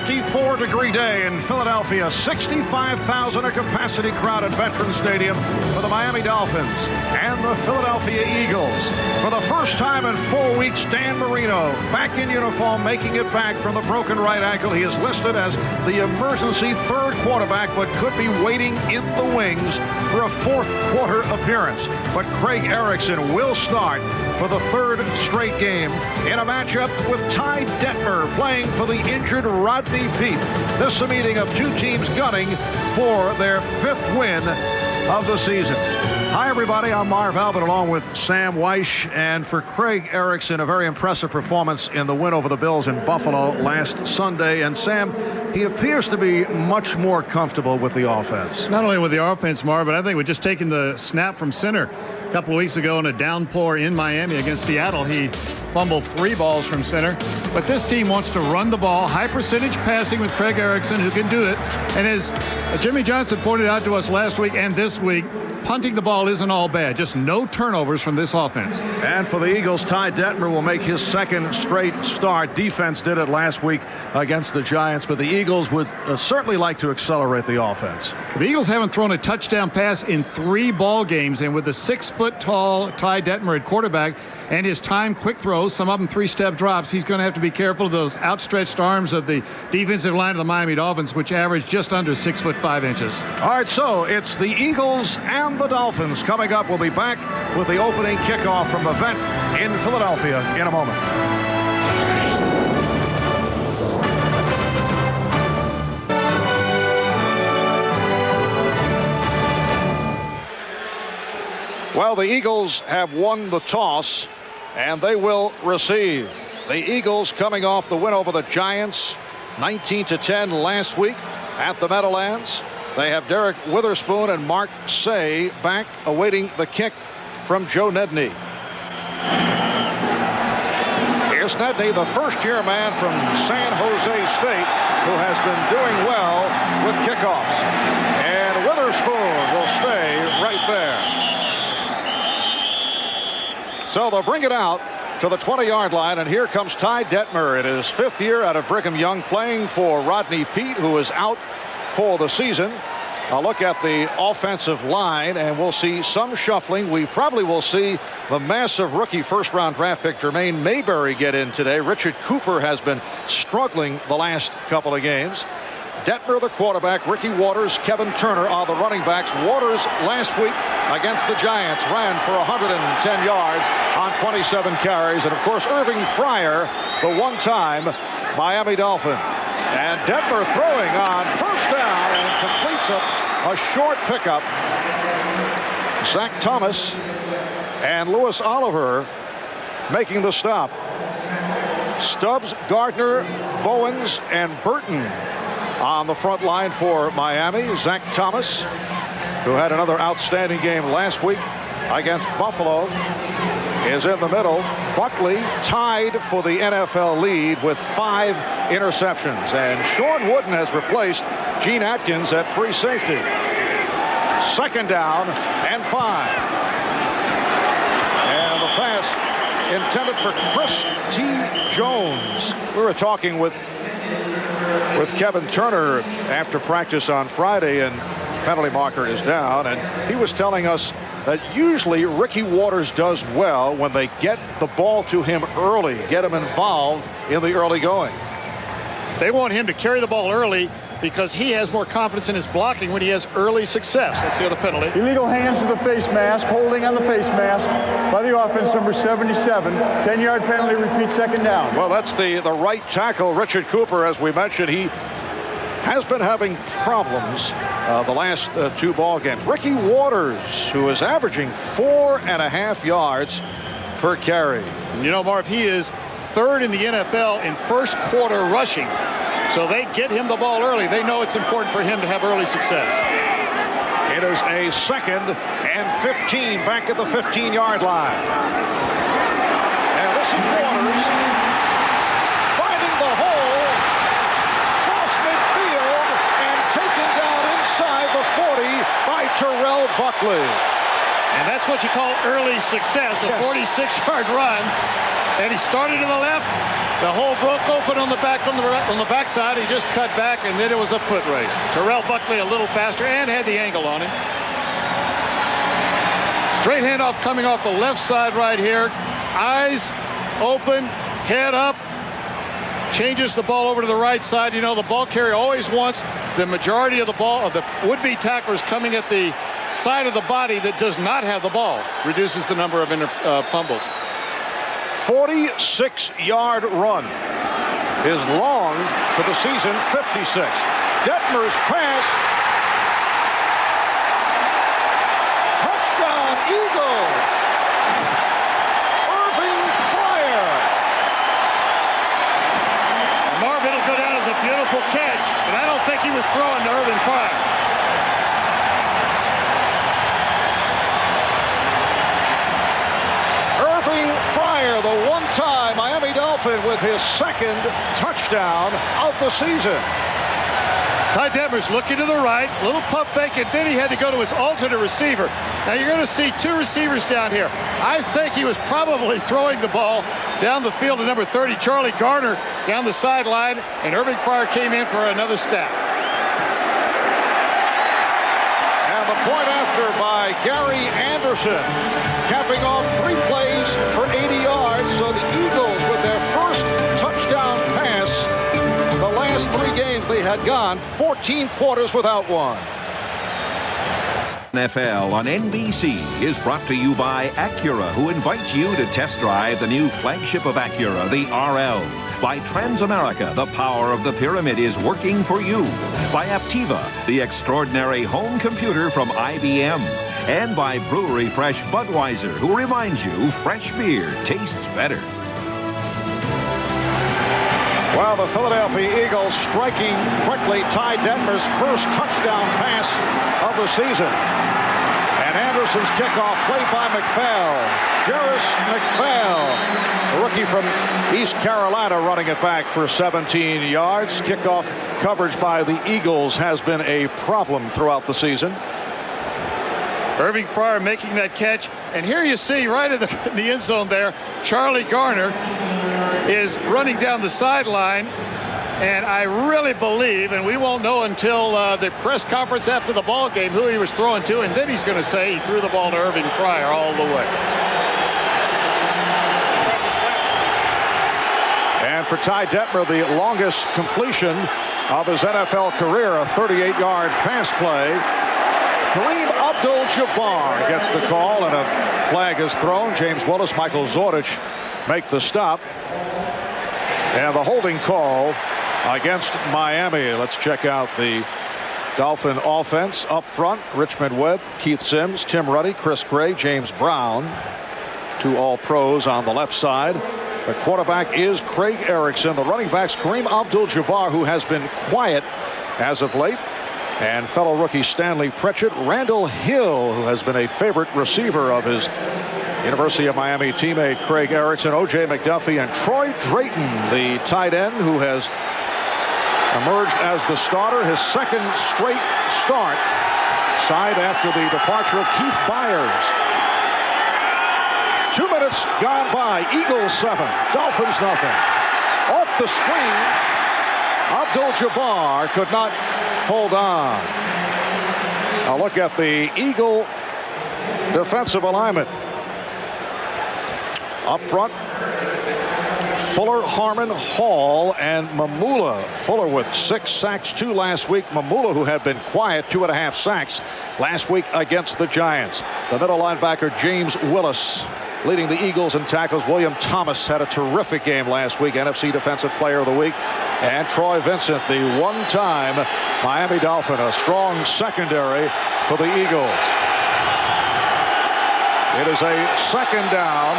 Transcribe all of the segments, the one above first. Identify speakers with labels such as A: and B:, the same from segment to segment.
A: 54-degree day in Philadelphia. 65,000 a capacity crowd at Veterans Stadium for the Miami Dolphins and the Philadelphia Eagles. For the first time in 4 weeks, Dan Marino back in uniform, making it back from the broken right ankle. He is listed as the emergency third quarterback, but could be waiting in the wings for a fourth quarter appearance. But Craig Erickson will start for the third straight game in a matchup with Ty Detmer playing for the injured Rodney Peete. This is a meeting of two teams gunning for their fifth win of the season. Hi, everybody. I'm Marv Albert along with Sam Weish. And for Craig Erickson, a very impressive performance in the win over the Bills in Buffalo last Sunday. And Sam, he appears to be much more comfortable with the offense.
B: Not only with the offense, Marv, but I think with just taking the snap from center. A couple of weeks ago in a downpour in Miami against Seattle, he fumbled 3 balls from center. But this team wants to run the ball, high percentage passing with Craig Erickson, who can do it. And as Jimmy Johnson pointed out to us last week and this week, punting the ball isn't all bad. Just no turnovers from this offense.
A: And for the Eagles, Ty Detmer will make his second straight start. Defense did it last week against the Giants, but the Eagles would certainly like to accelerate the offense.
B: The Eagles haven't thrown a touchdown pass in 3 ball games, and with the 6-foot-tall Ty Detmer at quarterback and his timed quick throws, some of them 3-step drops, he's going to have to be careful of those outstretched arms of the defensive line of the Miami Dolphins, which average just under 6'5".
A: All right, so it's the Eagles and the Dolphins coming up. We'll be back with the opening kickoff from the Vet in Philadelphia in a moment. Well, the Eagles have won the toss, and they will receive. The Eagles coming off the win over the Giants, 19-10 last week at the Meadowlands. They have Derek Witherspoon and Mark Say back awaiting the kick from Joe Nedney. Here's Nedney, the first-year man from San Jose State, who has been doing well with kickoffs. And Witherspoon will stay right there. So they'll bring it out to the 20-yard line, and here comes Ty Detmer in his 5th year out of Brigham Young, playing for Rodney Peete, who is out for the season. A look at the offensive line, and we'll see some shuffling. We probably will see the massive rookie first-round draft pick Jermaine Mayberry get in today. Richard Cooper has been struggling the last couple of games. Detmer the quarterback, Ricky Watters, Kevin Turner are the running backs. Watters last week against the Giants ran for 110 yards on 27 carries. And of course, Irving Fryer, the one-time Miami Dolphin. And Detmer throwing on first down and completes a short pickup. Zach Thomas and Lewis Oliver making the stop. Stubbs, Gardner, Bowens, and Burton on the front line for Miami. Zach Thomas, who had another outstanding game last week against Buffalo, is in the middle. Buckley tied for the NFL lead with 5 interceptions. And Sean Wooden has replaced Gene Atkins at free safety. 2nd down and 5. And the pass intended for Chris T. Jones. We were talking with Kevin Turner after practice on Friday, and penalty marker is down, and he was telling us that usually Ricky Watters does well when they get the ball to him early, get him involved in the early going.
B: They want him to carry the ball early because he has more confidence in his blocking when he has early success. Let's see the penalty.
C: Illegal hands to the face mask, holding on the face mask by the offense, number 77. 10-yard penalty, repeat 2nd down.
A: Well, that's the right tackle, Richard Cooper, as we mentioned. He has been having problems the last 2 ball games. Ricky Watters, who is averaging 4.5 yards per carry.
B: You know, Marv, he is 3rd in the NFL in first quarter rushing. So they get him the ball early. They know it's important for him to have early success.
A: It is a 2nd and 15 back at the 15-yard line. And this is Watters finding the hole, cross midfield, and taken down inside the 40 by Terrell Buckley.
D: And that's what you call early success, a 46-yard run. And he started to the left. The hole broke open on the backside. He just cut back, and then it was a foot race. Terrell Buckley a little faster and had the angle on him. Straight handoff coming off the left side right here. Eyes open, head up. Changes the ball over to the right side. You know, the ball carrier always wants the majority of the ball of the would-be tacklers coming at the side of the body that does not have the ball. Reduces the number of fumbles.
A: 46-yard run is long for the season. 56. Detmer's pass. Touchdown Eagles. Irving Fryar.
D: Marvin will go down as a beautiful catch, but I don't think he was throwing to Irving Fryar.
A: The one-time Miami Dolphin with his second touchdown of the season.
D: Ty Detmer's looking to the right, little pump fake, and then he had to go to his alternate receiver. Now you're going to see two receivers down here. I think he was probably throwing the ball down the field to number 30, Charlie Garner, down the sideline, and Irving Fryar came in for another step.
A: And the point after by Gary Anderson, capping off 3 plays for 80 yards. So the Eagles with their first touchdown pass. The last 3 games they had gone 14 quarters without one.
E: NFL on NBC is brought to you by Acura, who invites you to test drive the new flagship of Acura, the RL. By Transamerica, the power of the pyramid is working for you. By Aptiva, the extraordinary home computer from IBM. And by Brewery Fresh Budweiser, who reminds you fresh beer tastes better.
A: Well, the Philadelphia Eagles striking quickly. Ty Detmer's first touchdown pass of the season. And Anderson's kickoff played by McPhail. Jarris McPhail, a rookie from East Carolina, running it back for 17 yards. Kickoff coverage by the Eagles has been a problem throughout the season.
D: Irving Fryar making that catch. And here you see right in the end zone there, Charlie Garner is running down the sideline. And I really believe, and we won't know until the press conference after the ball game who he was throwing to, and then he's going to say he threw the ball to Irving Fryar all the way.
A: And for Ty Detmer, the longest completion of his NFL career, a 38-yard pass play. Kareem Abdul-Jabbar gets the call, and a flag is thrown. James Willis, Michael Zordich make the stop. And the holding call against Miami. Let's check out the Dolphin offense up front. Richmond Webb, Keith Sims, Tim Ruddy, Chris Gray, James Brown. 2 All-Pros on the left side. The quarterback is Craig Erickson. The running backs, Kareem Abdul-Jabbar, who has been quiet as of late, and fellow rookie Stanley Pritchett. Randall Hill, who has been a favorite receiver of his University of Miami teammate Craig Erickson. O.J. McDuffie and Troy Drayton, the tight end, who has emerged as the starter, his second straight start side after the departure of Keith Byers. 2 minutes gone by. Eagles 7, Dolphins nothing. Off the screen, Abdul-Jabbar could not hold on. Now look at the Eagle defensive alignment. Up front, Fuller, Harmon, Hall, and Mamula. Fuller with 6 sacks, 2 last week. Mamula, who had been quiet, 2.5 sacks last week against the Giants. The middle linebacker, James Willis, leading the Eagles in tackles. William Thomas had a terrific game last week, NFC Defensive Player of the Week. And Troy Vincent, the one-time Miami Dolphin, a strong secondary for the Eagles. It is a 2nd down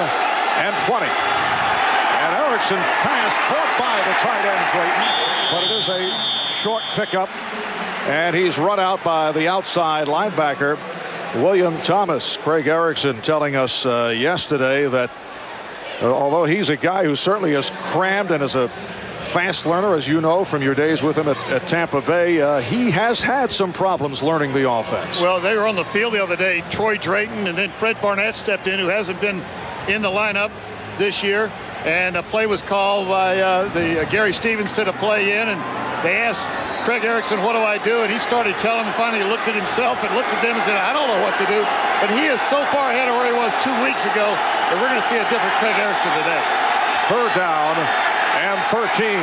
A: and 20. And Erickson pass caught by the tight end Drayton, but it is a short pickup, and he's run out by the outside linebacker William Thomas. Craig Erickson telling us yesterday that although he's a guy who certainly is crammed and is a fast learner, as you know from your days with him at Tampa Bay. He has had some problems learning the offense.
D: Well, they were on the field the other day. Troy Drayton and then Fred Barnett stepped in, who hasn't been in the lineup this year. And a play was called by Gary Stevens set a play in, and they asked Craig Erickson, what do I do? And he started telling them. Finally, he looked at himself and looked at them and said, I don't know what to do. But he is so far ahead of where he was 2 weeks ago that we're going to see a different Craig Erickson today.
A: Third down and 13.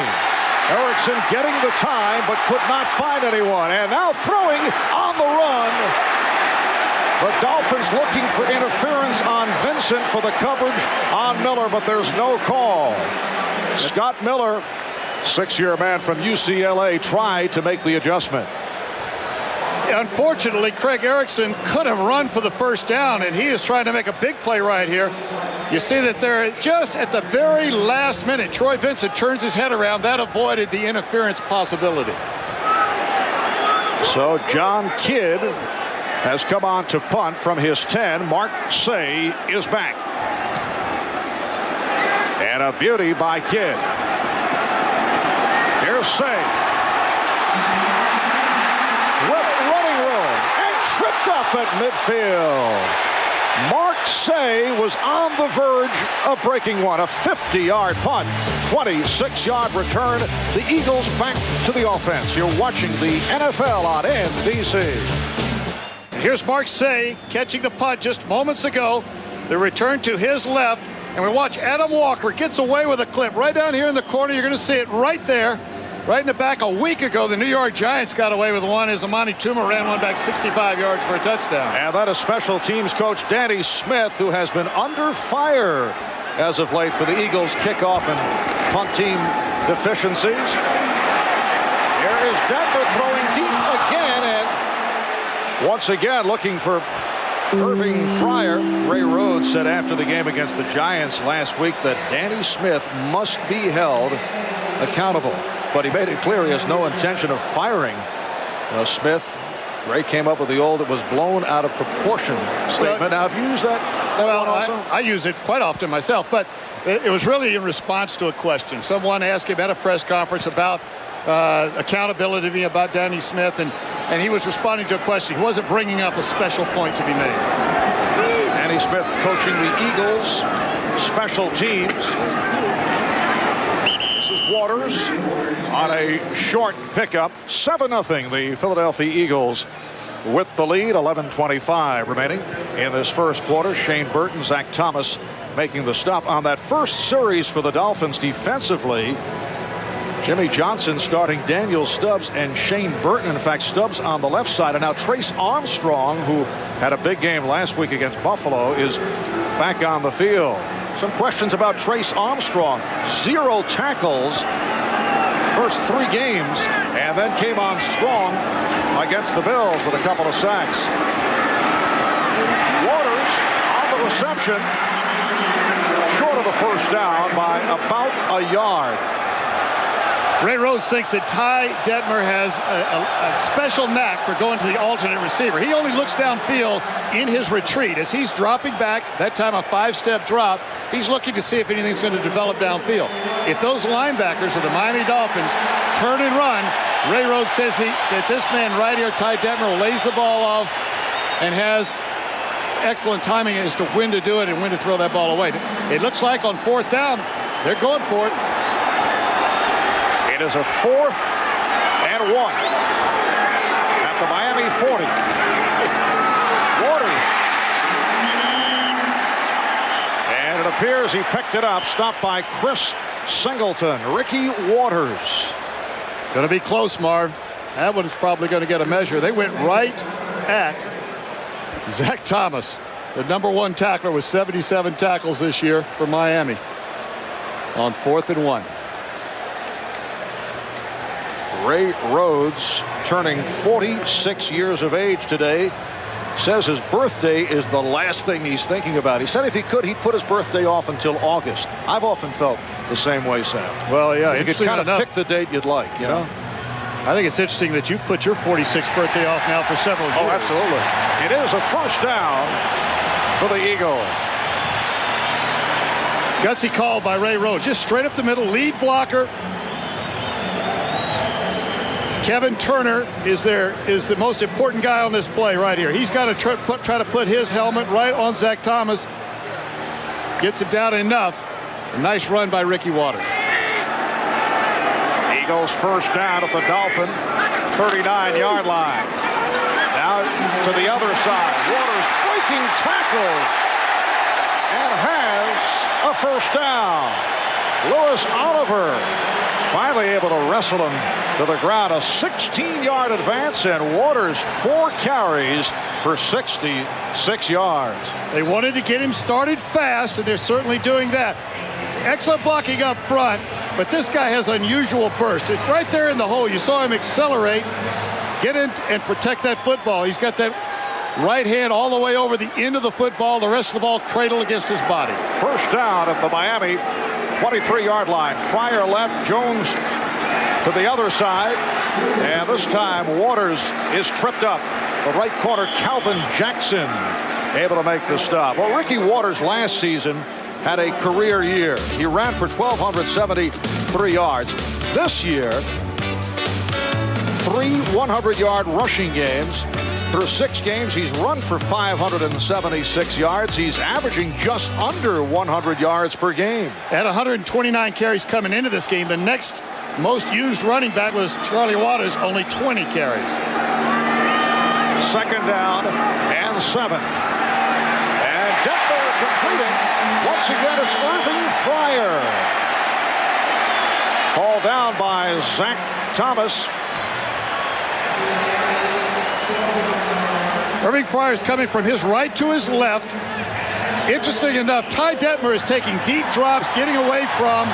A: Erickson getting the time, but could not find anyone. And now throwing on the run. The Dolphins looking for interference on Vincent for the coverage on Miller, but there's no call. Scott Miller, 6-year man from UCLA, tried to make the adjustment.
D: Unfortunately, Craig Erickson could have run for the first down, and he is trying to make a big play right here. You see that they're just at the very last minute. Troy Vincent turns his head around. That avoided the interference possibility.
A: So John Kidd has come on to punt from his 10. Mark Say is back. And a beauty by Kidd. Here's Say. With running room and tripped up at midfield. Mark Say was on the verge of breaking one. A 50-yard punt, 26-yard return. The Eagles back to the offense. You're watching the NFL on NBC.
D: Here's Mark Say catching the punt just moments ago. The return to his left. And we watch Adam Walker gets away with a clip right down here in the corner. You're going to see it right there. Right in the back. A week ago, the New York Giants got away with one as Amani Toomer ran one back 65 yards for a touchdown.
A: And that is special teams coach Danny Smith, who has been under fire as of late for the Eagles' kickoff and punt team deficiencies. Here is Denver throwing deep again, and once again looking for Irving Fryer. Ray Rhodes said after the game against the Giants last week that Danny Smith must be held accountable. But he made it clear he has no intention of firing Smith. Ray came up with the old "it was blown out of proportion" statement. Now, have you used that one also?
D: I use it quite often myself, but it was really in response to a question. Someone asked him at a press conference about accountability about Danny Smith, and he was responding to a question. He wasn't bringing up a special point to be made.
A: Danny Smith coaching the Eagles special teams. This is Waters on a short pickup. 7-0. The Philadelphia Eagles with the lead. 11:25 remaining in this first quarter. Shane Burton, Zach Thomas making the stop on that first series for the Dolphins defensively. Jimmy Johnson starting Daniel Stubbs and Shane Burton. In fact, Stubbs on the left side. And now Trace Armstrong, who had a big game last week against Buffalo, is back on the field. Some questions about Trace Armstrong. 0 tackles first 3 games, and then came on strong against the Bills with a couple of sacks. Waters on the reception, short of the first down by about a yard.
D: Ray Rhodes thinks that Ty Detmer has a special knack for going to the alternate receiver. He only looks downfield in his retreat. As he's dropping back, that time a 5-step drop, he's looking to see if anything's going to develop downfield. If those linebackers of the Miami Dolphins turn and run, Ray Rhodes says that this man right here, Ty Detmer, lays the ball off and has excellent timing as to when to do it and when to throw that ball away. It looks like on 4th down, they're going for it.
A: It is a 4th and 1 at the Miami 40. Waters. And it appears he picked it up. Stopped by Chris Singleton. Ricky Waters.
D: Going to be close, Marv. That one's probably going to get a measure. They went right at Zach Thomas, the #1 tackler with 77 tackles this year for Miami on 4th and 1.
A: Ray Rhodes turning 46 years of age today. Says his birthday is the last thing he's thinking about. He said if he could, he'd put his birthday off until August. I've often felt the same way, Sam.
D: Well, yeah,
A: you could kind of pick the date you'd like, you know?
D: I think it's interesting that you put your 46th birthday off now for several years.
A: Oh, absolutely. It is a first down for the Eagles.
D: Gutsy call by Ray Rhodes. Just straight up the middle, lead blocker. Kevin Turner is the most important guy on this play right here. He's got to try to put his helmet right on Zach Thomas. Gets him down enough. A nice run by Ricky Watters.
A: Eagles first down at the Dolphin 39-yard line. Now to the other side. Watters breaking tackles and has a first down. Lewis Oliver finally able to wrestle him to the ground. A 16-yard advance, and Watters 4 carries for 66 yards.
D: They wanted to get him started fast, and they're certainly doing that. Excellent blocking up front, but this guy has unusual burst. It's right there in the hole. You saw him accelerate, get in and protect that football. He's got that right hand all the way over the end of the football, the rest of the ball cradled against his body.
A: First down at the Miami 23-yard line. Fryer left, Jones to the other side, and this time Watters is tripped up. The right corner, Calvin Jackson, able to make the stop. Well, Ricky Watters last season had a career year. He ran for 1,273 yards. This year, 3 100-yard rushing games. Through 6 games, he's run for 576 yards. He's averaging just under 100 yards per game.
D: At 129 carries coming into this game, the next most used running back was Charlie Watters, only 20 carries.
A: Second down and 7. And Detmer completing. Once again, it's Irving Fryer. Called down by Zach Thomas.
D: Irving Fryer is coming from his right to his left. Interesting enough, Ty Detmer is taking deep drops, getting away from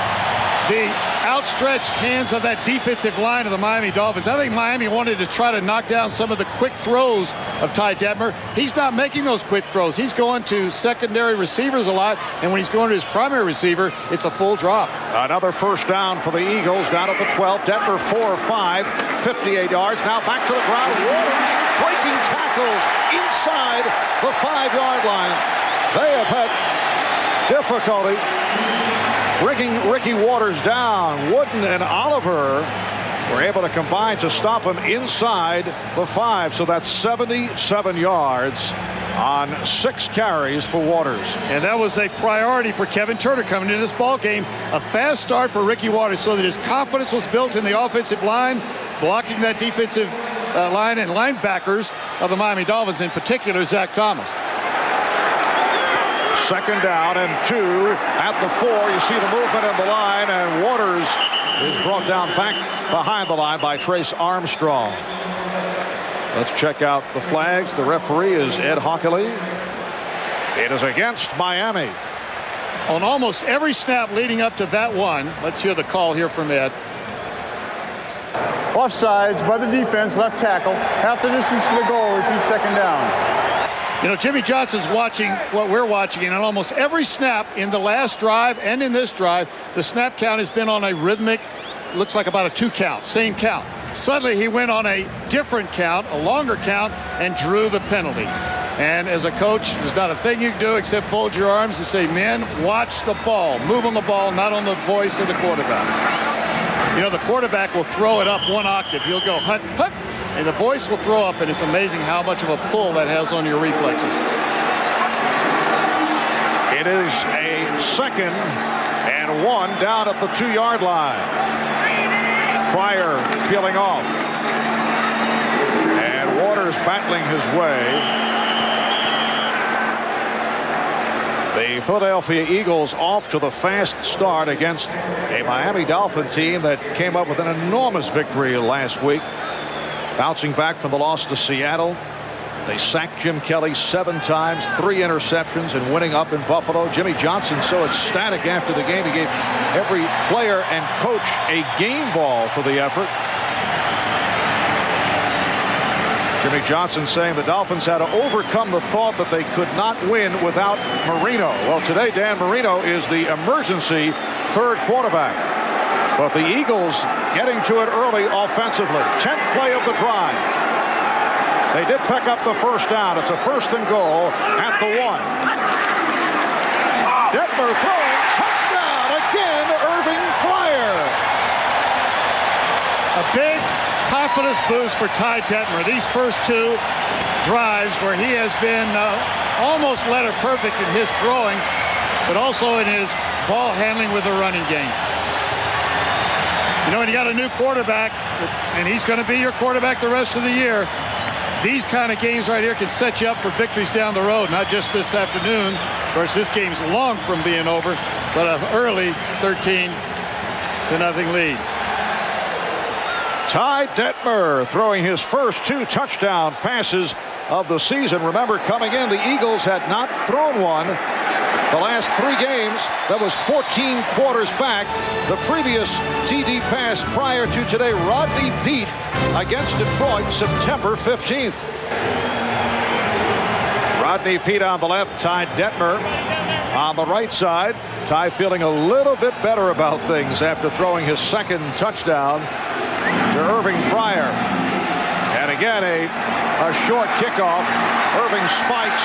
D: the outstretched hands of that defensive line of the Miami Dolphins. I think Miami wanted to try to knock down some of the quick throws of Ty Detmer. He's not making those quick throws. He's going to secondary receivers a lot, and when he's going to his primary receiver, it's a full drop.
A: Another first down for the Eagles down at the 12. Detmer 4-5, 58 yards. Now back to the ground. Watters breaking tackles inside the 5-yard line. They have had difficulty bringing Ricky Watters down. Wooden and Oliver were able to combine to stop him inside the 5. So that's 77 yards on 6 carries for Watters.
D: And that was a priority for Kevin Turner coming into this ball game. A fast start for Ricky Watters so that his confidence was built in the offensive line, blocking that defensive line and linebackers of the Miami Dolphins, in particular Zach Thomas.
A: Second down and 2 at the 4. You see the movement in the line, and Watters is brought down back behind the line by Trace Armstrong. Let's check out the flags. The referee is Ed Hockley. It is against Miami.
D: On almost every snap leading up to that one, let's hear the call here from Ed.
C: Offsides by the defense, left tackle. Half the distance to the goal, repeat second down.
D: You know, Jimmy Johnson's watching what we're watching, and on almost every snap in the last drive and in this drive, the snap count has been on a rhythmic, looks like about a 2 count, same count. Suddenly he went on a different count, a longer count, and drew the penalty. And as a coach, there's not a thing you can do except fold your arms and say, men, watch the ball. Move on the ball, not on the voice of the quarterback. You know, the quarterback will throw it up 1 octave. He'll go, hut, hut. And the voice will throw up, and it's amazing how much of a pull that has on your reflexes.
A: It is a 2nd and 1 down at the 2-yard line. Fryer peeling off. And Watters battling his way. The Philadelphia Eagles off to the fast start against a Miami Dolphin team that came up with an enormous victory last week. Bouncing back from the loss to Seattle. They sacked Jim Kelly 7 times, 3 interceptions, and winning up in Buffalo. Jimmy Johnson so ecstatic after the game, he gave every player and coach a game ball for the effort. Jimmy Johnson saying the Dolphins had to overcome the thought that they could not win without Marino. Well, today Dan Marino is the emergency 3rd quarterback. But the Eagles getting to it early offensively. 10th play of the drive. They did pick up the first down. It's a 1st and goal at the 1. Detmer throwing. Touchdown again, Irving Fryer.
D: A big confidence boost for Ty Detmer. These first two drives where he has been almost letter perfect in his throwing, but also in his ball handling with the running game. You know, when you got a new quarterback, and he's going to be your quarterback the rest of the year, these kind of games right here can set you up for victories down the road, not just this afternoon. Of course, this game's long from being over, but an early 13-0 lead.
A: Ty Detmer throwing his first 2 touchdown passes of the season. Remember, coming in, the Eagles had not thrown one the last 3 games. That was 14 quarters back. The previous TD pass prior to today, Rodney Peete against Detroit, September 15th. Rodney Peete on the left, Ty Detmer on the right side. Ty feeling a little bit better about things after throwing his second touchdown to Irving Fryar. And again, a short kickoff. Irving spikes.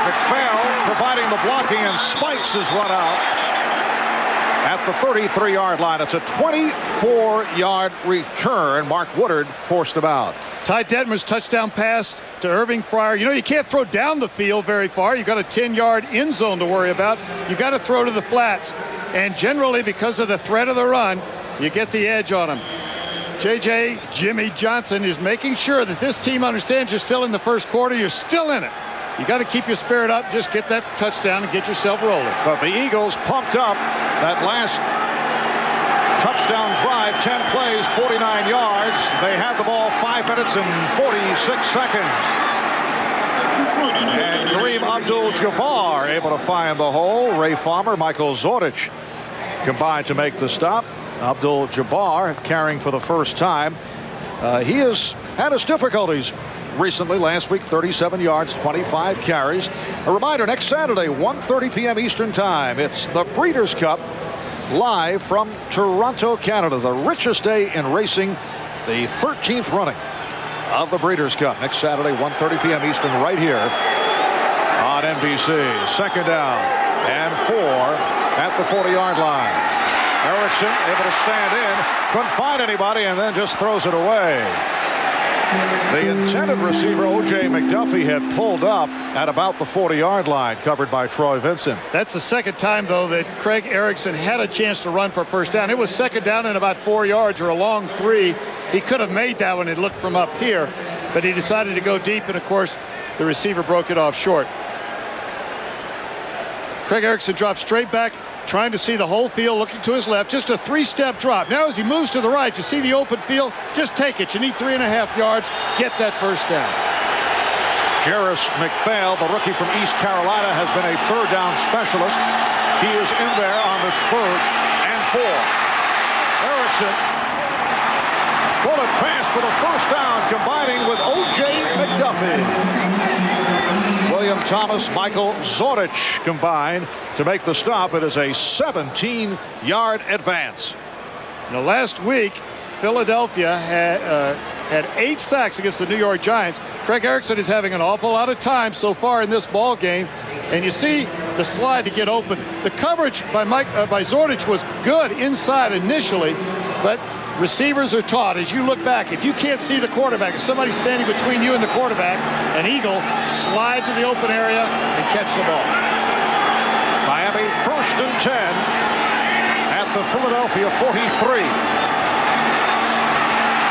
A: McPhail providing the blocking, and Spikes is run out at the 33-yard line. It's a 24-yard return. Mark Woodard forced him out.
D: Ty Detmer's touchdown pass to Irving Fryar. You know, you can't throw down the field very far. You've got a 10-yard end zone to worry about. You've got to throw to the flats. And generally, because of the threat of the run, you get the edge on him. J.J. Jimmy Johnson is making sure that this team understands you're still in the first quarter. You're still in it. You got to keep your spirit up. Just get that touchdown and get yourself rolling.
A: But the Eagles pumped up that last touchdown drive, 10 plays, 49 yards. They had the ball 5 minutes and 46 seconds. And Kareem Abdul-Jabbar able to find the hole. Ray Farmer, Michael Zordich combined to make the stop. Abdul-Jabbar carrying for the first time. He has had his difficulties recently. Last week, 37 yards, 25 carries. A reminder, next Saturday, 1:30 p.m. Eastern Time. It's the Breeders' Cup live from Toronto, Canada. The richest day in racing, the 13th running of the Breeders' Cup. Next Saturday, 1:30 p.m. Eastern, right here on NBC. Second down and 4 at the 40-yard line. Erickson able to stand in, couldn't find anybody, and then just throws it away. The intended receiver, O.J. McDuffie, had pulled up at about the 40-yard line, covered by Troy Vincent.
D: That's the second time, though, that Craig Erickson had a chance to run for a first down. It was second down and about 4 yards, or a long 3. He could have made that one and looked from up here, but he decided to go deep, and, of course, the receiver broke it off short. Craig Erickson dropped straight back, trying to see the whole field, looking to his left. Just a 3-step drop. Now as he moves to the right, you see the open field. Just take it. You need 3.5 yards. Get that first down.
A: Jarris McPhail, the rookie from East Carolina, has been a third down specialist. He is in there on this 3rd and 4. Erickson, bullet pass for the first down, combining with O.J. McDuffie. William Thomas, Michael Zordich combined to make the stop. It is a 17-yard advance.
D: Now, last week, Philadelphia had 8 sacks against the New York Giants. Craig Erickson is having an awful lot of time so far in this ball game, and you see the slide to get open. The coverage by Zordich was good inside initially, but receivers are taught, as you look back, if you can't see the quarterback, if somebody's standing between you and the quarterback, an eagle, slide to the open area and catch the ball.
A: Miami 1st and 10 at the Philadelphia 43.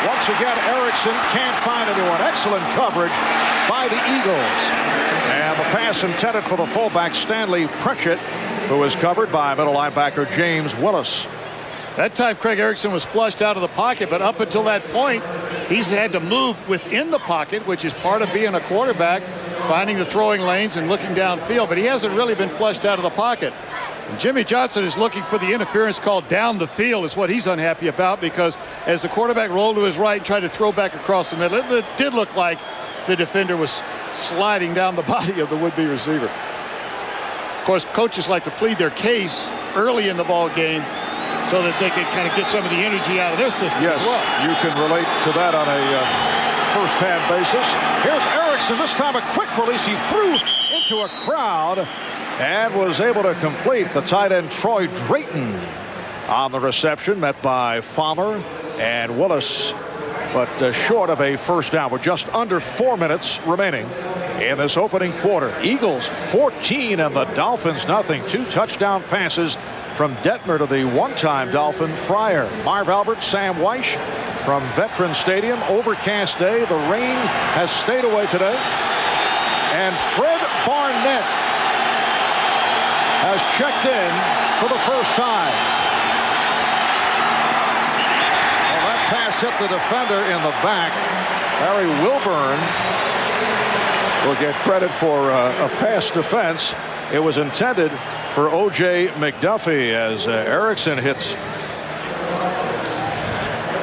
A: Once again, Erickson can't find anyone. Excellent coverage by the Eagles. And the pass intended for the fullback, Stanley Pritchett, who is covered by middle linebacker James Willis.
D: That time, Craig Erickson was flushed out of the pocket, but up until that point, he's had to move within the pocket, which is part of being a quarterback, finding the throwing lanes and looking downfield, but he hasn't really been flushed out of the pocket. And Jimmy Johnson is looking for the interference called down the field, is what he's unhappy about, because as the quarterback rolled to his right and tried to throw back across the middle, it did look like the defender was sliding down the body of the would-be receiver. Of course, coaches like to plead their case early in the ball game so that they can kind of get some of the energy out of their system
A: as well. You can relate to that on a first-hand basis. Here's Erickson, this time a quick release. He threw into a crowd and was able to complete. The tight end Troy Drayton on the reception, met by Farmer and Willis, but short of a first down with just under 4 minutes remaining in this opening quarter. Eagles 14 and the Dolphins nothing. 2 touchdown passes from Detmer to the one-time Dolphin Fryer. Marv Albert, Sam Weish from Veterans Stadium. Overcast day. The rain has stayed away today. And Fred Barnett has checked in for the first time. Well, that pass hit the defender in the back. Harry Wilburn will get credit for a pass defense. It was intended for O.J. McDuffie as Erickson hits.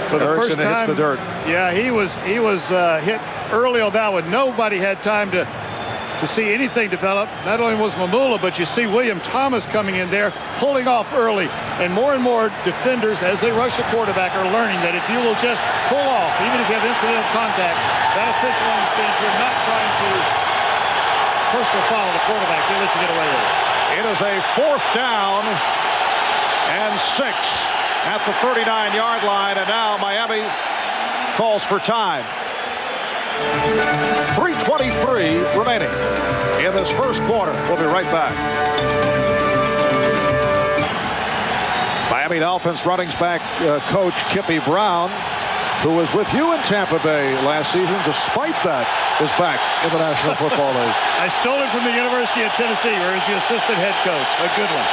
D: For the first time,
A: hits the dirt.
D: Yeah, he was hit early on that one. Nobody had time to see anything develop. Not only was Mamula, but you see William Thomas coming in there, pulling off early. And more defenders, as they rush the quarterback, are learning that if you will just pull off, even if you have incidental contact, that official understands you're not trying to personal foul the quarterback. They let you get away with it.
A: It is a 4th down and 6 at the 39-yard line, and now Miami calls for time. 3:23 remaining in this first quarter. We'll be right back. Miami Dolphins running back coach Kippy Brown, who was with you in Tampa Bay last season, despite that, is back in the National Football League.
D: I stole it from the University of Tennessee, where he's the assistant head coach. A good one.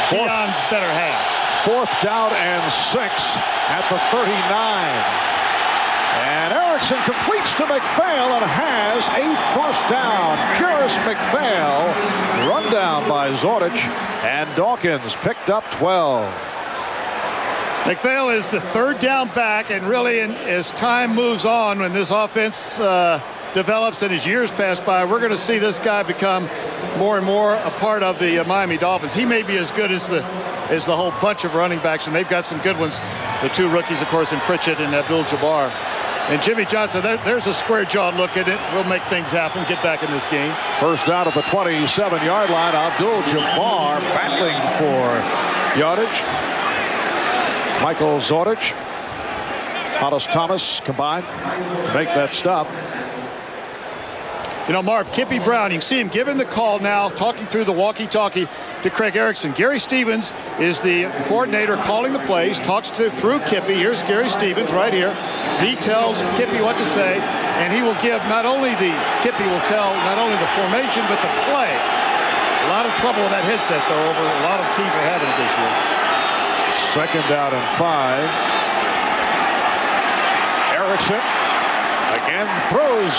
D: Deion's better half.
A: 4th down and 6 at the 39. And Erickson completes to McPhail and has a first down. Juris McPhail run down by Zordich, and Dawkins picked up 12.
D: McPhail is the 3rd down back, and really as time moves on, when this offense develops and as years pass by, we're going to see this guy become more and more a part of the Miami Dolphins. He may be as good as the whole bunch of running backs, and they've got some good ones. The 2 rookies, of course, in Pritchett and Abdul-Jabbar. And Jimmy Johnson, there's a square-jawed look at it. We'll make things happen, get back in this game.
A: First down at the 27-yard line. Abdul-Jabbar battling for yardage. Michael Zordich, Hollis Thomas combined to make that stop.
D: You know, Marv, Kippy Brown, you can see him giving the call now, talking through the walkie-talkie to Craig Erickson. Gary Stevens is the coordinator calling the plays, talks through Kippy. Here's Gary Stevens right here. He tells Kippy what to say, and he will give Kippy will tell not only the formation, but the play. A lot of trouble with that headset, though, over a lot of teams are having it this year.
A: 2nd down and 5. Erickson again throws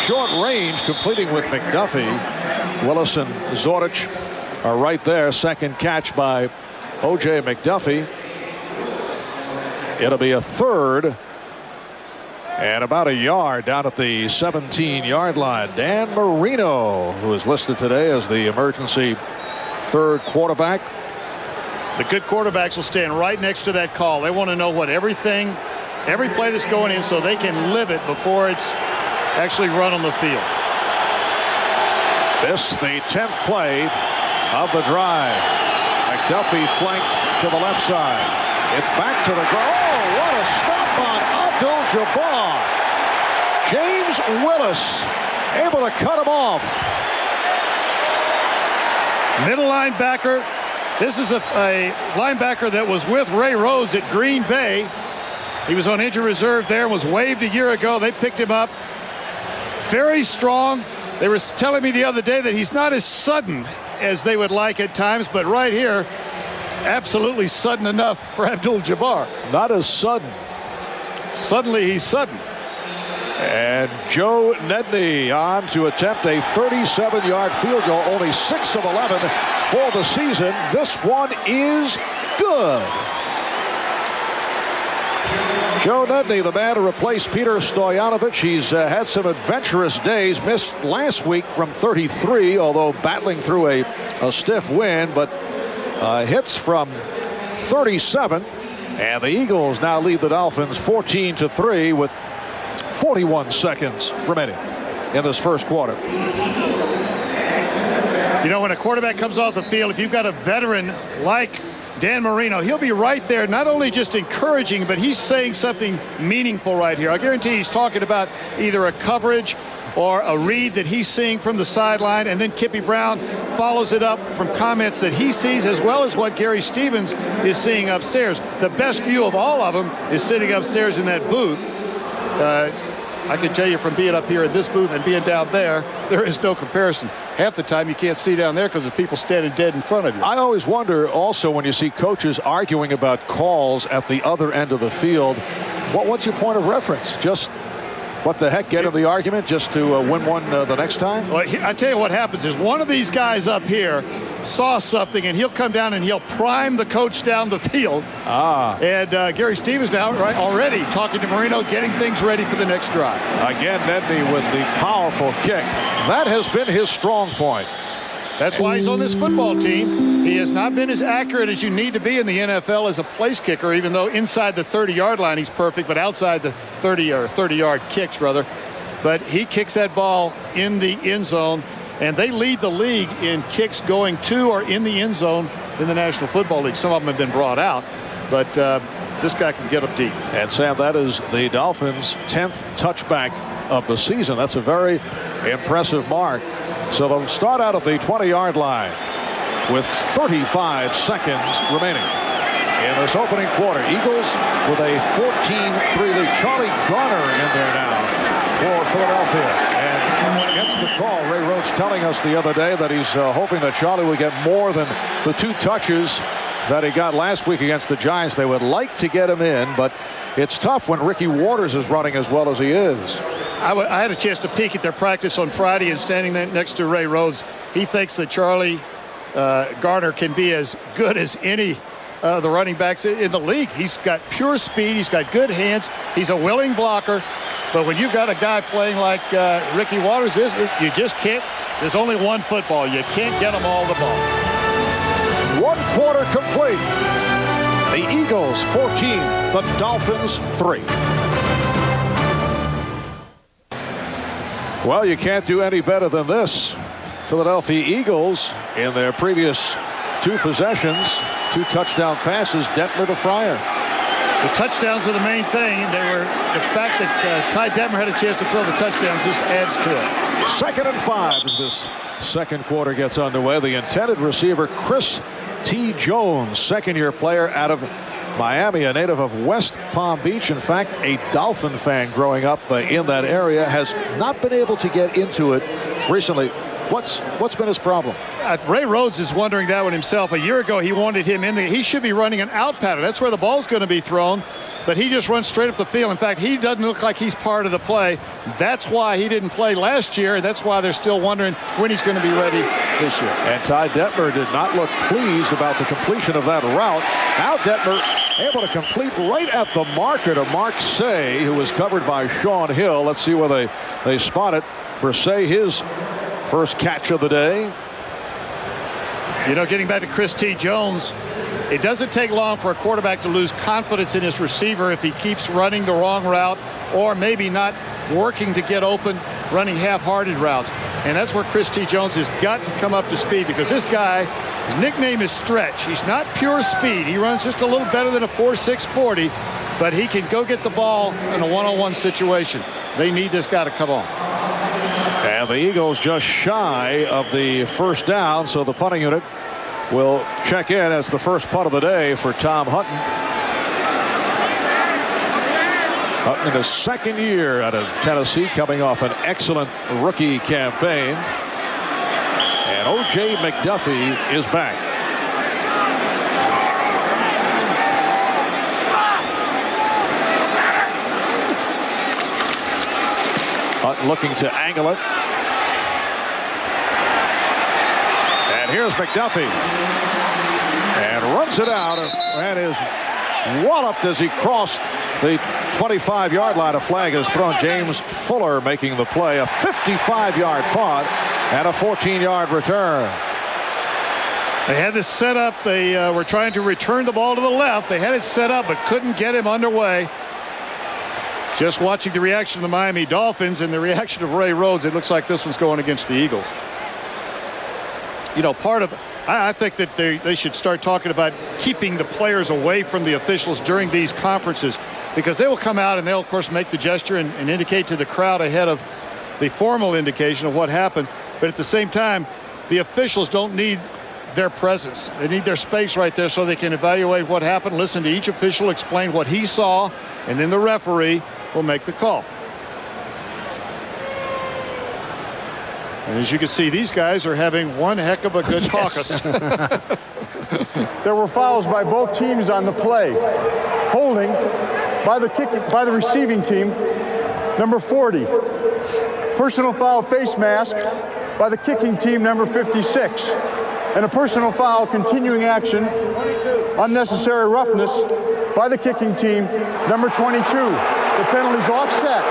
A: short range, completing with McDuffie. Willis and Zordich are right there. 2nd catch by O.J. McDuffie. It'll be a 3rd and about a yard down at the 17-yard line. Dan Marino, who is listed today as the emergency 3rd quarterback.
D: The good quarterbacks will stand right next to that call. They want to know what every play that's going in, so they can live it before it's actually run on the field.
A: This the 10th play of the drive. McDuffie flanked to the left side. It's back to the ground. Oh, what a stop on Abdul-Jabbar. James Willis able to cut him off.
D: Middle linebacker. This is a linebacker that was with Ray Rhodes at Green Bay. He was on injury reserve there, was waived a year ago. They picked him up. Very strong. They were telling me the other day that he's not as sudden as they would like at times, but right here, absolutely sudden enough for Abdul-Jabbar.
A: Not as sudden.
D: Suddenly he's sudden.
A: And Joe Nedney on to attempt a 37-yard field goal, only 6 of 11 for the season. This one is good. Joe Nedney, the man to replace Peter Stoyanovich. He's had some adventurous days. Missed last week from 33, although battling through a stiff wind, but hits from 37. And the Eagles now lead the Dolphins 14-3 with 41 seconds remaining in this first quarter.
D: You know, when a quarterback comes off the field, if you've got a veteran like Dan Marino, he'll be right there, not only just encouraging, but he's saying something meaningful right here. I guarantee he's talking about either a coverage or a read that he's seeing from the sideline, and then Kippy Brown follows it up from comments that he sees, as well as what Gary Stevens is seeing upstairs. The best view of all of them is sitting upstairs in that booth. I can tell you from being up here in this booth and being down there, there is no comparison. Half the time you can't see down there because the people standing dead in front of you.
A: I always wonder also when you see coaches arguing about calls at the other end of the field, what's your point of reference? Just what the heck, get in the argument just to win one the next time?
D: Well, I tell you what happens is one of these guys up here saw something, and he'll come down and he'll prime the coach down the field. And Gary Stevens now already talking to Marino, getting things ready for the next drive.
A: Again, Nedney with the powerful kick. That has been his strong point.
D: That's why he's on this football team. He has not been as accurate as you need to be in the NFL as a place kicker, even though inside the 30-yard line he's perfect, but outside the 30-yard kicks, rather. But he kicks that ball in the end zone, and they lead the league in kicks going to or in the end zone in the National Football League. Some of them have been brought out, but this guy can get up deep.
A: And Sam, that is the Dolphins' 10th touchback of the season. That's a very impressive mark. So they'll start out at the 20-yard line with 35 seconds remaining in this opening quarter. Eagles with a 14-3 lead. Charlie Garner in there now for Philadelphia. And against the call, Ray Rhodes telling us the other day that he's hoping that Charlie would get more than the 2 touches that he got last week against the Giants. They would like to get him in, but it's tough when Ricky Waters is running as well as he is.
D: I had a chance to peek at their practice on Friday, and standing there next to Ray Rhodes, he thinks that Charlie Garner can be as good as any of the running backs in the league. He's got pure speed. He's got good hands. He's a willing blocker. But when you've got a guy playing like Ricky Waters is, you just can't. There's only one football. You can't get them all the ball.
A: 1 quarter complete. The Eagles 14, the Dolphins 3. Well, you can't do any better than this. Philadelphia Eagles in their previous 2 possessions, 2 touchdown passes, Detmer to Fryer.
D: The touchdowns are the main thing. The fact that Ty Detmer had a chance to throw the touchdowns just adds to it.
A: 2nd and 5 as this second quarter gets underway. The intended receiver, Chris T. Jones, second-year player out of Miami, a native of West Palm Beach. In fact, a Dolphin fan growing up in that area, has not been able to get into it recently. What's been his problem?
D: Ray Rhodes is wondering that one himself. A year ago, he wanted him in there. He should be running an out pattern. That's where the ball's going to be thrown. But he just runs straight up the field. In fact, he doesn't look like he's part of the play. That's why he didn't play last year. And that's why they're still wondering when he's going to be ready this year.
A: And Ty Detmer did not look pleased about the completion of that route. Now Detmer able to complete right at the marker to Mark Say, who was covered by Sean Hill. Let's see where they spot it for Say, his first catch of the day.
D: You know, getting back to Chris T. Jones, it doesn't take long for a quarterback to lose confidence in his receiver if he keeps running the wrong route, or maybe not working to get open, running half-hearted routes. And that's where Chris T. Jones has got to come up to speed, because this guy, his nickname is Stretch. He's not pure speed. He runs just a little better than a 4.6 40, but he can go get the ball in a one-on-one situation. They need this guy to come on.
A: And the Eagles just shy of the first down, so the punting unit will check in as the first punt of the day for Tom Hutton. Hutton in his second year out of Tennessee, coming off an excellent rookie campaign. And O.J. McDuffie is back. Hutton looking to angle it. And here's McDuffie. And runs it out and is walloped as he crossed the 25-yard line. A flag is thrown. James Fuller making the play. A 55-yard punt and a 14-yard return.
D: They had this set up. They were trying to return the ball to the left. They had it set up but couldn't get him underway. Just watching the reaction of the Miami Dolphins and the reaction of Ray Rhodes, it looks like this one's going against the Eagles. You know, part of I think that they should start talking about keeping the players away from the officials during these conferences, because they will come out and they'll, of course, make the gesture and indicate to the crowd ahead of the formal indication of what happened. But at the same time, the officials don't need their presence. They need their space right there so they can evaluate what happened, listen to each official explain what he saw, and then the referee will make the call. And as you can see, these guys are having one heck of a good caucus.
C: There were fouls by both teams on the play. Holding by the receiving team, number 40. Personal foul face mask by the kicking team, number 56. And a personal foul, continuing action, unnecessary roughness by the kicking team, number 22. The penalty's offset.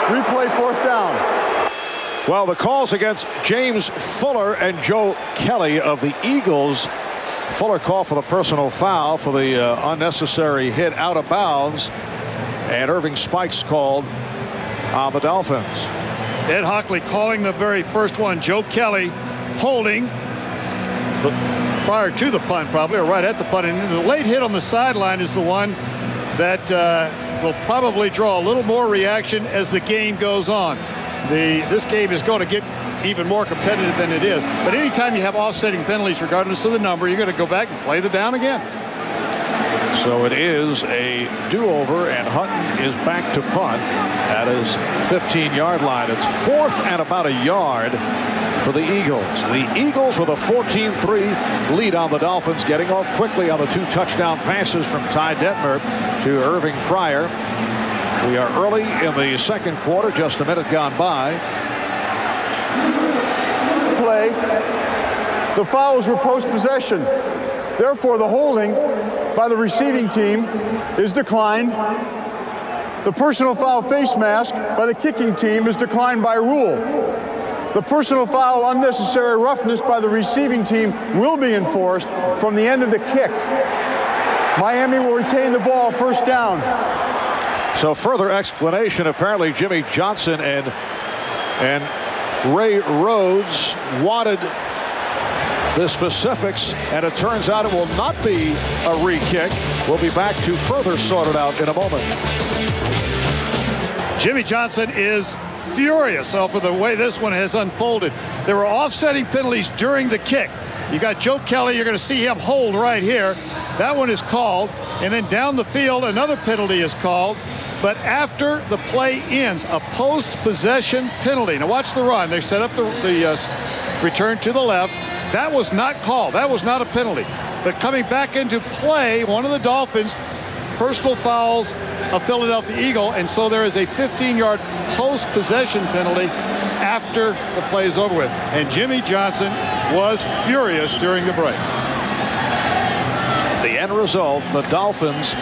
C: Replay, 4th down.
A: Well, the calls against James Fuller and Joe Kelly of the Eagles. Fuller called for the personal foul for the unnecessary hit out of bounds, and Irving Spikes called on the Dolphins.
D: Ed Hockley calling the very first one. Joe Kelly holding prior to the punt, probably, or right at the punt. And the late hit on the sideline is the one that will probably draw a little more reaction as the game goes on. This game is going to get even more competitive than it is. But anytime you have offsetting penalties, regardless of the number, you're going to go back and play the down again.
A: So it is a do-over, and Hutton is back to punt at his 15-yard line. It's 4th and about a yard for the Eagles. The Eagles with a 14-3 lead on the Dolphins, getting off quickly on the 2 touchdown passes from Ty Detmer to Irving Fryar. We are early in the second quarter, just a minute gone by.
C: Play. The fouls were post-possession. Therefore, the holding by the receiving team is declined. The personal foul face mask by the kicking team is declined by rule. The personal foul unnecessary roughness by the receiving team will be enforced from the end of the kick. Miami will retain the ball, 1st down.
A: So further explanation, apparently Jimmy Johnson and Ray Rhodes wanted the specifics, and it turns out it will not be a re-kick. We'll be back to further sort it out in a moment.
D: Jimmy Johnson is furious over the way this one has unfolded. There were offsetting penalties during the kick. You got Joe Kelly. You're going to see him hold right here. That one is called. And then down the field, another penalty is called. But after the play ends, a post-possession penalty. Now watch the run. They set up the return to the left. That was not called. That was not a penalty. But coming back into play, one of the Dolphins personal fouls a Philadelphia Eagle, and so there is a 15-yard post-possession penalty after the play is over with. And Jimmy Johnson was furious during the break.
A: The end result, the Dolphins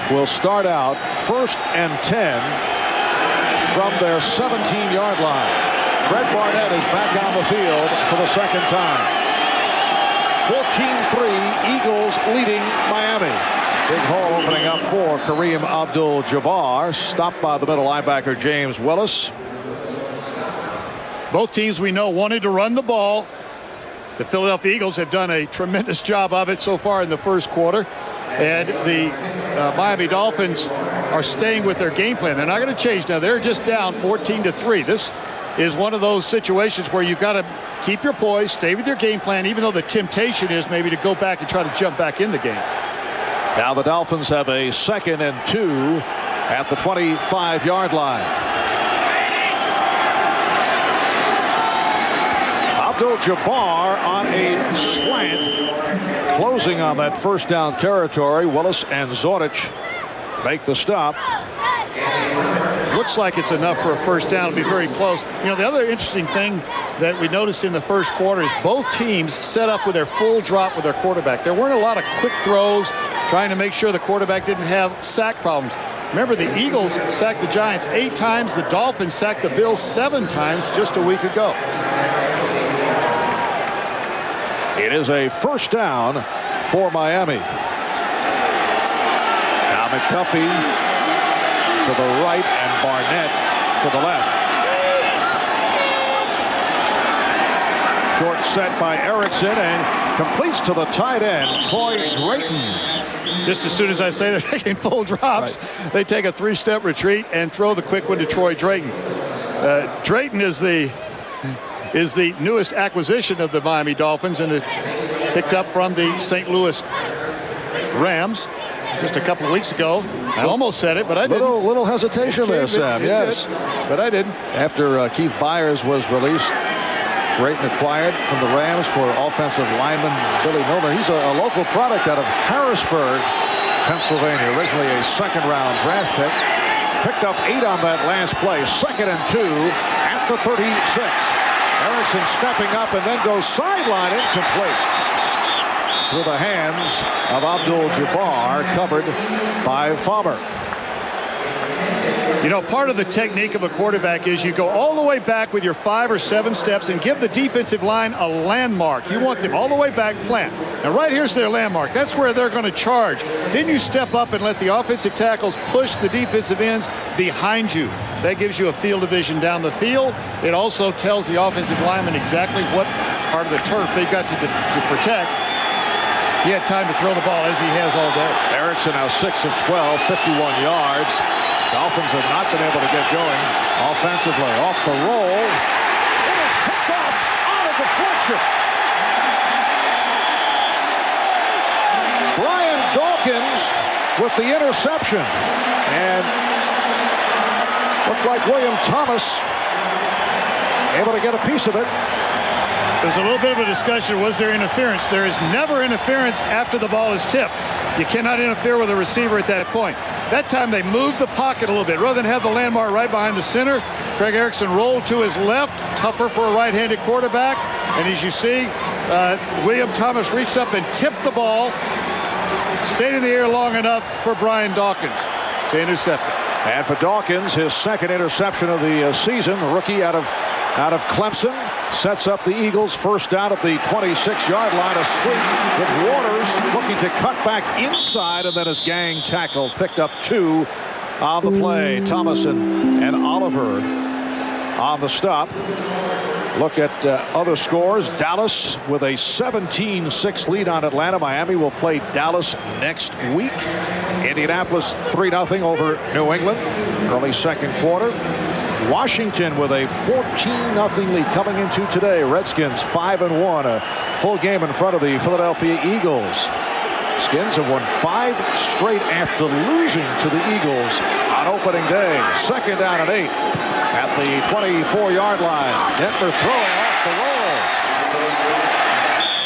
A: will start out 1st and 10 from their 17-yard line. Fred Barnett is back on the field for the second time. 14-3, Eagles leading Miami. Big hole opening up for Kareem Abdul-Jabbar, stopped by the middle linebacker James Willis.
D: Both teams, we know, wanted to run the ball. The Philadelphia Eagles have done a tremendous job of it so far in the first quarter. And the Miami Dolphins are staying with their game plan. They're not going to change now. They're just down 14-3. This is one of those situations where you've got to keep your poise, stay with your game plan, even though the temptation is maybe to go back and try to jump back in the game.
A: Now the Dolphins have a 2nd and 2 at the 25-yard line. Abdul-Jabbar on a slant, closing on that 1st down territory. Willis and Zorich make the stop.
D: Looks like it's enough for a 1st down. It'll be very close. You know, the other interesting thing that we noticed in the first quarter is both teams set up with their full drop with their quarterback. There weren't a lot of quick throws, trying to make sure the quarterback didn't have sack problems. Remember, the Eagles sacked the Giants 8 times. The Dolphins sacked the Bills 7 times just a week ago.
A: It is a 1st down for Miami. Now McDuffie to the right and Barnett to the left. Short set by Erickson, and completes to the tight end, Troy Drayton.
D: Just as soon as I say they're taking full drops, they take a 3-step retreat and throw the quick one to Troy Drayton. Drayton is the newest acquisition of the Miami Dolphins, and picked up from the St. Louis Rams just a couple of weeks ago. I almost said it, but I didn't.
A: Little hesitation there, Sam. Yes,
D: but I didn't.
A: After Keith Byers was released, Drayton acquired from the Rams for offensive lineman Billy Milner. He's a local product out of Harrisburg, Pennsylvania. Originally a second-round draft pick. Picked up 8 on that last play. 2nd and 2 at the 36. Erickson stepping up and then goes sideline, incomplete. Through the hands of Abdul-Jabbar, covered by Faber.
D: You know, part of the technique of a quarterback is you go all the way back with your 5 or 7 steps and give the defensive line a landmark. You want them all the way back, plant. Now, right here's their landmark. That's where they're going to charge. Then you step up and let the offensive tackles push the defensive ends behind you. That gives you a field of vision down the field. It also tells the offensive lineman exactly what part of the turf they've got to protect. He had time to throw the ball as he has all day.
A: Erickson now 6 of 12, 51 yards. Dolphins have not been able to get going offensively. Off the roll. It is picked off on a deflection. Brian Dawkins with the interception. And looked like William Thomas able to get a piece of it.
D: There's a little bit of a discussion. Was there interference? There is never interference after the ball is tipped. You cannot interfere with a receiver at that point. That time they moved the pocket a little bit. Rather than have the landmark right behind the center, Craig Erickson rolled to his left, tougher for a right-handed quarterback. And as you see, William Thomas reached up and tipped the ball, stayed in the air long enough for Brian Dawkins to intercept it.
A: And for Dawkins, his 2nd interception of the season, the rookie out of Clemson, sets up the Eagles first down at the 26-yard line. A sweep with Waters looking to cut back inside, and then his gang tackle picked up 2 on the play. Thomas and Oliver on the stop. Look at other scores. Dallas with a 17-6 lead on Atlanta. Miami will play Dallas next week. Indianapolis 3-0 over New England early 2nd quarter. Washington with a 14-0 lead coming into today. Redskins 5-1, a full game in front of the Philadelphia Eagles. Skins have won 5 straight after losing to the Eagles on opening day. 2nd down and 8 at the 24-yard line. Detmer throwing off the roll.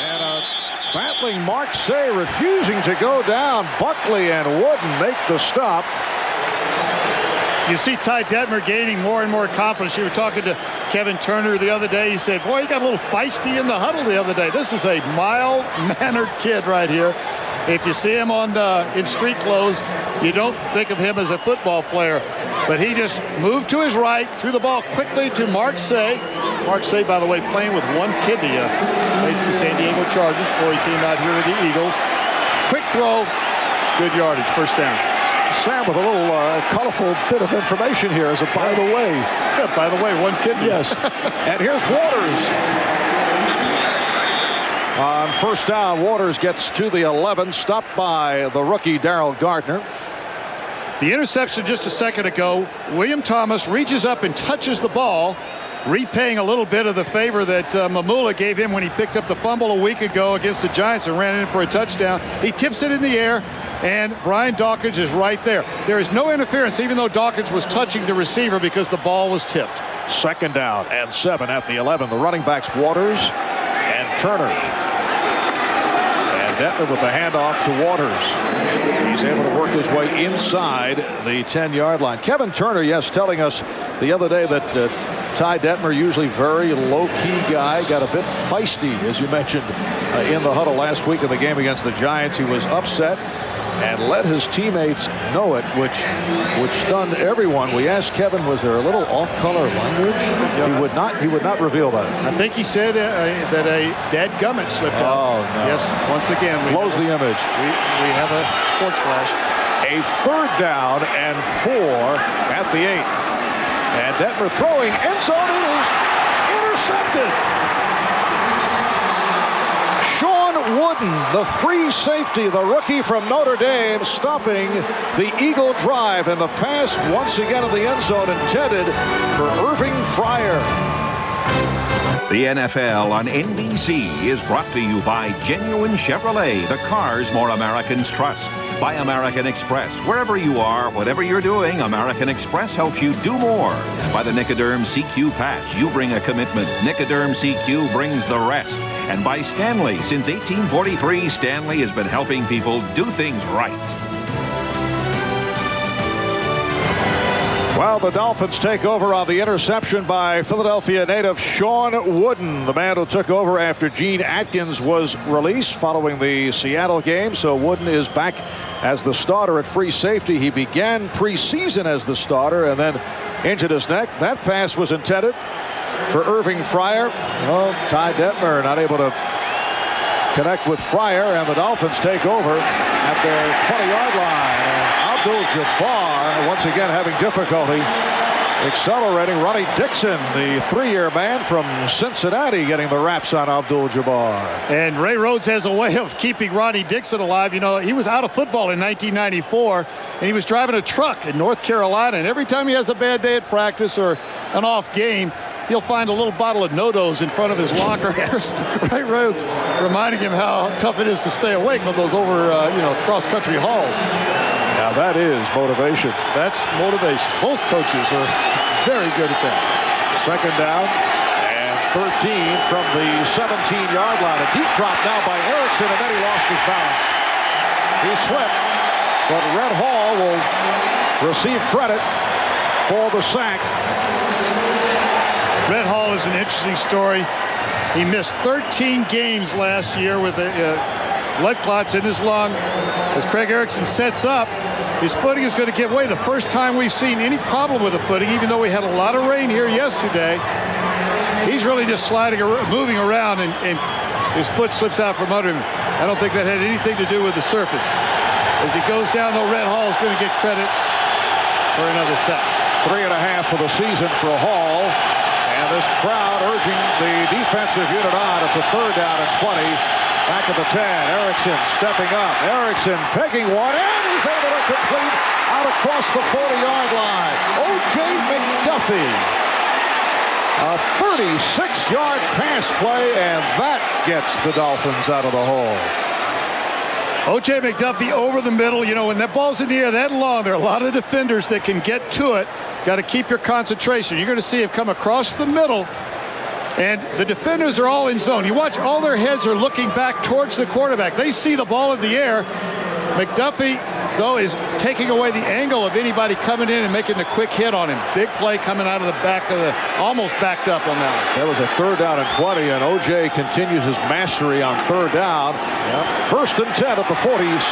A: And a battling Mark Say refusing to go down. Buckley and Wooden make the stop.
D: You see Ty Detmer gaining more and more confidence. You were talking to Kevin Turner the other day. He said, boy, he got a little feisty in the huddle the other day. This is a mild-mannered kid right here. If you see him in street clothes, you don't think of him as a football player. But he just moved to his right, threw the ball quickly to Mark Say. Mark Say, by the way, playing with one kidney. Played for the San Diego Chargers before he came out here with the Eagles. Quick throw, good yardage, first down.
A: Sam with a little colorful bit of information here as a by the way.
D: Yeah, by the way, one kidney.
A: Yes. And here's Waters. On first down, Waters gets to the 11, stopped by the rookie Darrell Gardner.
D: The interception just a second ago, William Thomas reaches up and touches the ball, repaying a little bit of the favor that Mamula gave him when he picked up the fumble a week ago against the Giants and ran in for a touchdown. He tips it in the air, and Brian Dawkins is right there. There is no interference, even though Dawkins was touching the receiver, because the ball was tipped.
A: 2nd down and 7 at the 11. The running backs Waters and Turner. And Detmer with the handoff to Waters. He's able to work his way inside the 10-yard line. Kevin Turner, yes, telling us the other day that Ty Detmer, usually very low-key guy, got a bit feisty, as you mentioned, in the huddle last week in the game against the Giants. He was upset and let his teammates know it, which stunned everyone. We asked Kevin, was there a little off-color language? Yeah. He would not reveal that.
D: I think he said that a dadgummit slipped out.
A: Oh, no.
D: Yes, once again.
A: Blows the image.
D: We have a sports flash.
A: A 3rd down and 4 at the 8. And Detmer throwing, end zone, it is intercepted. Sean Wooden, the free safety, the rookie from Notre Dame, stopping the Eagle drive, and the pass once again in the end zone intended for Irving Fryar.
E: The NFL on NBC is brought to you by Genuine Chevrolet, the cars more Americans trust. By American Express. Wherever you are, whatever you're doing, American Express helps you do more. By the Nicoderm CQ patch, you bring a commitment. Nicoderm CQ brings the rest. And by Stanley. Since 1843, Stanley has been helping people do things right.
A: Well, the Dolphins take over on the interception by Philadelphia native Sean Wooden, the man who took over after Gene Atkins was released following the Seattle game. So Wooden is back as the starter at free safety. He began preseason as the starter and then injured his neck. That pass was intended for Irving Fryar. Oh, Ty Detmer not able to connect with Fryar, and the Dolphins take over at their 20-yard line. Abdul-Jabbar once again having difficulty accelerating. Ronnie Dixon, the 3-year man from Cincinnati, getting the wraps on Abdul-Jabbar.
D: And Ray Rhodes has a way of keeping Ronnie Dixon alive. You know, he was out of football in 1994, and he was driving a truck in North Carolina, and every time he has a bad day at practice or an off game, he'll find a little bottle of NoDoz in front of his locker.
A: Yes.
D: Ray Rhodes reminding him how tough it is to stay awake with those over, cross-country hauls.
A: Now that is motivation.
D: That's motivation. Both coaches are very good at that.
A: Second down and 13 from the 17-yard line. A deep drop now by Erickson, and then he lost his balance. He slipped, but Red Hall will receive credit for the sack.
D: Red Hall is an interesting story. He missed 13 games last year with blood clots in his lung. As Craig Erickson sets up, his footing is going to give way. The first time we've seen any problem with the footing, even though we had a lot of rain here yesterday. He's really just moving around, and his foot slips out from under him. I don't think that had anything to do with the surface. As he goes down, though, Red Hall is going to get credit for another sack.
A: 3.5 for the season for Hall. And this crowd urging the defensive unit on. It's a third down and 20. Back at the 10. Erickson stepping up. Erickson picking one, and he's able to complete out across the 40-yard line. O.J. McDuffie. A 36-yard pass play, and that gets the Dolphins out of the hole.
D: O.J. McDuffie over the middle. You know, when that ball's in the air that long, there are a lot of defenders that can get to it. Got to keep your concentration. You're going to see him come across the middle, and the defenders are all in zone. You watch, all their heads are looking back towards the quarterback. They see the ball in the air. McDuffie, though, is taking away the angle of anybody coming in and making a quick hit on him. Big play coming out of the back of the, almost backed up on that one.
A: That was a third down and 20, and O.J. continues his mastery on third down. Yep. First and 10 at the 46.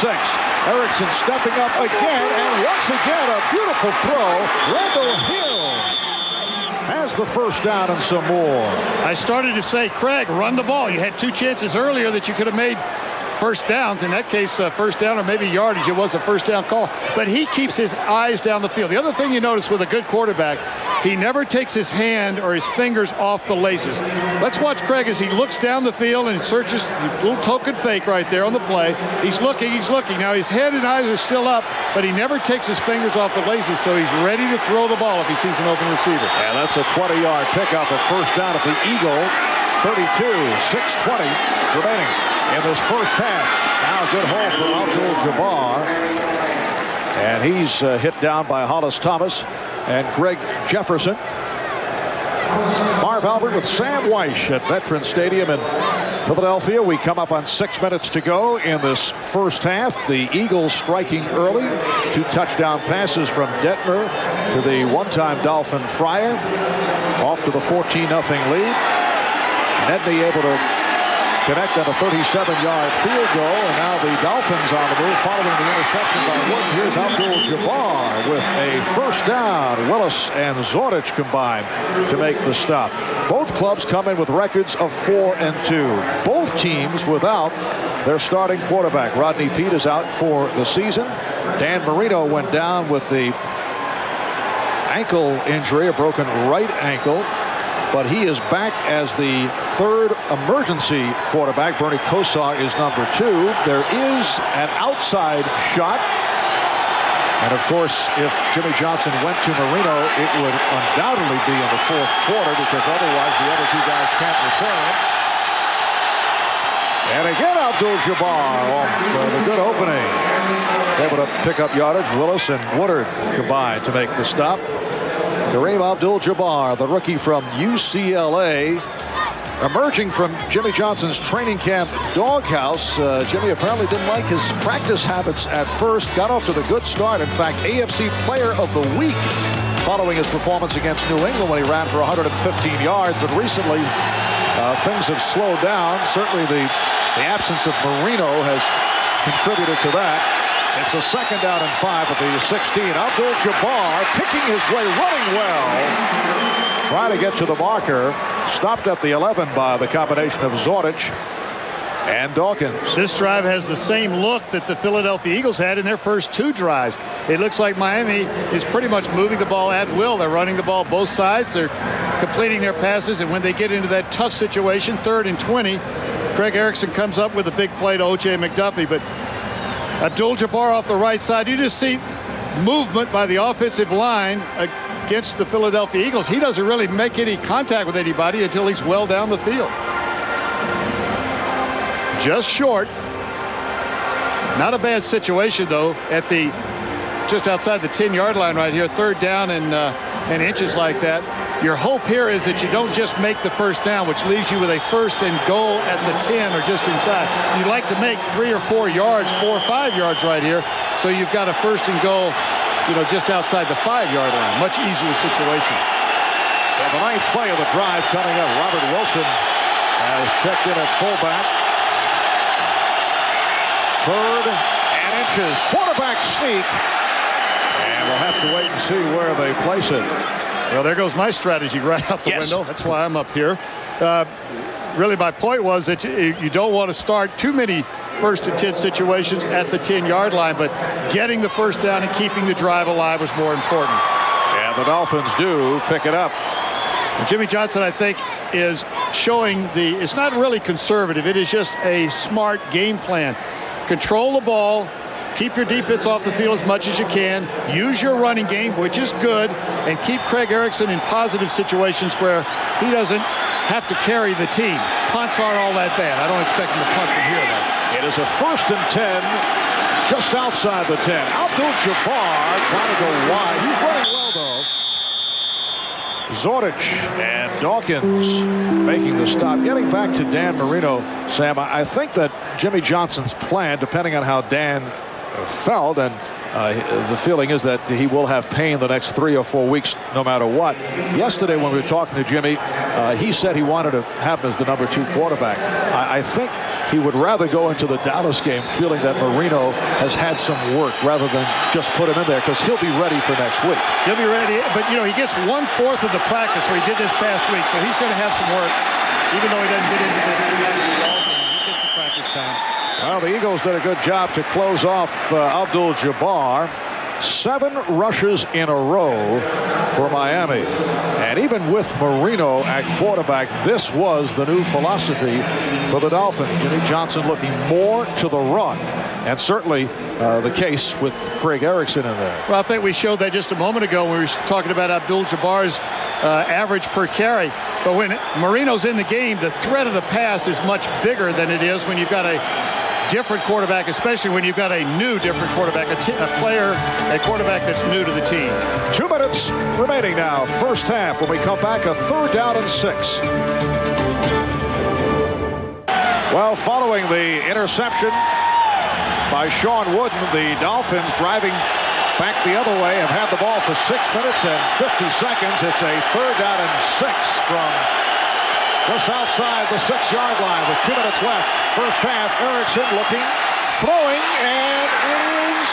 A: Erickson stepping up again, and once again a beautiful throw. Randall Hill has the first down and some more.
D: I started to say, Craig, run the ball. You had two chances earlier that you could have made first downs. In that case, first down or maybe yardage. It was a first down call. But he keeps his eyes down the field. The other thing you notice with a good quarterback, he never takes his hand or his fingers off the laces. Let's watch Craig as he looks down the field and searches a little token fake right there on the play. He's looking. Now his head and eyes are still up, but he never takes his fingers off the laces, so he's ready to throw the ball if he sees an open receiver.
A: And that's a 20-yard pickup, a first down at the Eagle. 32, 6:20 remaining in this first half. Now a good hole for Abdul-Jabbar. And he's hit down by Hollis Thomas and Greg Jefferson. Marv Albert with Sam Weish at Veterans Stadium in Philadelphia. We come up on 6 minutes to go in this first half. The Eagles striking early. 2 touchdown passes from Detmer to the one-time Dolphin Fryar. Off to the 14-0 lead. Nedney able to connect on a 37-yard field goal, and now the Dolphins on the move following the interception by Wooden. Here's Abdul-Jabbar with a first down. Willis and Zordich combined to make the stop. Both clubs come in with records of 4-2. Both teams without their starting quarterback. Rodney Peete is out for the season. Dan Marino went down with the ankle injury, a broken right ankle. but he is back as the third emergency quarterback. Bernie Kosar is number 2. There is an outside shot. And of course, if Jimmy Johnson went to Marino, it would undoubtedly be in the fourth quarter, because otherwise the other 2 guys can't return. And again, Abdul-Jabbar off the good opening. Able to pick up yardage. Willis and Woodard combined to make the stop. Kareem Abdul-Jabbar, the rookie from UCLA, emerging from Jimmy Johnson's training camp doghouse. Jimmy apparently didn't like his practice habits at first. Got off to the good start. In fact, AFC Player of the Week following his performance against New England when he ran for 115 yards. But recently, things have slowed down. Certainly the absence of Marino has contributed to that. It's a 2nd down and 5 at the 16. Abdul-Jabbar picking his way, running well. Trying to get to the marker. Stopped at the 11 by the combination of Zordich and Dawkins.
D: This drive has the same look that the Philadelphia Eagles had in their first 2 drives. It looks like Miami is pretty much moving the ball at will. They're running the ball both sides. They're completing their passes, and when they get into that tough situation, 3rd and 20, Craig Erickson comes up with a big play to O.J. McDuffie. But Abdul-Jabbar off the right side, you just see movement by the offensive line against the Philadelphia Eagles. He doesn't really make any contact with anybody until he's well down the field. Just short. Not a bad situation, though, at the just outside the 10-yard line right here. 3rd down and inches like that. Your hope here is that you don't just make the first down, which leaves you with a 1st and goal at the 10 or just inside. You'd like to make 3 or 4 yards, 4 or 5 yards right here, so you've got a 1st and goal, just outside the 5-yard line. Much easier situation.
A: So the 9th play of the drive coming up. Robert Wilson has checked in at fullback. 3rd and inches. Quarterback sneak. And we'll have to wait and see where they place it.
D: Well, there goes my strategy right out the window. That's why I'm up here. Really, my point was that you don't want to start too many 1st and 10 situations at the 10-yard line, but getting the first down and keeping the drive alive was more important.
A: And the Dolphins do pick it up.
D: And Jimmy Johnson, I think, is showing it's not really conservative. It is just a smart game plan. Control the ball. Keep your defense off the field as much as you can. Use your running game, which is good, and keep Craig Erickson in positive situations where he doesn't have to carry the team. Punts aren't all that bad. I don't expect him to punt from here, though.
A: It is a 1st and 10, just outside the 10. Abdul-Jabbar trying to go wide. He's running well, though. Zordich and Dawkins making the stop. Getting back to Dan Marino, Sam, I think that Jimmy Johnson's plan, depending on how Dan felt, and the feeling is that he will have pain the next 3 or 4 weeks no matter what. Yesterday when we were talking to Jimmy, he said he wanted to have him as the number 2 quarterback. I think he would rather go into the Dallas game feeling that Marino has had some work rather than just put him in there, because he'll be ready for next week.
D: He'll be ready, but he gets 1/4 of the practice where he did this past week, so he's going to have some work, even though he doesn't get into this. He gets some practice time.
A: Well, the Eagles did a good job to close off Abdul-Jabbar. 7 rushes in a row for Miami. And even with Marino at quarterback, this was the new philosophy for the Dolphins. Jimmy Johnson looking more to the run. And certainly the case with Craig Erickson in there.
D: Well, I think we showed that just a moment ago when we were talking about Abdul-Jabbar's average per carry. But when Marino's in the game, the threat of the pass is much bigger than it is when you've got a different quarterback, especially when you've got a new different quarterback, a quarterback that's new to the team.
A: 2 minutes remaining now, first half. When we come back, a 3rd down and 6. Well, following the interception by Sean Wooden, the Dolphins driving back the other way have had the ball for 6 minutes and 50 seconds. It's a 3rd down and 6 from just outside the 6-yard line with 2 minutes left. First half, Erickson looking, throwing, and it is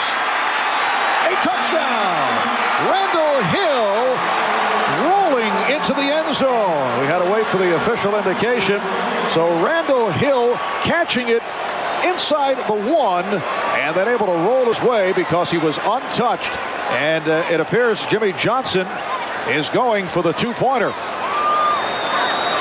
A: a touchdown. Randall Hill rolling into the end zone. We had to wait for the official indication. So Randall Hill catching it inside the 1 and then able to roll his way because he was untouched. And it appears Jimmy Johnson is going for the 2-pointer.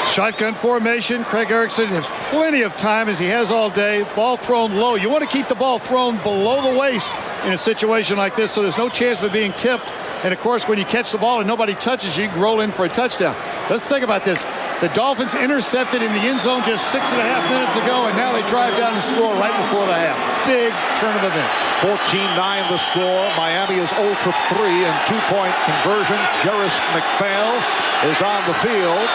D: Shotgun formation. Craig Erickson has plenty of time, as he has all day. Ball thrown low. You want to keep the ball thrown below the waist in a situation like this, so there's no chance of it being tipped. And of course, when you catch the ball and nobody touches you, can roll in for a touchdown. Let's think about this. The Dolphins intercepted in the end zone just 6.5 minutes ago, and now they drive down and score right before the half. Big turn of events.
A: 14-9 the score. Miami is 0 for 3 in two-point conversions. Jarris McPhail is on the field.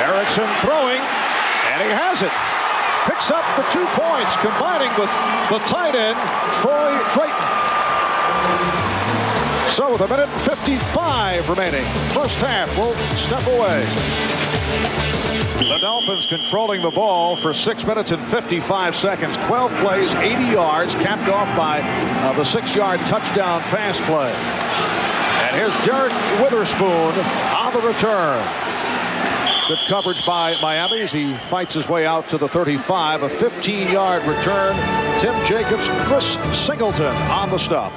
A: Erickson throwing, and he has it. Picks up the 2 points, combining with the tight end, Troy Drayton. So with 1:55 remaining, first half will step away. The Dolphins controlling the ball for 6 minutes and 55 seconds. 12 plays, 80 yards, capped off by the 6-yard touchdown pass play. And here's Derek Witherspoon on the return. Good coverage by Miami as he fights his way out to the 35. A 15-yard return. Tim Jacobs, Chris Singleton on the stop.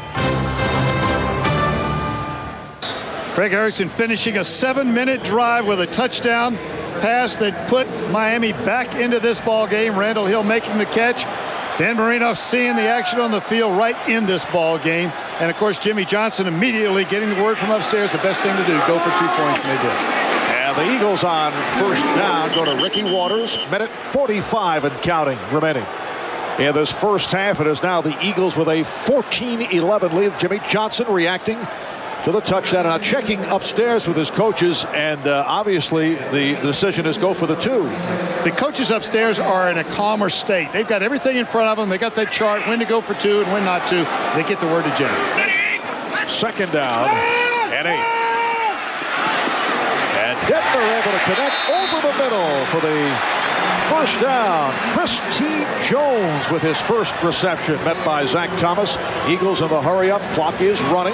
D: Craig Erickson finishing a 7-minute drive with a touchdown pass that put Miami back into this ball game. Randall Hill making the catch. Dan Marino seeing the action on the field right in this ball game. And of course, Jimmy Johnson immediately getting the word from upstairs, the best thing to do, go for 2 points, and they did.
A: And the Eagles on first down go to Ricky Waters. 1:45 and counting remaining. In this first half, it is now the Eagles with a 14-11 lead. Jimmy Johnson reacting to the touchdown. Now checking upstairs with his coaches, and obviously the decision is go for the 2.
D: The coaches upstairs are in a calmer state. They've got everything in front of them. They got that chart, when to go for 2 and when not to. They get the word to Jimmy.
A: Second down and 8. And Detmer able to connect over the middle for the first down. Chris T. Jones with his first reception, met by Zach Thomas. Eagles in the hurry-up. Clock is running.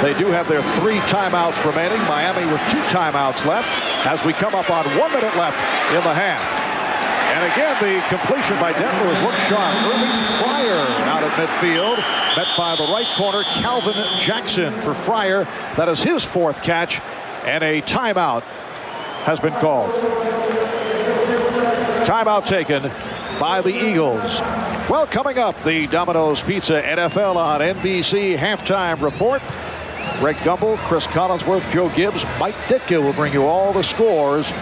A: They do have their 3 timeouts remaining. Miami with 2 timeouts left as we come up on 1 minute left in the half. And again, the completion by Denver has looked sharp. Irving Fryer out at midfield, met by the right corner, Calvin Jackson for Fryer. That is his 4th catch, and a timeout has been called. Timeout taken by the Eagles. Well, coming up, the Domino's Pizza NFL on NBC halftime report. Greg Gumbel, Chris Collinsworth, Joe Gibbs, Mike Ditka will bring you all the scores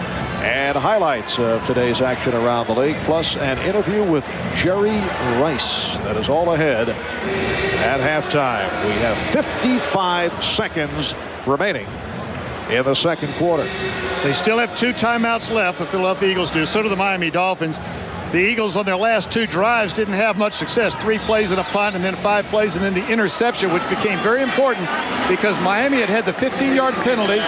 A: and highlights of today's action around the league, plus an interview with Jerry Rice. That is all ahead at halftime. We have 55 seconds remaining in the second quarter.
D: They still have 2 timeouts left, the Philadelphia Eagles do. So do the Miami Dolphins. The Eagles on their last 2 drives didn't have much success. 3 plays and a punt, and then 5 plays, and then the interception, which became very important because Miami had the 15-yard penalty,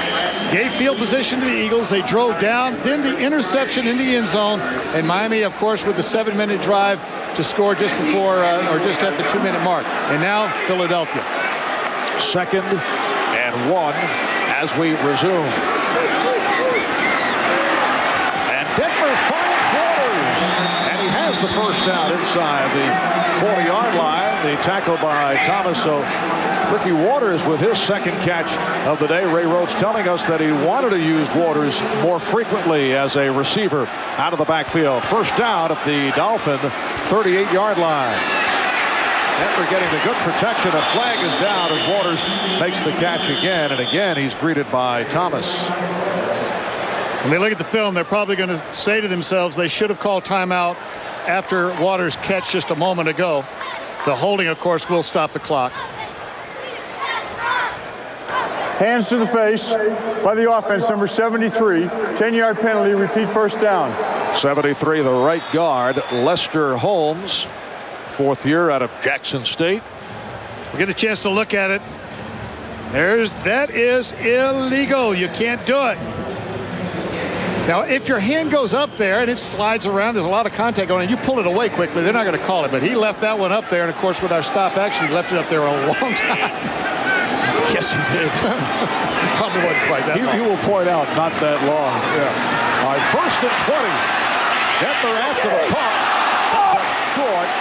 D: gave field position to the Eagles. They drove down, then the interception in the end zone, and Miami, of course, with the 7-minute drive to score just before or just at the 2-minute mark. And now Philadelphia.
A: 2nd and 1 as we resume. And Detmer finds Waters, and he has the first down inside the 40-yard line. The tackle by Thomas. So Ricky Waters with his 2nd catch of the day. Ray Rhodes telling us that he wanted to use Waters more frequently as a receiver out of the backfield. First down at the Dolphin 38-yard line. Detmer getting the good protection. A flag is down as Waters makes the catch again, and again he's greeted by Thomas.
D: When they look at the film, they're probably going to say to themselves they should have called timeout after Waters' catch just a moment ago. The holding, of course, will stop the clock.
C: Hands to the face by the offense, number 73. 10-yard penalty, repeat first down.
A: 73, the right guard, Lester Holmes. 4th year out of Jackson State.
D: We'll get a chance to look at it. That is illegal. You can't do it. Now, if your hand goes up there and it slides around, there's a lot of contact going on. You pull it away quickly, they're not going to call it. But he left that one up there, and of course, with our stop action, he left it up there a long time.
A: Yes, he did.
D: Probably wasn't quite that long.
A: He will point out, not that long.
D: Yeah.
A: All right, 1st and 20. Detmer after the pump. Comes up short.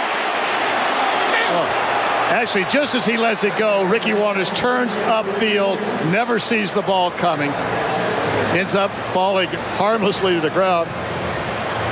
D: Actually, just as he lets it go, Ricky Watters turns upfield, never sees the ball coming, ends up falling harmlessly to the ground.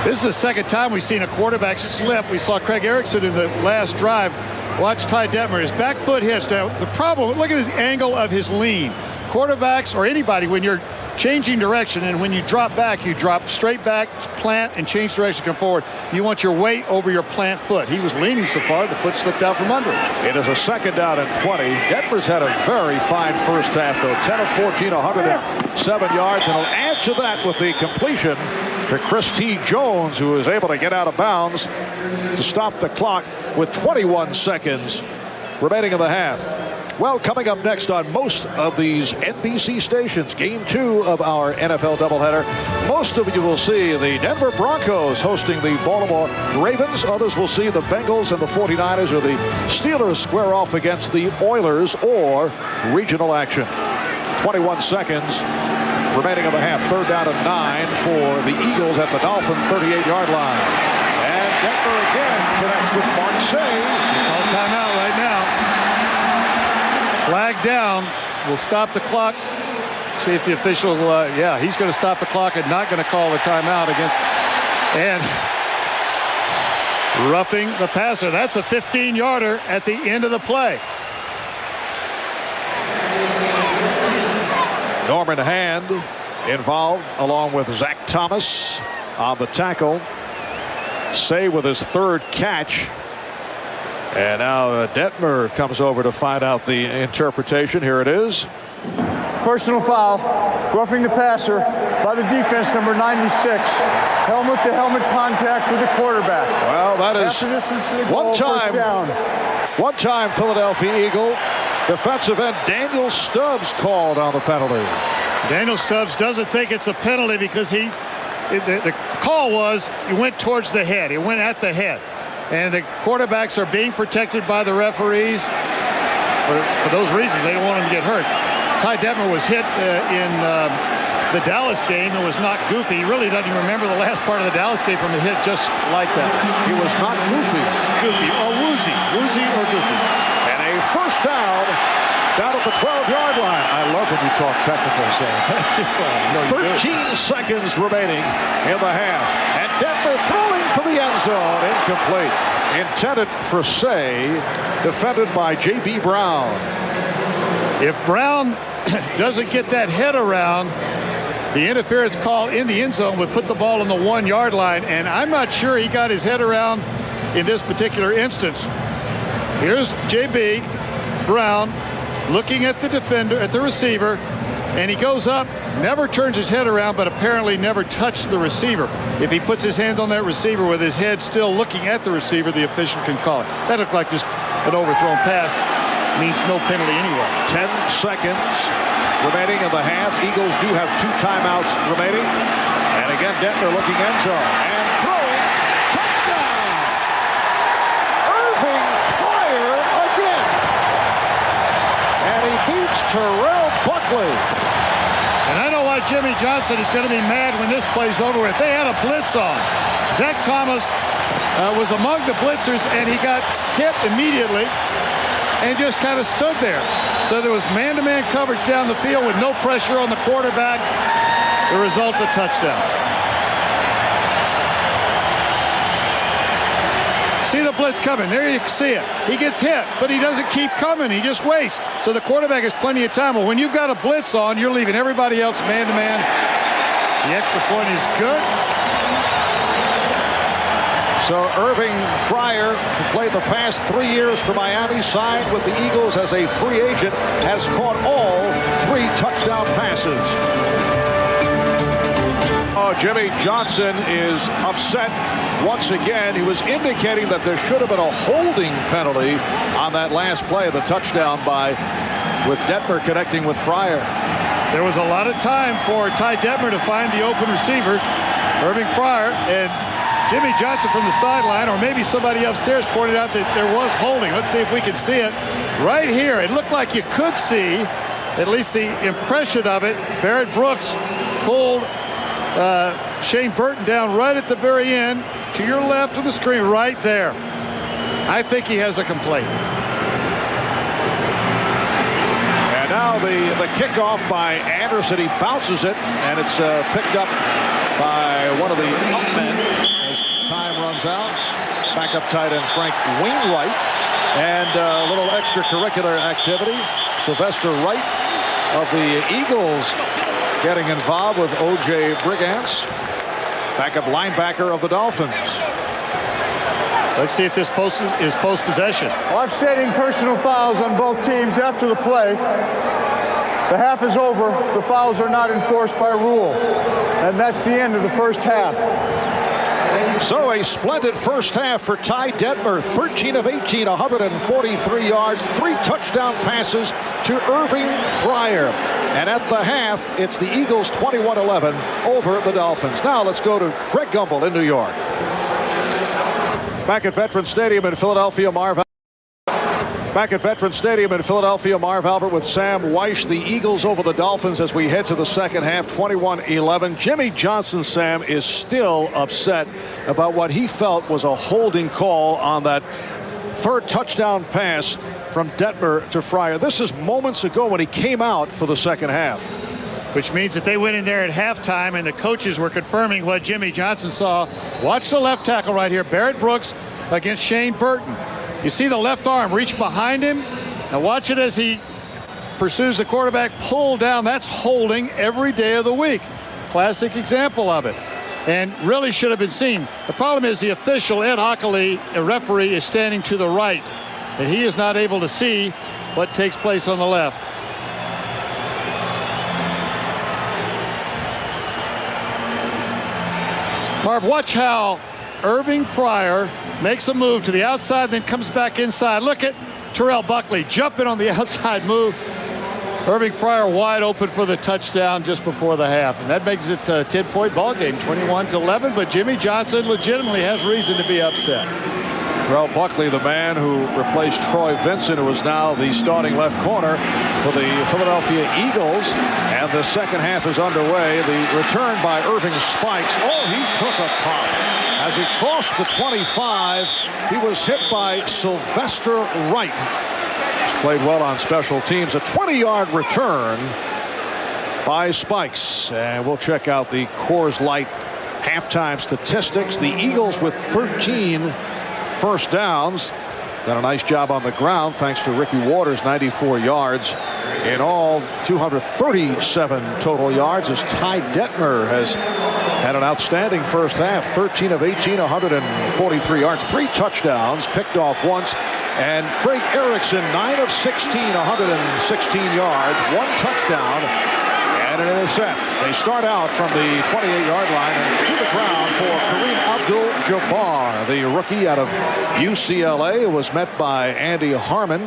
D: This is the second time we've seen a quarterback slip. We saw Craig Erickson in the last drive. Watch Ty Detmer, his back foot hits. Now, the problem, look at the angle of his lean. Quarterbacks or anybody, when you're changing direction and when you drop back, you drop straight back, plant, and change direction, come forward. You want your weight over your plant foot. He was leaning so far, the foot slipped out from under him.
A: It is a second down and 20. Detmer's had a very fine first half, though. 10 of 14, 107 yards. And he'll add to that with the completion to Chris T. Jones, who was able to get out of bounds to stop the clock with 21 seconds remaining in the half. Well, coming up next on most of these NBC stations, game 2 of our NFL doubleheader. Most of you will see the Denver Broncos hosting the Baltimore Ravens. Others will see the Bengals and the 49ers or the Steelers square off against the Oilers or regional action. 21 seconds remaining in the half. Third down and 9 for the Eagles at the Dolphin 38-yard line. And Denver again connects with Mark Say.
D: Call timeout right now. Flag down. We'll stop the clock. See if the official, yeah, he's going to stop the clock and not going to call the timeout against, and roughing the passer. That's a 15-yarder at the end of the play.
A: Norman Hand involved along with Zach Thomas on the tackle. Say with his third catch. And now Detmer comes over to find out the interpretation. Here it is.
C: Personal foul, roughing the passer by the defense, number 96. Helmet-to-helmet contact with the quarterback.
A: Well, that is one time Philadelphia Eagle defensive end Daniel Stubbs called on the penalty.
D: Daniel Stubbs doesn't think it's a penalty because the call was he went towards the head. He went at the head. And the quarterbacks are being protected by the referees for those reasons. They don't want them to get hurt. Ty Detmer was hit in the Dallas game and was not goofy. He really doesn't even remember the last part of the Dallas game from a hit just like that.
A: He was not goofy.
D: Goofy or woozy. Woozy or goofy.
A: And a first down at the 12-yard line. I love when you talk technical, Sam. 13 seconds remaining in the half. And Detmer throwing for the end zone. Incomplete. Intended for Say. Defended by J.B. Brown.
D: If Brown doesn't get that head around, the interference call in the end zone would put the ball on the 1-yard line. And I'm not sure he got his head around in this particular instance. Here's J.B. Brown looking at the defender, at the receiver, and he goes up, never turns his head around, but apparently never touched the receiver. If he puts his hand on that receiver with his head still looking at the receiver, the official can call it. That looked like just an overthrown pass. Means no penalty anyway.
A: 10 seconds remaining in the half. Eagles do have 2 timeouts remaining. And again, Detmer looking end zone and throwing. Touchdown! Irving Fryar again. And he beats Terrell Buckley.
D: And I know why Jimmy Johnson is going to be mad when this play's over with. They had a blitz on. Zach Thomas was among the blitzers, and he got hit immediately and just kind of stood there. So there was man-to-man coverage down the field with no pressure on the quarterback. The result, a touchdown. See the blitz coming. There you can see it. He gets hit, but he doesn't keep coming. He just waits. So the quarterback has plenty of time. Well, when you've got a blitz on, you're leaving everybody else man-to-man. The extra point is good.
A: So Irving Fryar, who played the past 3 years for Miami, signed with the Eagles as a free agent, has caught all 3 touchdown passes. Oh, Jimmy Johnson is upset once again. He was indicating that there should have been a holding penalty on that last play of the touchdown with Detmer connecting with Fryar.
D: There was a lot of time for Ty Detmer to find the open receiver, Irving Fryar, and Jimmy Johnson from the sideline, or maybe somebody upstairs pointed out that there was holding. Let's see if we can see it right here. It looked like you could see at least the impression of it. Barrett Brooks pulled Shane Burton down right at the very end. To your left of the screen, right there. I think he has a complaint.
A: now the kickoff by Anderson. He bounces it, and it's picked up by one of the up men as time runs out. Backup tight end Frank Wainwright. And a little extracurricular activity. Sylvester Wright of the Eagles getting involved with O.J. Brigance, backup linebacker of the Dolphins.
D: Let's see if this is post-possession.
C: Offsetting personal fouls on both teams after the play. The half is over. The fouls are not enforced by rule. And that's the end of the first half.
A: So a splendid first half for Ty Detmer. 13 of 18, 143 yards, 3 touchdown passes to Irving Fryar. And at the half, it's the Eagles 21-11 over the Dolphins. Now let's go to Greg Gumbel in New York. Back at Veterans Stadium in Philadelphia, Marv Albert with Sam Weish. The Eagles over the Dolphins as we head to the second half, 21-11. Jimmy Johnson, Sam, is still upset about what he felt was a holding call on that third touchdown pass from Detmer to Fryar. This is moments ago when he came out for the second half.
D: Which means that they went in there at halftime and the coaches were confirming what Jimmy Johnson saw. Watch the left tackle right here, Barrett Brooks against Shane Burton. You see the left arm reach behind him. Now watch it as he pursues the quarterback, pull down. That's holding every day of the week. Classic example of it. And really should have been seen. The problem is the official, Ed Ockley, a referee, is standing to the right. And he is not able to see what takes place on the left. Marv, watch how Irving Fryar makes a move to the outside, then comes back inside. Look at Terrell Buckley jumping on the outside move. Irving Fryar wide open for the touchdown just before the half. And that makes it a 10-point ball game, 21-11. But Jimmy Johnson legitimately has reason to be upset.
A: Terrell Buckley, the man who replaced Troy Vincent, who is now the starting left corner for the Philadelphia Eagles. And the second half is underway. The return by Irving Spikes. Oh, he took a pop. As he crossed the 25, he was hit by Sylvester Wright. He's played well on special teams. A 20-yard return by Spikes. And we'll check out the Coors Light halftime statistics. The Eagles with 13 first downs. Done a nice job on the ground thanks to Ricky Waters, 94 yards in all, 237 total yards as Ty Detmer has had an outstanding first half. 13 of 18, 143 yards, 3 touchdowns, picked off once. And Craig Erickson, 9 of 16, 116 yards, 1 touchdown and an intercept. They start out from the 28-yard line, and it's to the ground for Kareem Abdul-Jabbar, the rookie out of UCLA, who was met by Andy Harmon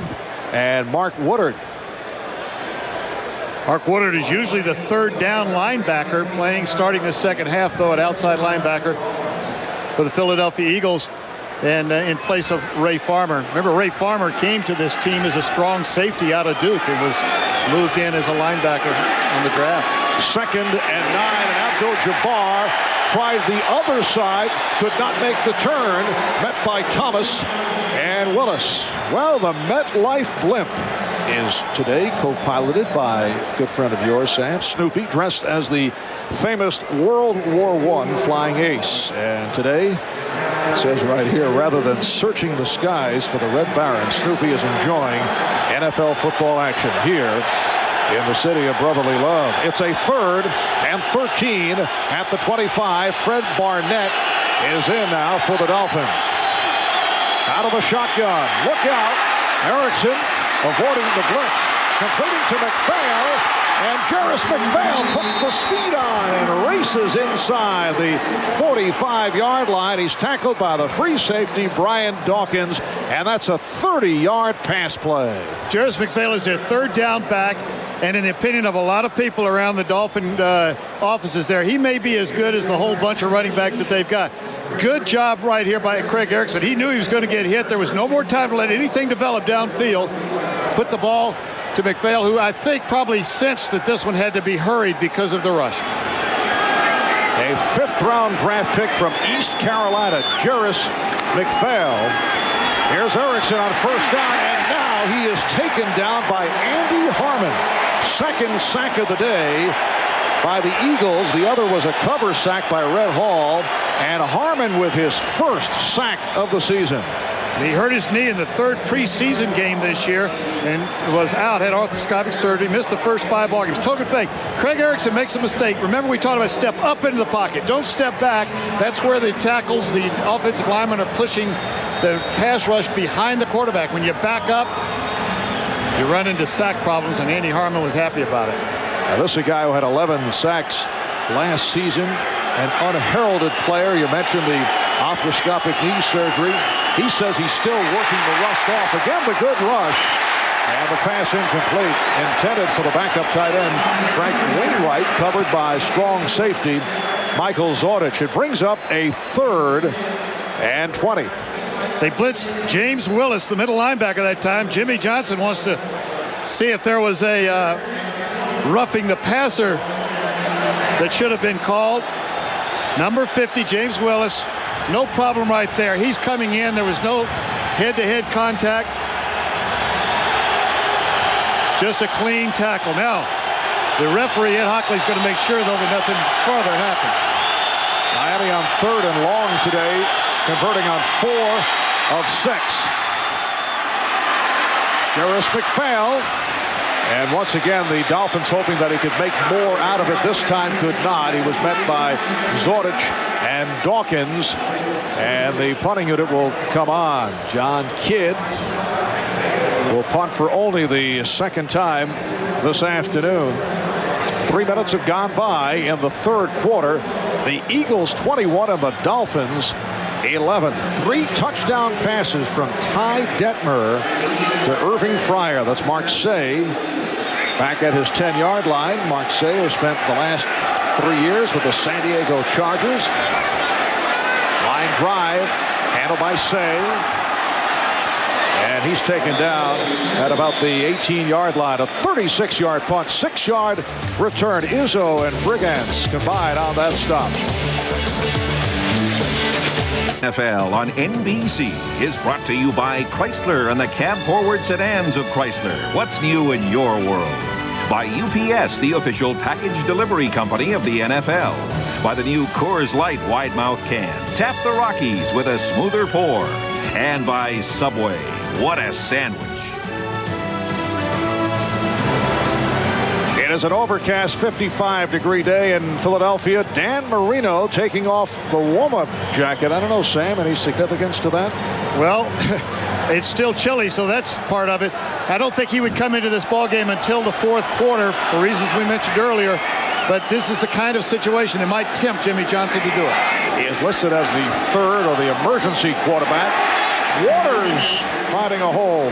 A: and Mark Woodard.
D: Mark Woodard is usually the third down linebacker, starting the second half, though, at outside linebacker for the Philadelphia Eagles, and in place of Ray Farmer. Remember, Ray Farmer came to this team as a strong safety out of Duke and was moved in as a linebacker on the draft.
A: 2nd and 9, and Abdul-Jabbar tried the other side, could not make the turn, met by Thomas and Willis. Well, the MetLife blimp is today co-piloted by a good friend of yours, Sam, Snoopy, dressed as the famous World War I flying ace. And today, it says right here, rather than searching the skies for the Red Baron, Snoopy is enjoying NFL football action here in the city of brotherly love. It's a 3rd and 13 at the 25. Fred Barnett is in now for the Dolphins. Out of the shotgun. Look out. Erickson avoiding the blitz. Completing to McPhail. And Jarris McPhail puts the speed on and races inside the 45-yard line. He's tackled by the free safety, Brian Dawkins, and that's a 30-yard pass play.
D: Jarris McPhail is their third down back, and in the opinion of a lot of people around the Dolphin offices there, he may be as good as the whole bunch of running backs that they've got. Good job right here by Craig Erickson. He knew he was going to get hit. There was no more time to let anything develop downfield. Put the ball to McPhail, who I think probably sensed that this one had to be hurried because of the rush.
A: A 5th-round draft pick from East Carolina, Jarris McPhail. Here's Erickson on first down, and now he is taken down by Andy Harmon. second sack of the day by the Eagles. The other was a cover sack by Red Hall, and Harmon with his first sack of the season.
D: He hurt his knee in the third preseason game this year and was out, had arthroscopic surgery, missed the first 5 ball games. Token fake. Craig Erickson makes a mistake. Remember, we talked about step up into the pocket. Don't step back. That's where the tackles, the offensive linemen are pushing the pass rush behind the quarterback. When you back up, you run into sack problems, and Andy Harmon was happy about it.
A: Now, this is a guy who had 11 sacks last season, an unheralded player. You mentioned the arthroscopic knee surgery. He says he's still working the rust off. Again, the good rush. And the pass incomplete. Intended for the backup tight end, Frank Wainwright, covered by strong safety, Michael Zordich. It brings up a 3rd and 20.
D: They blitzed James Willis, the middle linebacker that time. Jimmy Johnson wants to see if there was a roughing the passer that should have been called. Number 50, James Willis. No problem right there. He's coming in. There was no head-to-head contact. Just a clean tackle. Now, the referee, Ed Hockley, is going to make sure, though, that nothing further happens.
A: Miami on 3rd and long today, converting on 4 of 6. Jarris McPhail. And once again, the Dolphins hoping that he could make more out of it. This time could not. He was met by Zordich and Dawkins. And the punting unit will come on. John Kidd will punt for only the 2nd time this afternoon. 3 minutes have gone by in the 3rd quarter. The Eagles 21 and the Dolphins 11. 3 touchdown passes from Ty Detmer to Irving Fryar. That's Mark Say back at his 10-yard line. Mark Say has spent the last 3 years with the San Diego Chargers. Line drive, handled by Say. And he's taken down at about the 18-yard line. A 36-yard punt, 6-yard return. Izzo and Brigance combined on that stop.
E: NFL on NBC is brought to you by Chrysler and the cab forward sedans of Chrysler. What's new in your world? By UPS, the official package delivery company of the NFL. By the new Coors Light wide mouth can. Tap the Rockies with a smoother pour. And by Subway. What a sandwich.
A: It is an overcast 55-degree day in Philadelphia. Dan Marino taking off the warm-up jacket. I don't know, Sam, any significance to that?
D: Well, it's still chilly, so that's part of it. I don't think he would come into this ball game until the 4th quarter for reasons we mentioned earlier. But this is the kind of situation that might tempt Jimmy Johnson to do it.
A: He is listed as the 3rd or the emergency quarterback. Waters finding a hole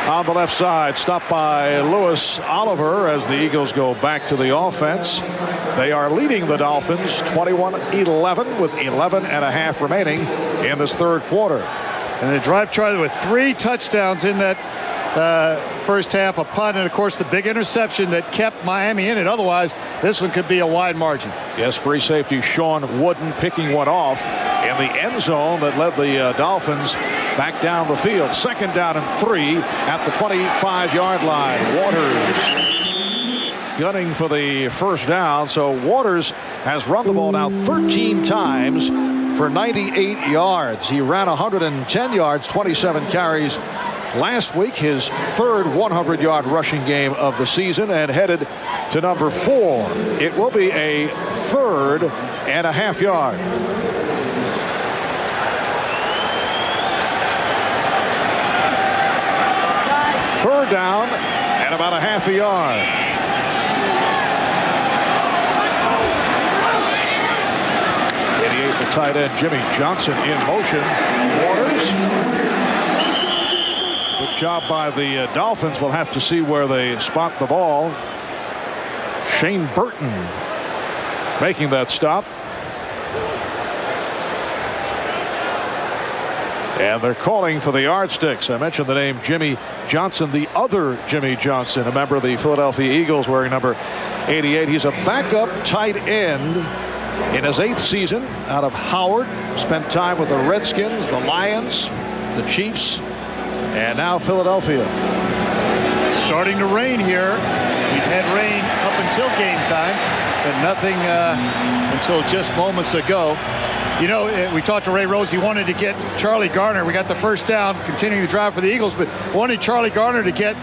A: on the left side, stopped by Lewis Oliver as the Eagles go back to the offense. They are leading the Dolphins 21-11 with 11 and a half remaining in this 3rd quarter.
D: And the drive tried with 3 touchdowns in that first half, a punt, and of course the big interception that kept Miami in it. Otherwise, this one could be a wide margin.
A: Yes, free safety Sean Wooden picking one off in the end zone that led the Dolphins back down the field. 2nd down and 3 at the 25-yard line. Waters gunning for the first down. So Waters has run the ball now 13 times for 98 yards. He ran 110 yards, 27 carries last week, his 3rd 100-yard rushing game of the season, and headed to number 4. It will be a 3rd and a half yard. Third down and about a half a yard. The tight end Jimmy Johnson in motion. Waters. Good job by the Dolphins. We'll have to see where they spot the ball. Shane Burton making that stop. And they're calling for the yardsticks. I mentioned the name Jimmy Johnson, the other Jimmy Johnson, a member of the Philadelphia Eagles wearing number 88. He's a backup tight end in his 8th season out of Howard. Spent time with the Redskins, the Lions, the Chiefs, and now Philadelphia.
D: Starting to rain here We'd had rain up until game time, but nothing until just moments ago. You know, we talked to Ray Rhodes. He wanted to get Charlie Garner. We got the first down, continuing the drive for the Eagles, but wanted Charlie Garner to get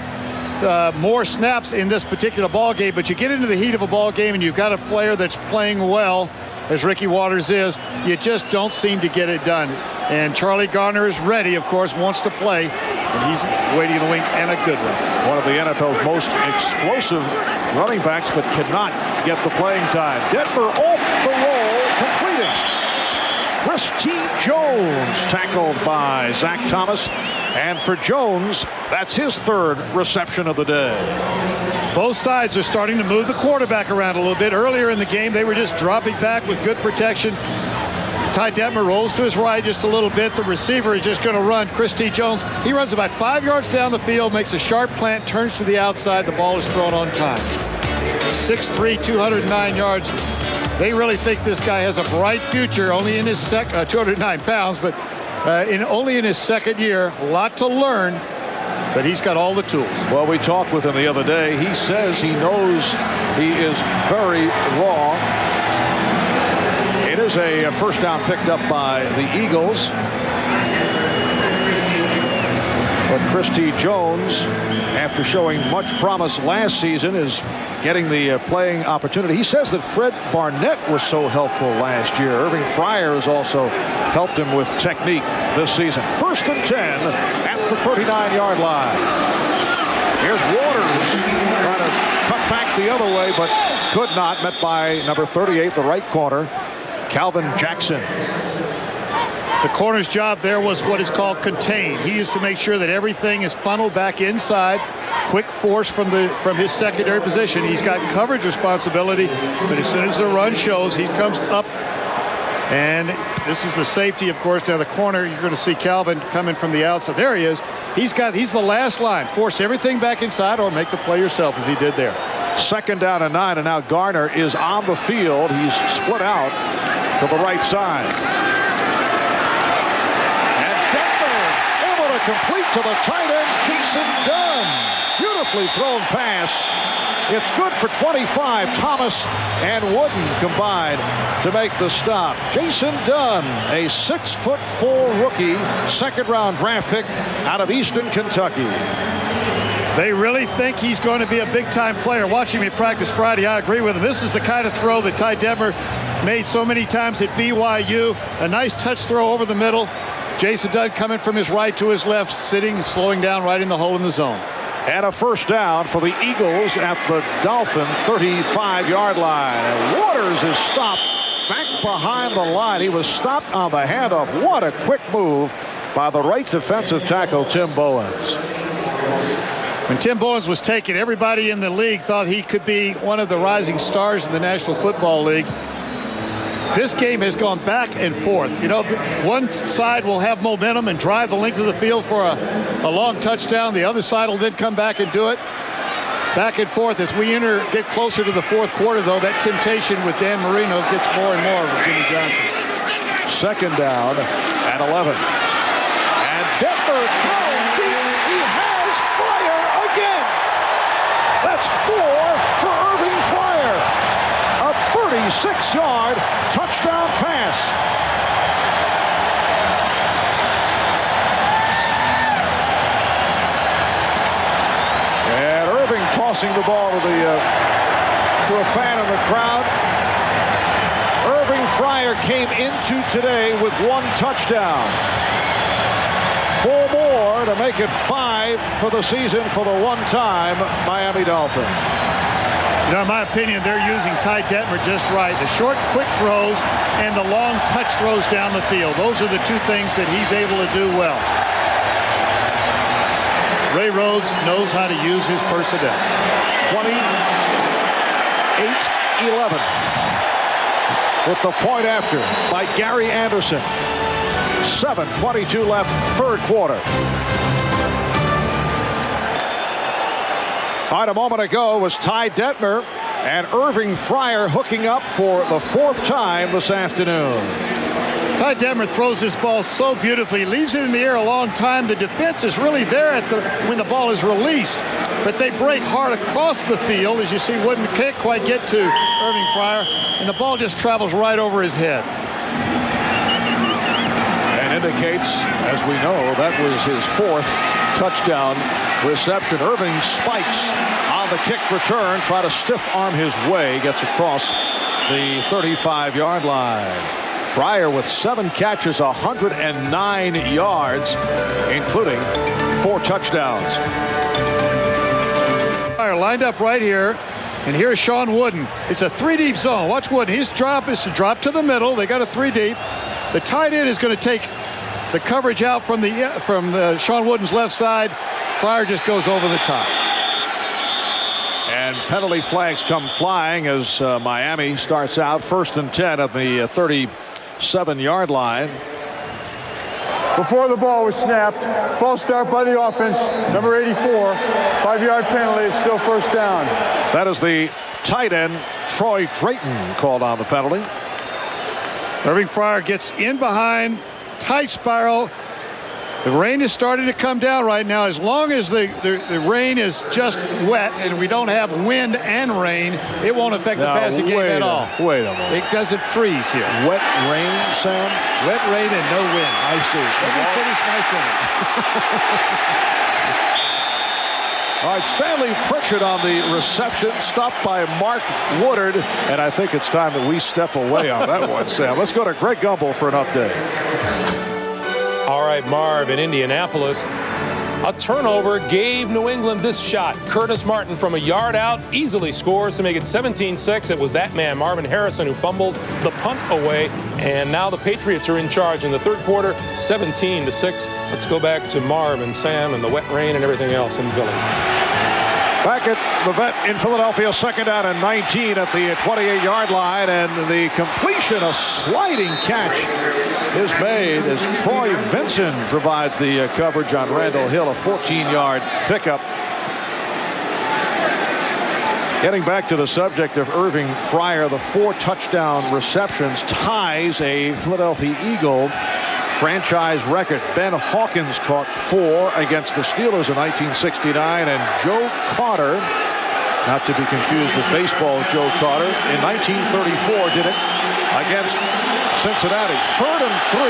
D: more snaps in this particular ball game. But you get into the heat of a ball game and you've got a player that's playing well, as Ricky Watters is, you just don't seem to get it done. And Charlie Garner is ready, of course, wants to play, and he's waiting in the wings, and a good one.
A: One of the NFL's most explosive running backs, but cannot get the playing time. Detmer off the roll, completing. Christy Jones tackled by Zach Thomas. And for Jones, that's his third reception of the day.
D: Both sides are starting to move the quarterback around a little bit. Earlier in the game, they were just dropping back with good protection. Ty Detmer rolls to his right just a little bit. The receiver is just going to run. Christy Jones, he runs about 5 yards down the field, makes a sharp plant, turns to the outside. The ball is thrown on time. 6'3", 209 yards. They really think this guy has a bright future, only in his 209 pounds, but only in his second year. A lot to learn, but he's got all the tools.
A: Well, we talked with him the other day. He says he knows he is very raw. It is a first down picked up by the Eagles. But Christy Jones, after showing much promise last season, is getting the playing opportunity. He says that Fred Barnett was so helpful last year. Irving Fryar has also helped him with technique this season. 1st and 10 at the 39-yard line. Here's Waters trying to cut back the other way, but could not. Met by number 38, the right corner, Calvin Jackson.
D: The corner's job there was what is called contain. He used to make sure that everything is funneled back inside. Quick force from his secondary position. He's got coverage responsibility, but as soon as the run shows, he comes up. And this is the safety, of course, down the corner. You're going to see Calvin coming from the outside. There he is. He's the last line. Force everything back inside or make the play yourself, as he did there.
A: 2nd down and 9, and now Garner is on the field. He's split out to the right side. Complete to the tight end, Jason Dunn. Beautifully thrown pass. It's good for 25. Thomas and Wooden combined to make the stop. Jason Dunn, a 6'4" rookie, 2nd-round draft pick out of Eastern Kentucky.
D: They really think he's going to be a big-time player. Watching me practice Friday, I agree with him. This is the kind of throw that Ty Detmer made so many times at BYU. A nice touch throw over the middle. Jason Dunn coming from his right to his left, sitting, slowing down right in the hole in the zone.
A: And a first down for the Eagles at the Dolphin 35-yard line. And Waters is stopped back behind the line. He was stopped on the handoff. What a quick move by the right defensive tackle, Tim Bowens.
D: When Tim Bowens was taken, everybody in the league thought he could be one of the rising stars in the National Football League. This game has gone back and forth. You know, one side will have momentum and drive the length of the field for a long touchdown. The other side will then come back and do it. Back and forth as we get closer to the 4th quarter, though, that temptation with Dan Marino gets more and more with Jimmy Johnson.
A: 2nd down at 11. And Detmer thrown deep. He has fire again. That's 4 for Irving Fryar. A 36-yard touchdown pass. And Irving tossing the ball to a fan in the crowd. Irving Fryar came into today with 1 touchdown. 4 more to make it 5 for the season for the one-time Miami Dolphins.
D: You know, in my opinion, they're using Ty Detmer just right. The short, quick throws and the long touch throws down the field. Those are the 2 things that he's able to do well. Ray Rhodes knows how to use his personnel.
A: 28-11 with the point after by Gary Anderson. 7:22 left, 3rd quarter. All right, a moment ago was Ty Detmer and Irving Fryar hooking up for the 4th time this afternoon.
D: Ty Detmer throws this ball so beautifully, leaves it in the air a long time. The defense is really there when the ball is released, but they break hard across the field. As you see, Wooden can't quite get to Irving Fryar, and the ball just travels right over his head.
A: And indicates, as we know, that was his 4th touchdown reception. Irving spikes on the kick return, try to stiff arm his way, gets across the 35-yard line. Fryar with 7 catches, 109 yards, including 4 touchdowns.
D: Fryar lined up right here, and here's Sean Wooden. It's a 3-deep zone. Watch Wooden. His job is to drop to the middle. They got a 3-deep. The tight end is going to take the coverage out from the Sean Wooden's left side. Fryar just goes over the top.
A: And penalty flags come flying as Miami starts out 1st and 10 at the 37-yard line.
C: Before the ball was snapped, false start by the offense, number 84, 5-yard penalty, it's still 1st down.
A: That is the tight end, Troy Drayton, called on the penalty.
D: Irving Fryar gets in behind, tight spiral. The rain is starting to come down right now. As long as the rain is just wet and we don't have wind and rain, it won't affect the passing game at all.
A: Wait a moment.
D: It doesn't freeze here.
A: Wet rain, Sam?
D: Wet rain and no wind.
A: I see.
D: Let me finish my sentence.
A: All right, Stanley Pritchett on the reception, stopped by Mark Woodard, and I think it's time that we step away on that one, Sam. Let's go to Greg Gumbel for an update.
F: All right, Marv, in Indianapolis, a turnover gave New England this shot. Curtis Martin from a yard out easily scores to make it 17-6. It was that man, Marvin Harrison, who fumbled the punt away, and now the Patriots are in charge in the 3rd quarter, 17-6. Let's go back to Marv and Sam and the wet rain and everything else in Philly.
A: Back at the Vet in Philadelphia, 2nd down and 19 at the 28-yard line, and the completion, a sliding catch, is made as Troy Vincent provides the coverage on Randall Hill, a 14-yard pickup. Getting back to the subject of Irving Fryar, the 4 touchdown receptions ties a Philadelphia Eagle franchise record. Ben Hawkins caught 4 against the Steelers in 1969, and Joe Carter, not to be confused with baseball's Joe Carter, in 1934 did it against Cincinnati. 3rd and 3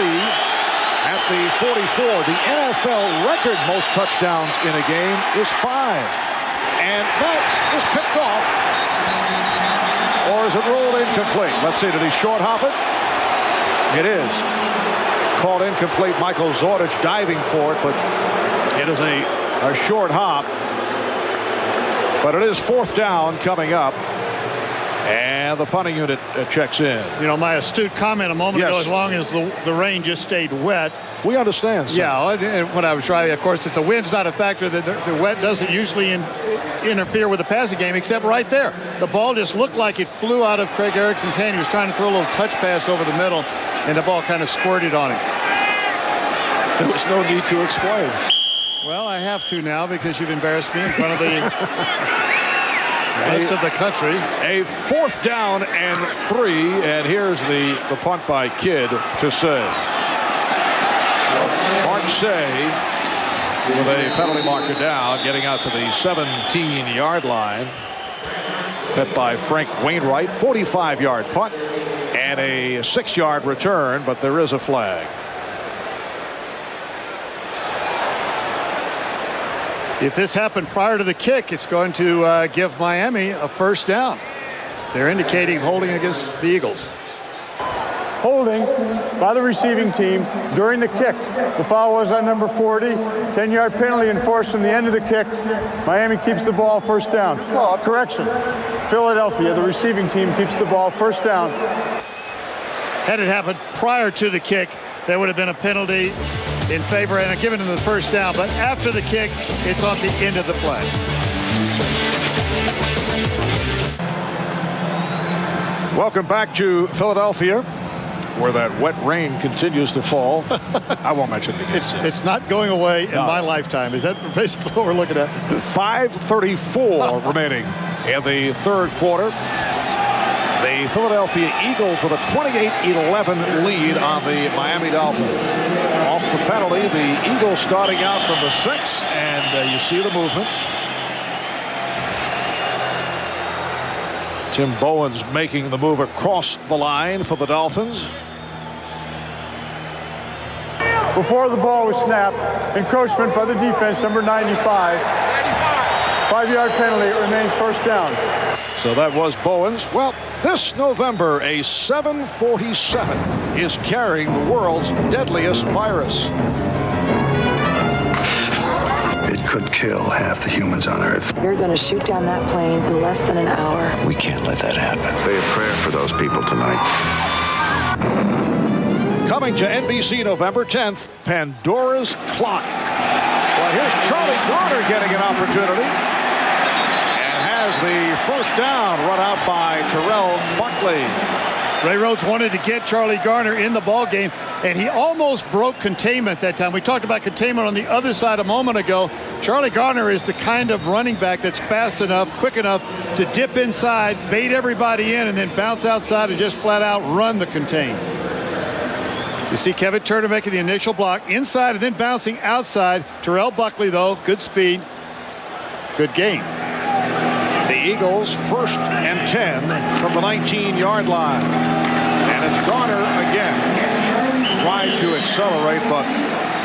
A: at the 44. The NFL record most touchdowns in a game is 5. And that is picked off. Or is it ruled incomplete? Let's see, did he short hop it? It is. Called incomplete. Michael Zordich diving for it, but it is a short hop. But it is 4th down coming up. And the punting unit checks in.
D: You know, my astute comment a moment ago, as long as the rain just stayed wet.
A: We understand.
D: Yeah, and when I was driving, of course, if the wind's not a factor, the wet doesn't usually interfere with the passing game, except right there. The ball just looked like it flew out of Craig Erickson's hand. He was trying to throw a little touch pass over the middle, and the ball kind of squirted on him.
A: There was no need to explain.
D: Well, I have to now because you've embarrassed me in front of the rest of the country.
A: A 4th down and 3, and here's the punt by Kidd to Say. Mark Say with a penalty marker down, getting out to the 17-yard line. Hit by Frank Wainwright, 45-yard punt and a 6-yard return, but there is a flag.
D: If this happened prior to the kick, it's going to give Miami a 1st down. They're indicating holding against the Eagles.
C: Holding by the receiving team during the kick. The foul was on number 40. 10-yard penalty enforced from the end of the kick. Miami keeps the ball, 1st down. Correction. Philadelphia, the receiving team, keeps the ball, 1st down.
D: Had it happened prior to the kick, there would have been a penalty in favor and given him the 1st down. But after the kick, it's on the end of the play.
A: Welcome back to Philadelphia, where that wet rain continues to fall. I won't mention it again.
D: It's not going away in my lifetime. Is that basically what we're looking at?
A: 5:34 remaining in the 3rd quarter. The Philadelphia Eagles with a 28-11 lead on the Miami Dolphins. Off the penalty, the Eagles starting out from the 6, and you see the movement. Tim Bowens making the move across the line for the Dolphins.
C: Before the ball was snapped, encroachment by the defense, number 95. 5-yard penalty. It remains first down.
A: So that was Bowens. Well, this November, a 747 is carrying the world's deadliest virus.
G: It could kill half the humans on Earth.
H: You're going to shoot down that plane in less than an hour.
G: We can't let that happen. Say a prayer for those people tonight.
A: Coming to NBC November 10th, Pandora's Clock. Well, here's Charlie Garner getting an opportunity. And has the first down run out by Terrell Buckley.
D: Ray Rhodes wanted to get Charlie Garner in the ball game, and he almost broke containment that time. We talked about containment on the other side a moment ago. Charlie Garner is the kind of running back that's fast enough, quick enough to dip inside, bait everybody in, and then bounce outside and just flat out run the contain. You see Kevin Turner making the initial block inside and then bouncing outside. Terrell Buckley, though, good speed, good game.
A: The Eagles 1st and 10 from the 19-yard line. And it's Garner again. Tried to accelerate, but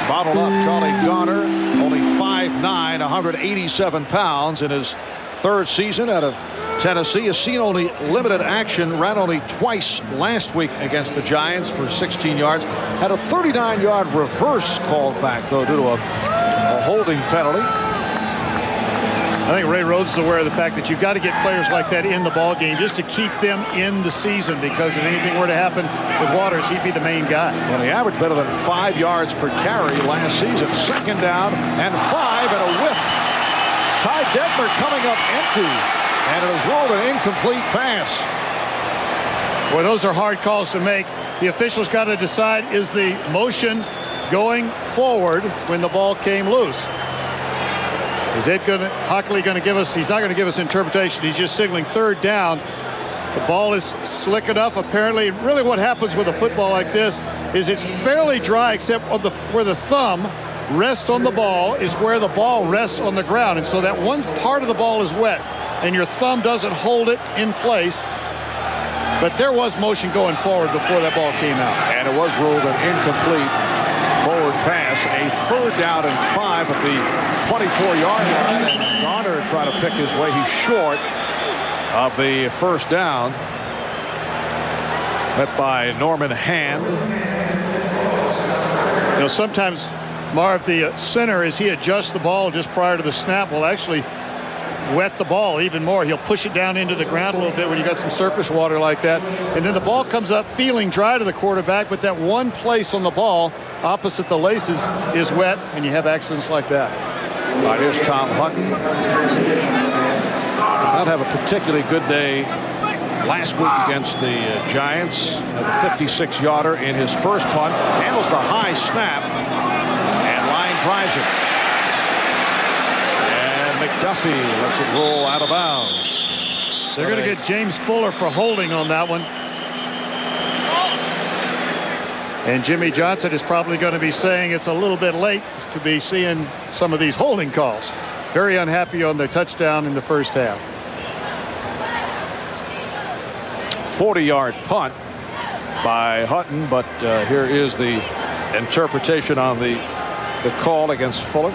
A: bottled up. Charlie Garner, only 5'9", 187 pounds in his third season out of Tennessee. Has seen only limited action, ran only twice last week against the Giants for 16 yards. Had a 39-yard reverse called back, though, due to a holding penalty.
D: I think Ray Rhodes is aware of the fact that you've got to get players like that in the ball game just to keep them in the season, because if anything were to happen with Waters, he'd be the main guy.
A: Well, he averaged better than 5 yards per carry last season. 2nd down and 5 and a whiff. Ty Detmer coming up empty, and it has rolled an incomplete pass.
D: Well, those are hard calls to make. The officials got to decide, is the motion going forward when the ball came loose? Is it going to, Hockley going to give us, he's not going to give us interpretation. He's just signaling 3rd down. The ball is slick enough, apparently. Really what happens with a football like this is it's fairly dry, except on where the thumb rests on the ball is where the ball rests on the ground. And so that one part of the ball is wet, and your thumb doesn't hold it in place. But there was motion going forward before that ball came out.
A: And it was ruled an incomplete forward pass. A 3rd down and 5 at the 24-yard line. And Garner trying to pick his way. He's short of the 1st down. Met by Norman Hand.
D: You know, sometimes, Marv, the center, as he adjusts the ball just prior to the snap, will actually wet the ball even more. He'll push it down into the ground a little bit when you got some surface water like that. And then the ball comes up feeling dry to the quarterback, but that one place on the ball opposite the laces is wet, and you have accidents like that.
A: Right, here's Tom Hutton. Did not have a particularly good day last week against the Giants. Had the 56-yarder in his first punt. Handles the high snap, and line drives it. McDuffie lets it roll out of bounds.
D: They're going to get James Fuller for holding on that one. And Jimmy Johnson is probably going to be saying it's a little bit late to be seeing some of these holding calls. Very unhappy on their touchdown in the first half.
A: 40-yard punt by Hutton, but here is the interpretation on the call against Fuller.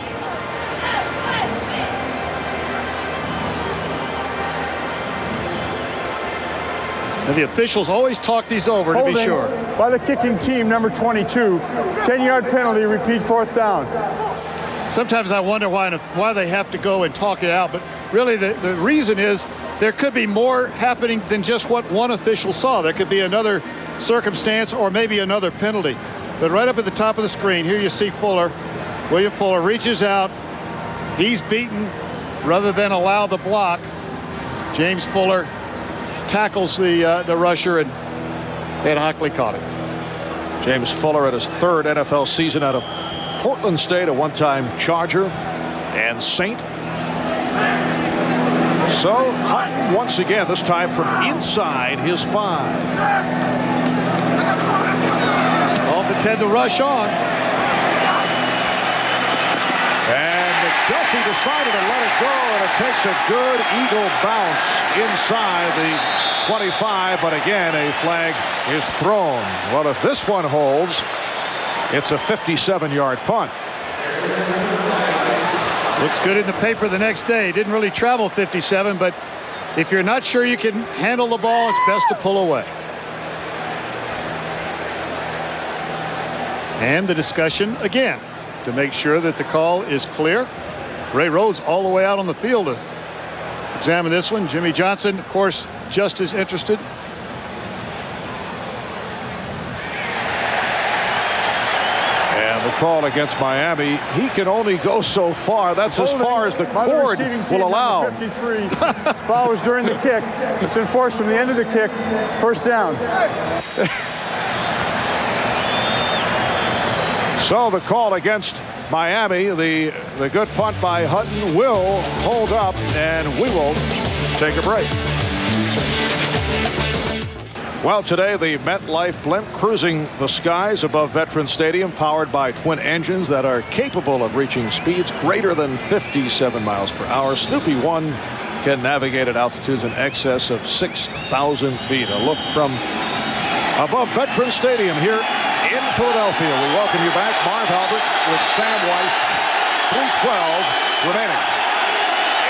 D: And the officials always talk these over to be sure.
C: By the kicking team, number 22. 10-yard penalty, repeat 4th down.
D: Sometimes I wonder why they have to go and talk it out, but really the reason is there could be more happening than just what one official saw. There could be another circumstance or maybe another penalty. But right up at the top of the screen, here you see Fuller. William Fuller reaches out. He's beaten rather than allow the block. James Fuller tackles the rusher, and Ed Hockley caught it.
A: James Fuller at his 3rd NFL season out of Portland State, a one-time Charger and Saint. So Hutton once again, this time from inside his 5.
D: Dolphins had the rush on.
A: And McDuffie decided to let it go, and it takes a good eagle bounce inside the 25, but again a flag is thrown. Well, if this one holds, it's a 57-yard punt.
D: Looks good in the paper the next day. Didn't really travel 57, but if you're not sure you can handle the ball, it's best to pull away. And the discussion again to make sure that the call is clear. Ray Rhodes all the way out on the field to examine this one. Jimmy Johnson, of course, just as interested.
A: And the call against Miami, he can only go so far. That's as far as the cord will allow.
C: 53 foul was during the kick. It's enforced from the end of the kick. First down.
A: So the call against Miami, the good punt by Hutton will hold up, and we will take a break. Well, today the MetLife Blimp cruising the skies above Veterans Stadium, powered by twin engines that are capable of reaching speeds greater than 57 miles per hour. Snoopy 1 can navigate at altitudes in excess of 6,000 feet. A look from above Veterans Stadium here in Philadelphia. We welcome you back. Marv Albert with Sam Weiss. 3:12 remaining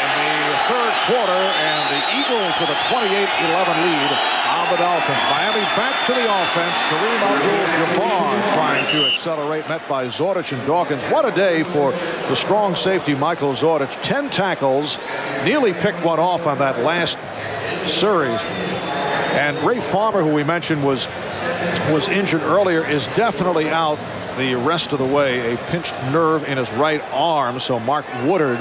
A: in the third quarter, and the Eagles with a 28-11 lead on the Dolphins. Miami back to the offense. Kareem Abdul-Jabbar trying to accelerate, met by Zordich and Dawkins. What a day for the strong safety Michael Zordich. 10 tackles. Nearly picked one off on that last series. And Ray Farmer, who we mentioned was injured earlier, is definitely out the rest of the way. A pinched nerve in his right arm. So Mark Woodard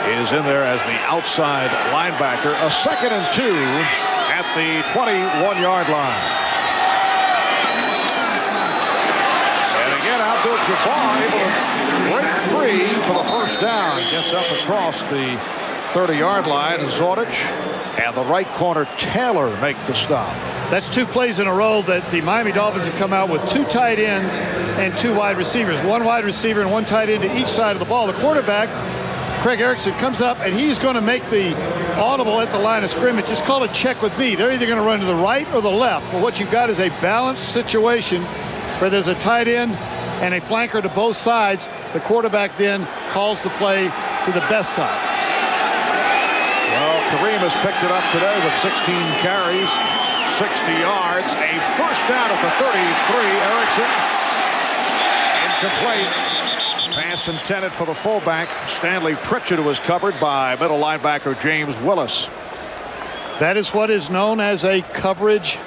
A: is in there as the outside linebacker. A 2nd and 2 at the 21-yard line. And again, Abdul-Jabbar able to break free for the first down. Gets up across the 30-yard line. Zordich and the right corner Taylor make the stop.
D: That's 2 plays in a row that the Miami Dolphins have come out with 2 tight ends and 2 wide receivers. 1 wide receiver and 1 tight end to each side of the ball. The quarterback, Craig Erickson, comes up and he's going to make the audible at the line of scrimmage. Just call it check with me. They're either going to run to the right or the left. Well, what you've got is a balanced situation where there's a tight end and a flanker to both sides. The quarterback then calls the play to the best side.
A: Well, Kareem has picked it up today with 16 carries, 60 yards, a first down at the 33. Erickson incomplete. Pass intended for the fullback Stanley Pritchett, who was covered by middle linebacker James Willis.
D: That is what is known as a coverage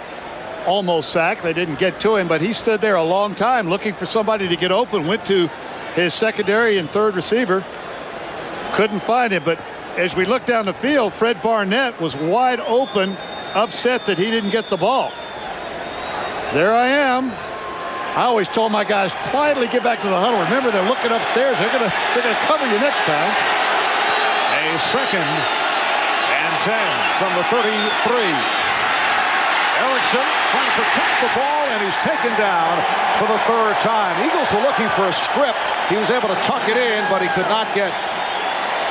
D: almost sack. They didn't get to him, but he stood there a long time looking for somebody to get open. Went to his secondary and third receiver. Couldn't find him, but as we look down the field, Fred Barnett was wide open, upset that he didn't get the ball. There I am. I always told my guys, quietly get back to the huddle. Remember, they're looking upstairs. They're gonna cover you next time.
A: A 2nd and 10 from the 33. Erickson trying to protect the ball, and he's taken down for the 3rd time. Eagles were looking for a strip. He was able to tuck it in, but he could not get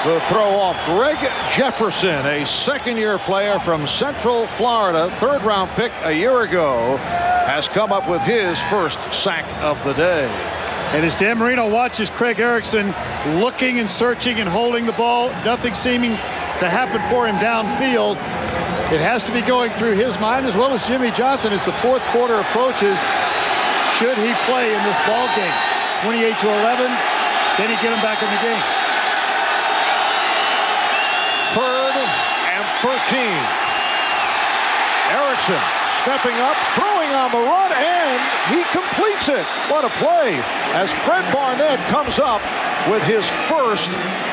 A: the throw off. Greg Jefferson, a 2nd-year player from Central Florida, 3rd-round pick a year ago, has come up with his first sack of the day.
D: And as Dan Marino watches Craig Erickson looking and searching and holding the ball, nothing seeming to happen for him downfield, it has to be going through his mind as well as Jimmy Johnson as the 4th quarter approaches. Should he play in this ball game? 28-11. Can he get him back in the game?
A: 3rd and 13. Erickson stepping up, throwing on the run, and he completes it. What a play as Fred Barnett comes up with his first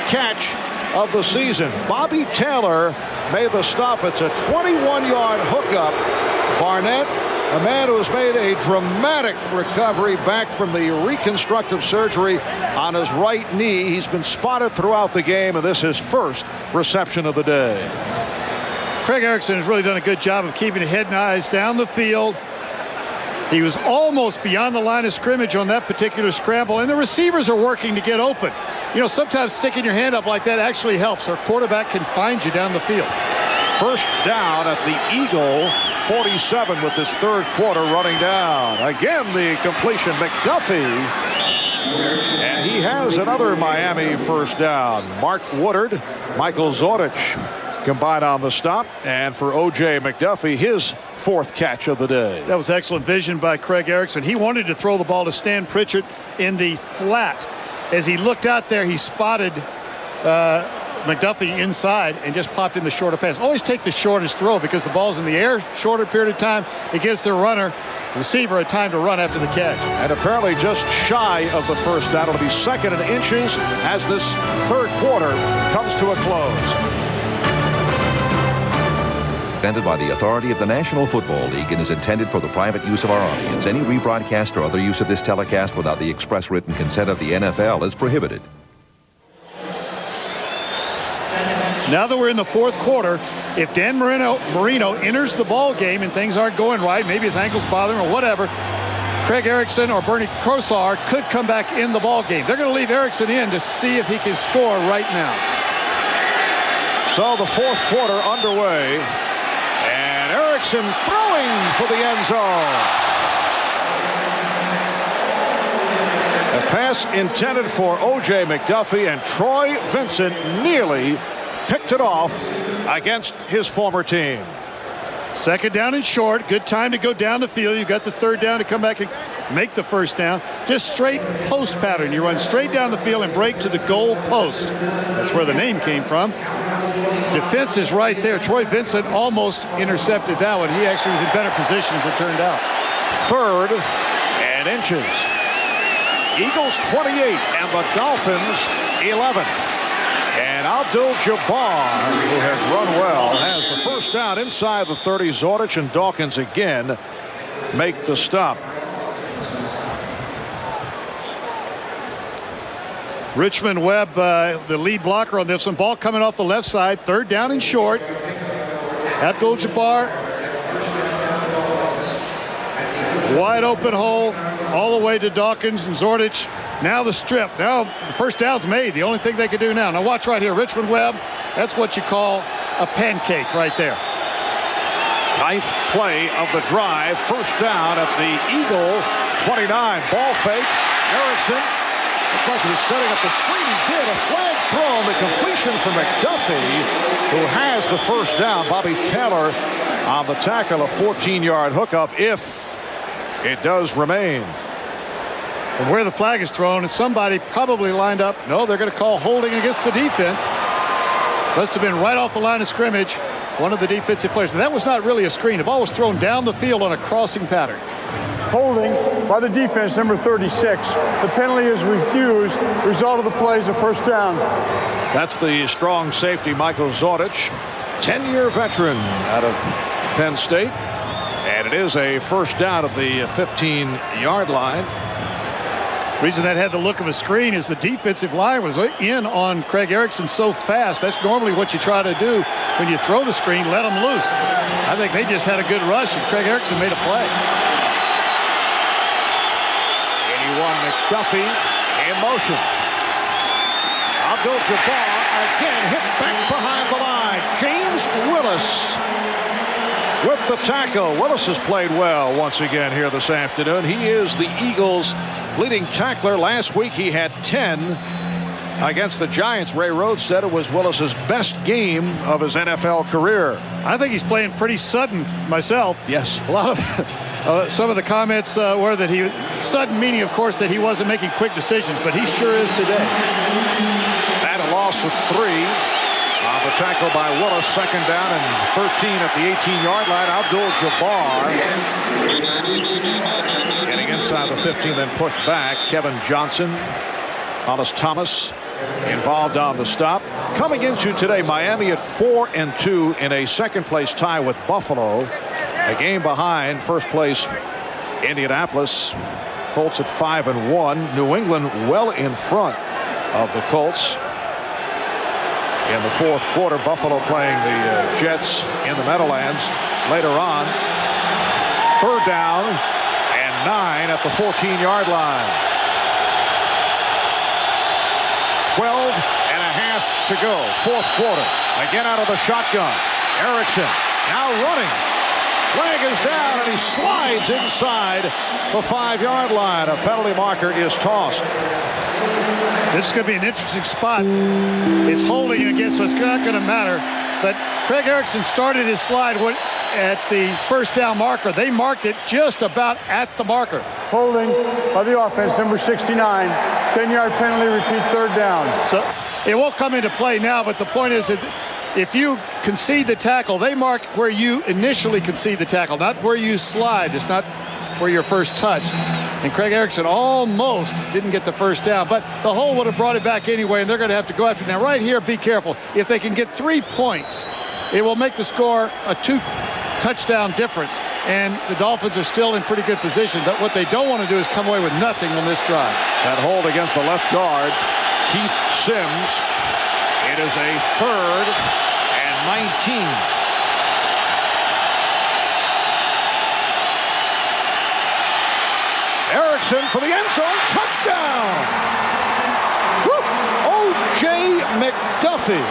A: catch of the season. Bobby Taylor made the stop. It's a 21-yard hookup. Barnett A man who has made a dramatic recovery back from the reconstructive surgery on his right knee. He's been spotted throughout the game, and this is his first reception of the day.
D: Craig Erickson has really done a good job of keeping head and eyes down the field. He was almost beyond the line of scrimmage on that particular scramble, and the receivers are working to get open. You know, sometimes sticking your hand up like that actually helps. Our quarterback can find you down the field.
A: First down at the Eagle 47 with this third quarter running down. Again, the completion, McDuffie. And he has another Miami first down. Mark Woodard, Michael Zordich combined on the stop. And for O.J. McDuffie, his fourth catch of the day.
D: That was excellent vision by Craig Erickson. He wanted to throw the ball to Stan Pritchard in the flat. As he looked out there, he spotted McDuffie inside and just popped in the shorter pass. Always take the shortest throw because the ball's in the air, shorter period of time. It gives the receiver a time to run after the catch.
A: And apparently just shy of the first down. It'll be second in inches as this third quarter comes to a close.
E: Presented by the authority of the National Football League and is intended for the private use of our audience. Any rebroadcast or other use of this telecast without the express written consent of the NFL is prohibited.
D: Now that we're in the fourth quarter, if Dan Marino enters the ball game and things aren't going right, maybe his ankle's bothering him or whatever, Craig Erickson or Bernie Kosar could come back in the ball game. They're going to leave Erickson in to see if he can score right now.
A: So the fourth quarter underway. Erickson throwing for the end zone. A pass intended for O.J. McDuffie, and Troy Vincent nearly picked it off against his former team.
D: Second down and short. Good time to go down the field. You've got the third down to come back and make the first down. Just straight post pattern. You run straight down the field and break to the goal post. That's where the name came from. Defense is right there. Troy Vincent almost intercepted that one. He actually was in better position as it turned out.
A: Third and inches. Eagles 28 and the Dolphins 11. And Abdul-Jabbar, who has run well, has the first down inside the 30. Zordich and Dawkins again make the stop.
D: Richmond Webb, the lead blocker on this one. Ball coming off the left side. Third down and short. Abdul-Jabbar. Wide open hole all the way to Dawkins and Zordich. Now the strip. Now the first down's made. The only thing they can do now. Now watch right here. Richmond Webb. That's what you call a pancake right there.
A: Ninth play of the drive. First down at the Eagle 29. Ball fake. Erickson. Looked like he was setting up the screen. He did. A flag thrown. The completion for McDuffie, who has the first down. Bobby Taylor on the tackle. A 14-yard hookup if it does remain.
D: From where the flag is thrown, and somebody probably lined up. No, they're going to call holding against the defense. Must have been right off the line of scrimmage. One of the defensive players. And that was not really a screen. The ball was thrown down the field on a crossing pattern.
C: Holding by the defense, number 36. The penalty is refused. Result of the play is a first down.
A: That's the strong safety, Michael Zordich, 10-year veteran out of Penn State. And it is a first down at the 15-yard line.
D: The reason that had the look of a screen is the defensive line was in on Craig Erickson so fast. That's normally what you try to do when you throw the screen, let them loose. I think they just had a good rush, and Craig Erickson made a play.
A: 81 McDuffie in motion. Abdul-Jabbar again hit back behind the line. James Willis with the tackle. Willis has played well once again here this afternoon. He is the Eagles' leading tackler. Last week he had 10 against the Giants. Ray Rhodes said it was Willis's best game of his NFL career.
D: I think he's playing pretty sudden myself.
A: Yes.
D: A lot of some of the comments were that he sudden, meaning of course that he wasn't making quick decisions, but he sure is today.
A: At a loss of 3. The tackle by Willis, second down and 13 at the 18-yard line. Abdul-Jabbar getting inside the 15, then pushed back. Kevin Johnson, Hollis Thomas involved on the stop. Coming into today, Miami at 4-2 in a second-place tie with Buffalo. A game behind first place Indianapolis. Colts at 5-1. New England well in front of the Colts. In the fourth quarter, Buffalo playing the Jets in the Meadowlands. Later on, third down and 9 at the 14-yard line. 12 and a half to go. Fourth quarter. Again out of the shotgun. Erickson now running. Flag is down, and he slides inside the 5-yard line. A penalty marker is tossed.
D: This is going to be an interesting spot. It's holding again, so it's not going to matter. But Craig Erickson started his slide at the first down marker. They marked it just about at the marker.
C: Holding by the offense, number 69. 10-yard penalty, repeat third down.
D: So it won't come into play now, but the point is that if you concede the tackle, they mark where you initially concede the tackle, not where you slide. It's not where your first touch. And Craig Erickson almost didn't get the first down, but the hole would have brought it back anyway, and they're going to have to go after it. Now, right here, be careful. If they can get 3 points, it will make the score a 2-touchdown difference, and the Dolphins are still in pretty good position. But what they don't want to do is come away with nothing on this drive.
A: That hold against the left guard, Keith Sims. It is a 3rd and 19. Erickson for the end zone, touchdown! O.J. McDuffie.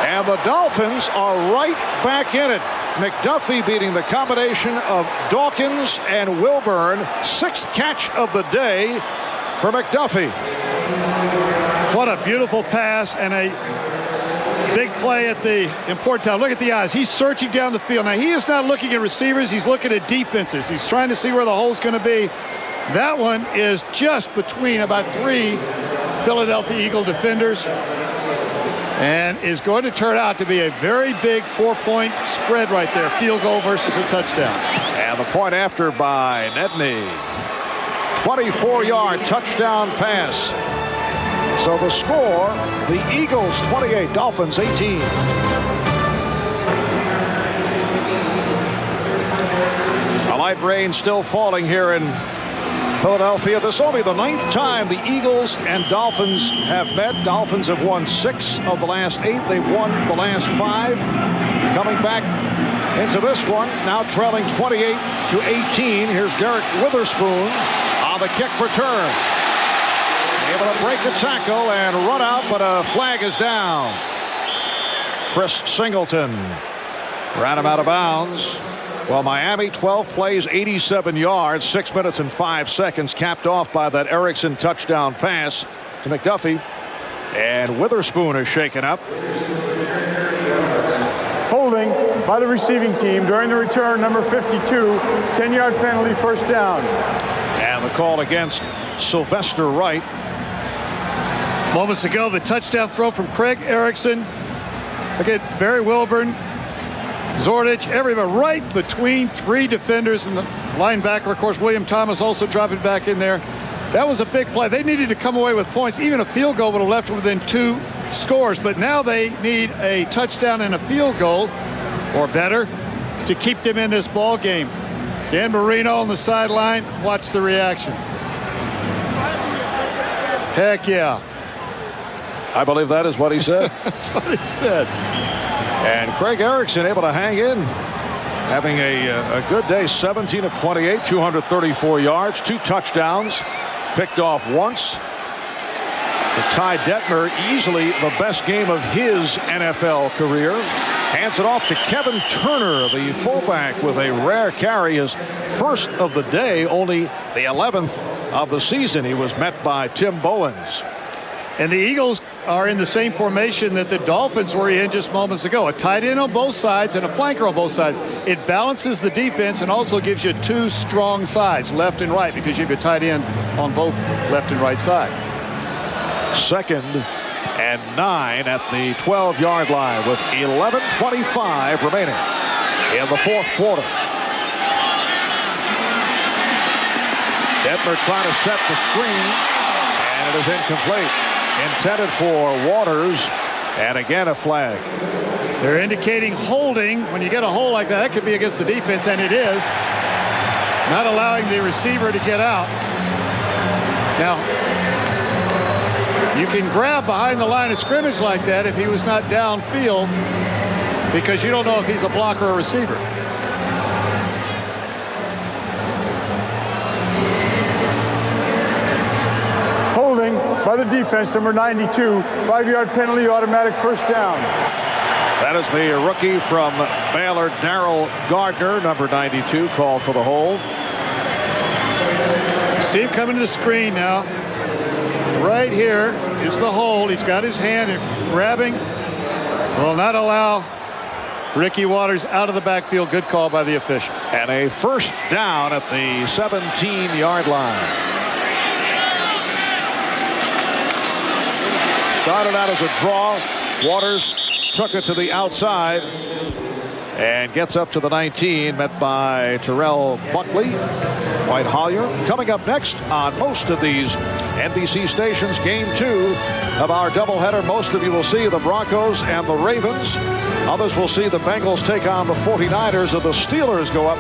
A: And the Dolphins are right back in it. McDuffie beating the combination of Dawkins and Wilburn. 6th catch of the day for McDuffie.
D: What a beautiful pass and a big play at the important time. Look at the eyes. He's searching down the field. Now, he is not looking at receivers. He's looking at defenses. He's trying to see where the hole's going to be. That one is just between about 3 Philadelphia Eagle defenders and is going to turn out to be a very big 4-point spread right there. Field goal versus a touchdown.
A: And the point after by Nedney. 24-yard touchdown pass. So the score, the Eagles 28, Dolphins 18. A light rain still falling here in Philadelphia. This is only the 9th time the Eagles and Dolphins have met. Dolphins have won 6 of the last 8. They've won the last 5. Coming back into this one, now trailing 28-18. Here's Derek Witherspoon on the kick return. Able to break a tackle and run out, but a flag is down. Chris Singleton ran him out of bounds. Well, Miami 12 plays, 87 yards, 6 minutes and 5 seconds, capped off by that Erickson touchdown pass to McDuffie. And Witherspoon is shaken up.
C: Holding by the receiving team during the return, number 52, 10-yard penalty, first down.
A: And the call against Sylvester Wright.
D: Moments ago, the touchdown throw from Craig Erickson. Look at Barry Wilburn, Zordich, everybody right between 3 defenders and the linebacker. Of course, William Thomas also dropping back in there. That was a big play. They needed to come away with points. Even a field goal would have left them within 2 scores. But now they need a touchdown and a field goal, or better, to keep them in this ball game. Dan Marino on the sideline. Watch the reaction. Heck yeah.
A: I believe that is what he said.
D: That's what he said.
A: And Craig Erickson able to hang in, having a good day. 17 of 28, 234 yards, 2 touchdowns, picked off once. For Ty Detmer, easily the best game of his NFL career. Hands it off to Kevin Turner, the fullback, with a rare carry, his first of the day, only the 11th of the season. He was met by Tim Bowens.
D: And the Eagles are in the same formation that the Dolphins were in just moments ago. A tight end on both sides and a flanker on both sides. It balances the defense and also gives you 2 strong sides, left and right, because you have a tight end on both left and right side.
A: 2nd and 9 at the 12-yard line with 11:25 remaining in the fourth quarter. Detmer trying to set the screen, and it is incomplete. Intended for Waters, and again a flag.
D: They're indicating holding. When you get a hold like that could be against the defense, and it is. Not allowing the receiver to get out. Now, you can grab behind the line of scrimmage like that if he was not downfield, because you don't know if he's a blocker or a receiver.
C: Holding by the defense, number 92. 5-yard penalty, automatic first down.
A: That is the rookie from Baylor, Darrell Gardner, number 92, called for the hold.
D: See him coming to the screen now. Right here is the hold. He's got his hand grabbing. Will not allow Ricky Watters out of the backfield. Good call by the official.
A: And a first down at the 17-yard line. Started out as a draw. Watters took it to the outside and gets up to the 19, met by Terrell Buckley. Dwight Hollier coming up next on most of these NBC stations. Game 2 of our doubleheader. Most of you will see the Broncos and the Ravens. Others will see the Bengals take on the 49ers, or the Steelers go up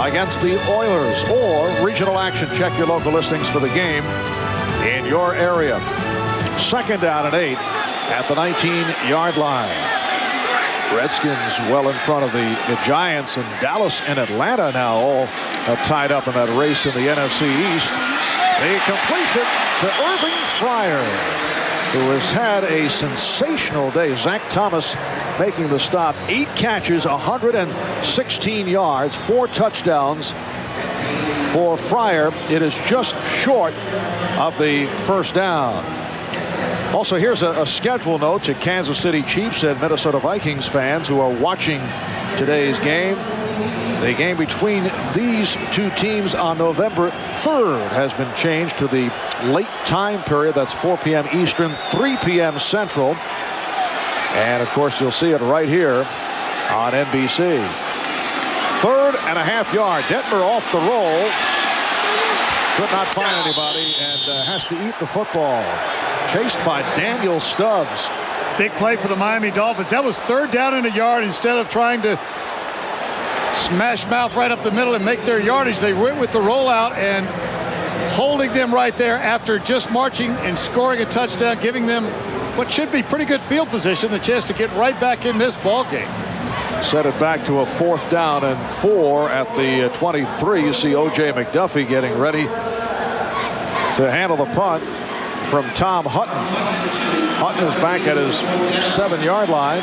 A: against the Oilers. Or regional action. Check your local listings for the game in your area. Second down and 8 at the 19-yard line. Redskins well in front of the Giants, and Dallas and Atlanta now all tied up in that race in the NFC East. The completion to Irving Fryer, who has had a sensational day. Zach Thomas making the stop. 8 catches, 116 yards, 4 touchdowns for Fryer. It is just short of the first down. Also, here's a schedule note to Kansas City Chiefs and Minnesota Vikings fans who are watching today's game. The game between these two teams on November 3rd has been changed to the late time period. That's 4 p.m. Eastern, 3 p.m. Central. And, of course, you'll see it right here on NBC. 3rd and a half yard. Detmer off the roll. Could not find anybody and has to eat the football. Chased by Daniel Stubbs.
D: Big play for the Miami Dolphins. That was 3rd down and a yard. Instead of trying to smash mouth right up the middle and make their yardage, they went with the rollout and holding them right there after just marching and scoring a touchdown, giving them what should be pretty good field position, a chance to get right back in this ball game.
A: Set it back to a 4th down and 4 at the 23. You see O.J. McDuffie getting ready to handle the punt from Tom Hutton. Hutton is back at his 7-yard line.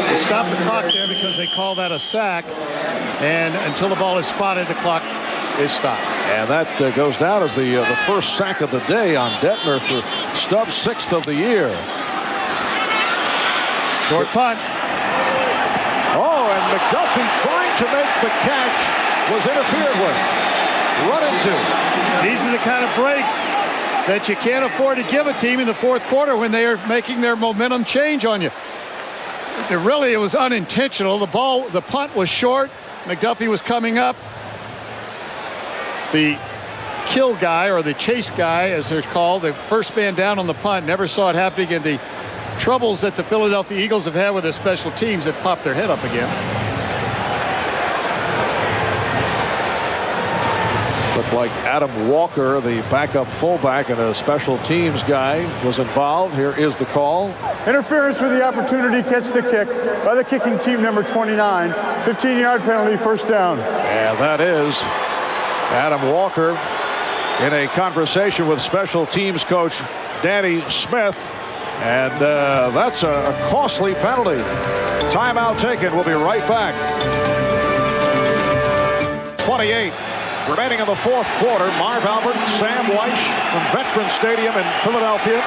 D: They stopped the clock there because they call that a sack, and until the ball is spotted, the clock is stopped.
A: And that goes down as the first sack of the day on Detmer for Stubbs' 6th of the year.
D: Short punt.
A: Oh, and McDuffie trying to make the catch was interfered with. Run into.
D: These are the kind of breaks that you can't afford to give a team in the 4th quarter when they are making their momentum change on you. It was unintentional. The punt was short. McDuffie was coming up. The kill guy, or the chase guy as they're called, the first man down on the punt, never saw it happening, and the troubles that the Philadelphia Eagles have had with their special teams that popped their head up again.
A: Looked like Adam Walker, the backup fullback and a special teams guy, was involved. Here is the call.
C: Interference with the opportunity, catch the kick by the kicking team, number 29. 15-yard penalty, first down.
A: And that is Adam Walker in a conversation with special teams coach Danny Smith. And that's a costly penalty. Timeout taken. We'll be right back. 28 remaining in the 4th quarter. Marv Albert, Sam Wyche from Veterans Stadium in Philadelphia.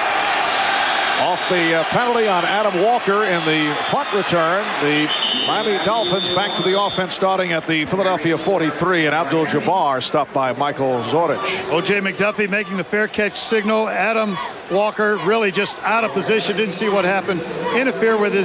A: Off the penalty on Adam Walker in the punt return. The Miami Dolphins back to the offense starting at the Philadelphia 43, and Abdul-Jabbar stopped by Michael Zordich.
D: O.J. McDuffie making the fair catch signal. Adam Walker really just out of position, didn't see what happened. Interfere with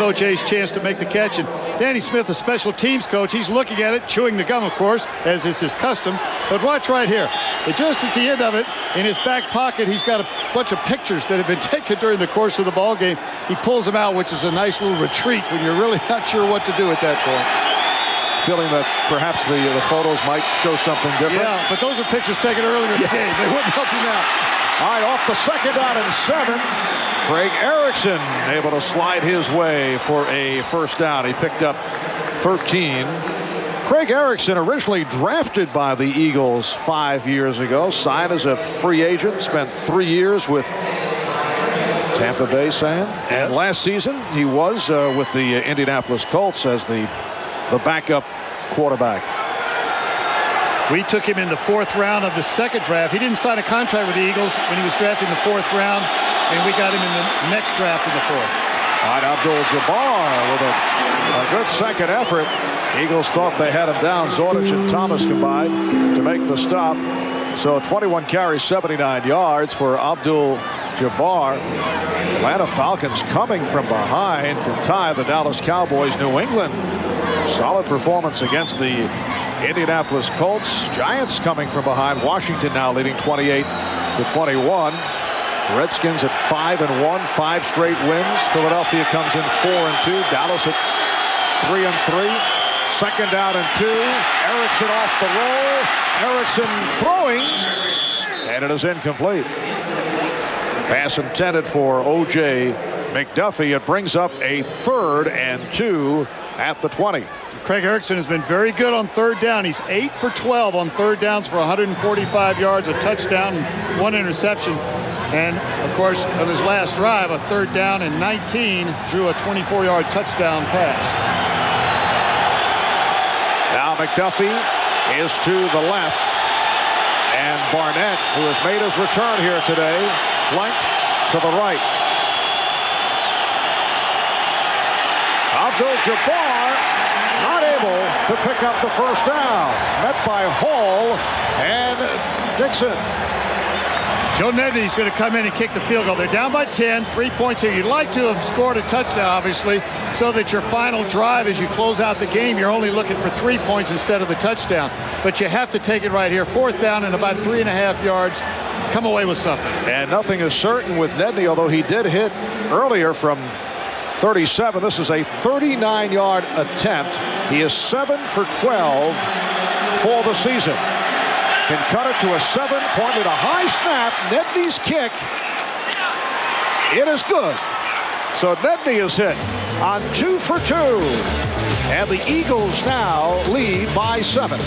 D: O.J.'s chance to make the catch. And Danny Smith, the special teams coach, he's looking at it, chewing the gum, of course, as is his custom. But watch right here. Just at the end of it, in his back pocket, he's got a bunch of pictures that have been taken during the course of the ball game. He pulls them out, which is a nice little retreat when you're really not sure what to do at that point.
A: Feeling that perhaps the photos might show something different.
D: Yeah, but those are pictures taken earlier in the game. They wouldn't help you now.
A: All right, off the second down and 7. Craig Erickson able to slide his way for a first down. He picked up 13. Craig Erickson, originally drafted by the Eagles 5 years ago, signed as a free agent, spent 3 years with Tampa Bay, Sam. And last season, he was with the Indianapolis Colts as the backup quarterback.
D: We took him in the 4th round of the second draft. He didn't sign a contract with the Eagles when he was drafted in the 4th round, and we got him in the next draft in the 4th.
A: All right, Abdul-Jabbar with a good second effort. Eagles thought they had him down. Zordich and Thomas combined to make the stop. So 21 carries, 79 yards for Abdul-Jabbar. Atlanta Falcons coming from behind to tie the Dallas Cowboys. New England, solid performance against the Indianapolis Colts. Giants coming from behind. Washington now leading 28-21. Redskins at 5-1, 5 straight wins. Philadelphia comes in 4-2. Dallas at 3-3. Second down and 2. Erickson off the roll. Erickson throwing, and it is incomplete. Pass intended for O.J. McDuffie. It brings up a 3rd and 2 at the 20.
D: Craig Erickson has been very good on 3rd down. He's 8 for 12 on 3rd downs for 145 yards, a touchdown, and 1 interception. And, of course, on his last drive, a 3rd down and 19, drew a 24-yard touchdown pass.
A: Now McDuffie is to the left. And Barnett, who has made his return here today, flanked to the right. Abdul-Jabbar not able to pick up the first down. Met by Hall and Dixon.
D: Joe Nedney's going to come in and kick the field goal. They're down by 10, 3 points here. You'd like to have scored a touchdown, obviously, so that your final drive as you close out the game, you're only looking for 3 points instead of the touchdown. But you have to take it right here. 4th down and about 3.5 yards. Come away with something.
A: And nothing is certain with Nedney, although he did hit earlier from 37. This is a 39-yard attempt. He is 7 for 12 for the season. Can cut it to a 7-point with a high snap. Nedney's kick. It is good. So Nedney is hit on 2 for 2. And the Eagles now lead by 7.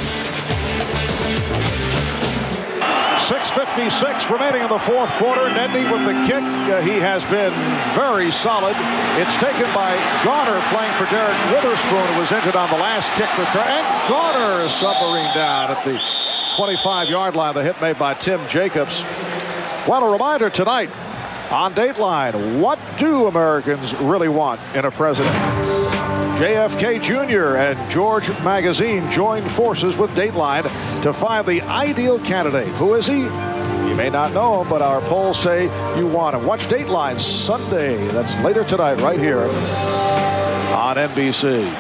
A: 6:56 remaining in the 4th quarter. Nedney with the kick. He has been very solid. It's taken by Garner playing for Derek Witherspoon, who was injured on the last kick return. And Garner is submarine down at the 25-yard line. The hit made by Tim Jacobs. Well, a reminder tonight on Dateline. What do Americans really want in a president? JFK Jr. and George Magazine joined forces with Dateline to find the ideal candidate. Who is he? You may not know him, but our polls say you want him. Watch Dateline Sunday. That's later tonight right here on NBC.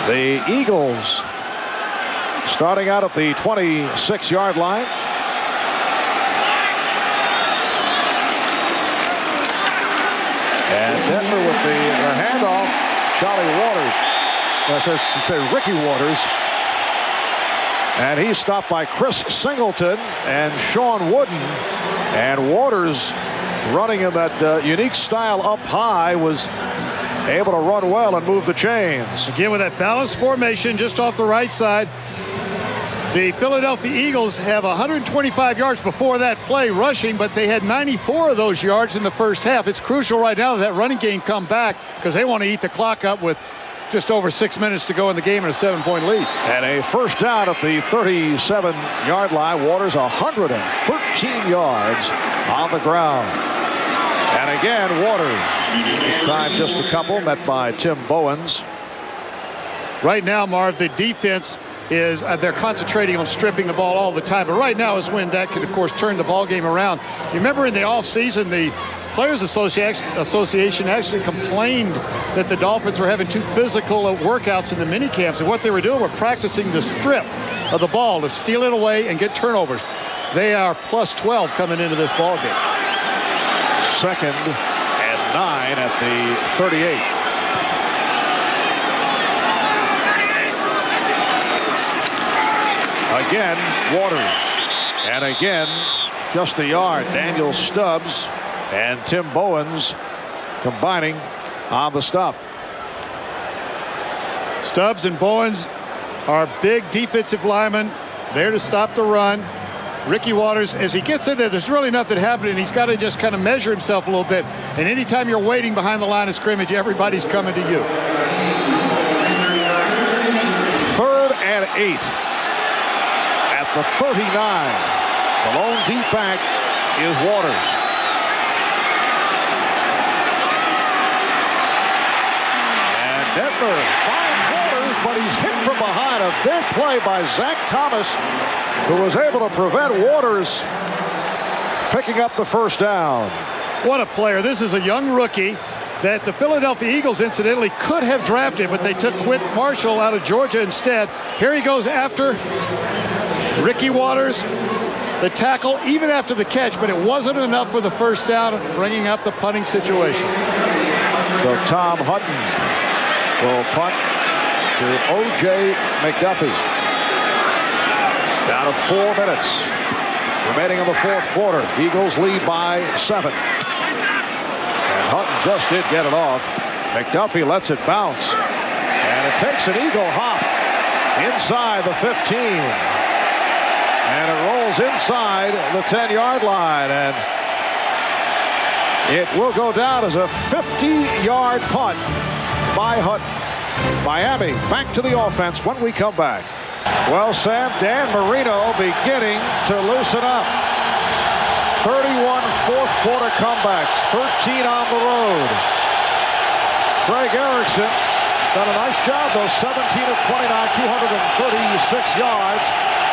A: The Eagles starting out at the 26-yard line. And Detmer with the handoff. Charlie Waters. I should say Ricky Waters. And he's stopped by Chris Singleton and Sean Wooden. And Waters, running in that unique style up high, was able to run well and move the chains.
D: Again with that balanced formation just off the right side. The Philadelphia Eagles have 125 yards before that play rushing, but they had 94 of those yards in the first half. It's crucial right now that running game come back because they want to eat the clock up with just over 6 minutes to go in the game and a 7-point lead.
A: And a first down at the 37-yard line. Waters 113 yards on the ground. And again, Waters, this time just a couple, met by Tim Bowens.
D: Right now, Marv, the defense is they're concentrating on stripping the ball all the time. But right now is when that could, of course, turn the ball game around. You remember in the offseason, the Players Association actually complained that the Dolphins were having too physical workouts in the mini camps. And what they were doing were practicing the strip of the ball to steal it away and get turnovers. They are plus 12 coming into this ball game.
A: 2nd and 9 at the 38. Again, Waters. And again, just a yard. Daniel Stubbs and Tim Bowens combining on the stop.
D: Stubbs and Bowens are big defensive linemen there to stop the run. Ricky Waters, as he gets in there, there's really nothing happening. He's got to just kind of measure himself a little bit. And anytime you're waiting behind the line of scrimmage, everybody's coming to you.
A: 3rd and 8 at the 39. The lone deep back is Waters. And Detmer finds Waters, but he's hit from behind. A big play by Zach Thomas, who was able to prevent Waters picking up the first down.
D: What a player. This is a young rookie that the Philadelphia Eagles incidentally could have drafted, but they took Quint Marshall out of Georgia instead. Here he goes after Ricky Waters, the tackle, even after the catch, but it wasn't enough for the first down, bringing up the punting situation.
A: So Tom Hutton will punt to O.J. McDuffie. Down to 4 minutes remaining in the 4th quarter. Eagles lead by 7. And Hutton just did get it off. McDuffie lets it bounce. And it takes an eagle hop inside the 15. And it rolls inside the 10-yard line. And it will go down as a 50-yard punt by Hutton. Miami back to the offense when we come back. Well, Sam, Dan Marino beginning to loosen up. 31 fourth quarter comebacks, 13 on the road. Craig Erickson done a nice job, though. 17 of 29, 236 yards.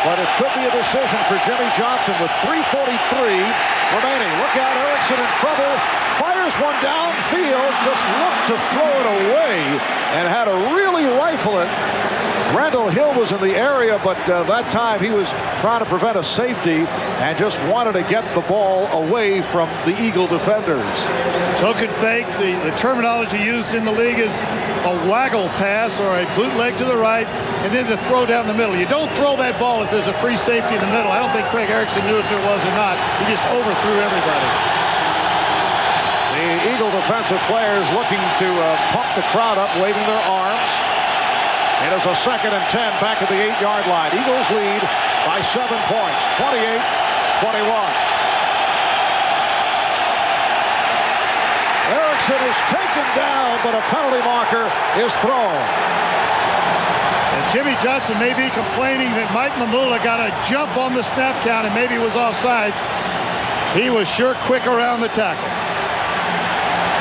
A: But it could be a decision for Jimmy Johnson with 3:43 remaining. Look out, Erickson in trouble. Fires one downfield, just looked to throw it away and had to really rifle it. Randall Hill was in the area, but that time he was trying to prevent a safety and just wanted to get the ball away from the Eagle defenders.
D: Token fake, the terminology used in the league is a waggle pass or a bootleg to the right, and then the throw down the middle. You don't throw that ball if there's a free safety in the middle. I don't think Craig Erickson knew if there was or not. He just overthrew everybody.
A: The Eagle defensive players looking to pump the crowd up, waving their arms. It is a 2nd and 10 back at the 8-yard line. Eagles lead by 7 points, 28-21. Erickson is taken down, but a penalty marker is thrown.
D: And Jimmy Johnson may be complaining that Mike Mamula got a jump on the snap count and maybe was offsides. He was sure quick around the tackle.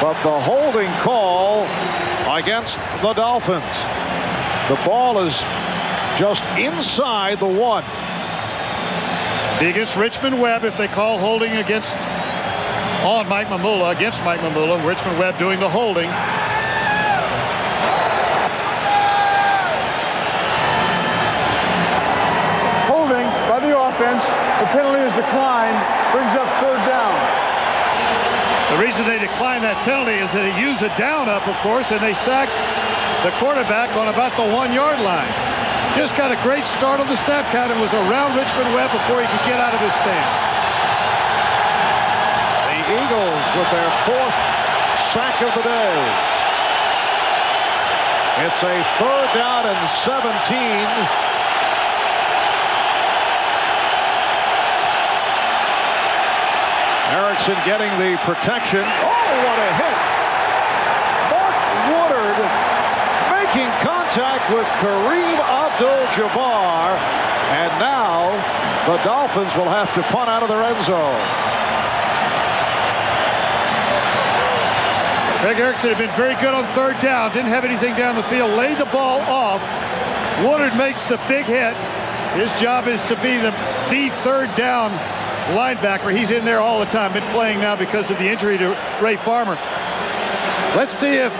A: But the holding call against the Dolphins. The ball is just inside the 1.
D: Be against Richmond Webb if they call holding against Mike Mamula, against Mike Mamula. Richmond Webb doing the holding.
C: Holding by the offense. The penalty is declined. Brings up 3rd down.
D: The reason they declined that penalty is they used a down up, of course, and they sacked the quarterback on about the 1-yard line. Just got a great start on the snap count and was around Richmond Webb before he could get out of his stance.
A: The Eagles with their 4th sack of the day. It's a 3rd down and 17. Erickson getting the protection. Oh, what a hit. Mark Woodard making contact with Kareem Abdul-Jabbar, and now the Dolphins will have to punt out of their end zone.
D: Craig Erickson had been very good on 3rd down, didn't have anything down the field, laid the ball off. Woodard makes the big hit. His job is to be the 3rd down linebacker. He's in there all the time, been playing now because of the injury to Ray Farmer. Let's see if,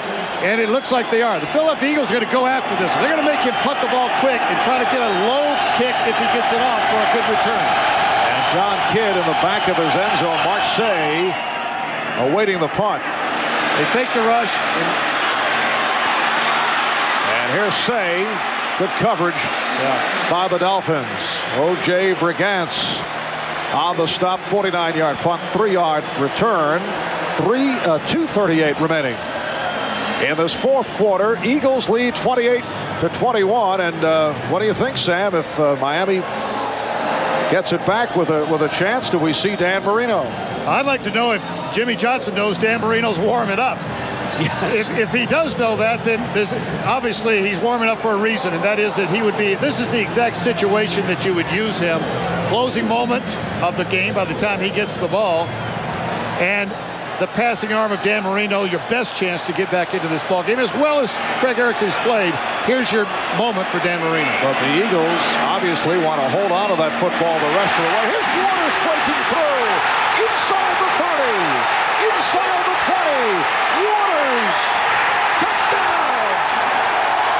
D: and it looks like they are. The Philadelphia Eagles are going to go after this one. They're going to make him punt the ball quick and try to get a low kick if he gets it off for a good return.
A: And John Kidd in the back of his end zone. Marseille awaiting the punt.
D: They fake the rush.
A: And here's Say. Good coverage by the Dolphins. O.J. Brigance on the stop. 49-yard punt, 3-yard return. 2:38 remaining in this fourth quarter. Eagles lead 28-21. And what do you think, Sam, if Miami gets it back with a chance? Do we see Dan Marino?
D: I'd like to know if Jimmy Johnson knows Dan Marino's warming up.
A: Yes.
D: If he does know that, then obviously he's warming up for a reason, and that is that this is the exact situation that you would use him. Closing moment of the game by the time he gets the ball, and the passing arm of Dan Marino, your best chance to get back into this ball game, as well as Craig Erickson has played. Here's your moment for Dan Marino.
A: But the Eagles obviously want to hold on to that football the rest of the way. Here's Waters breaking through inside the 30, inside the 20. Waters, touchdown!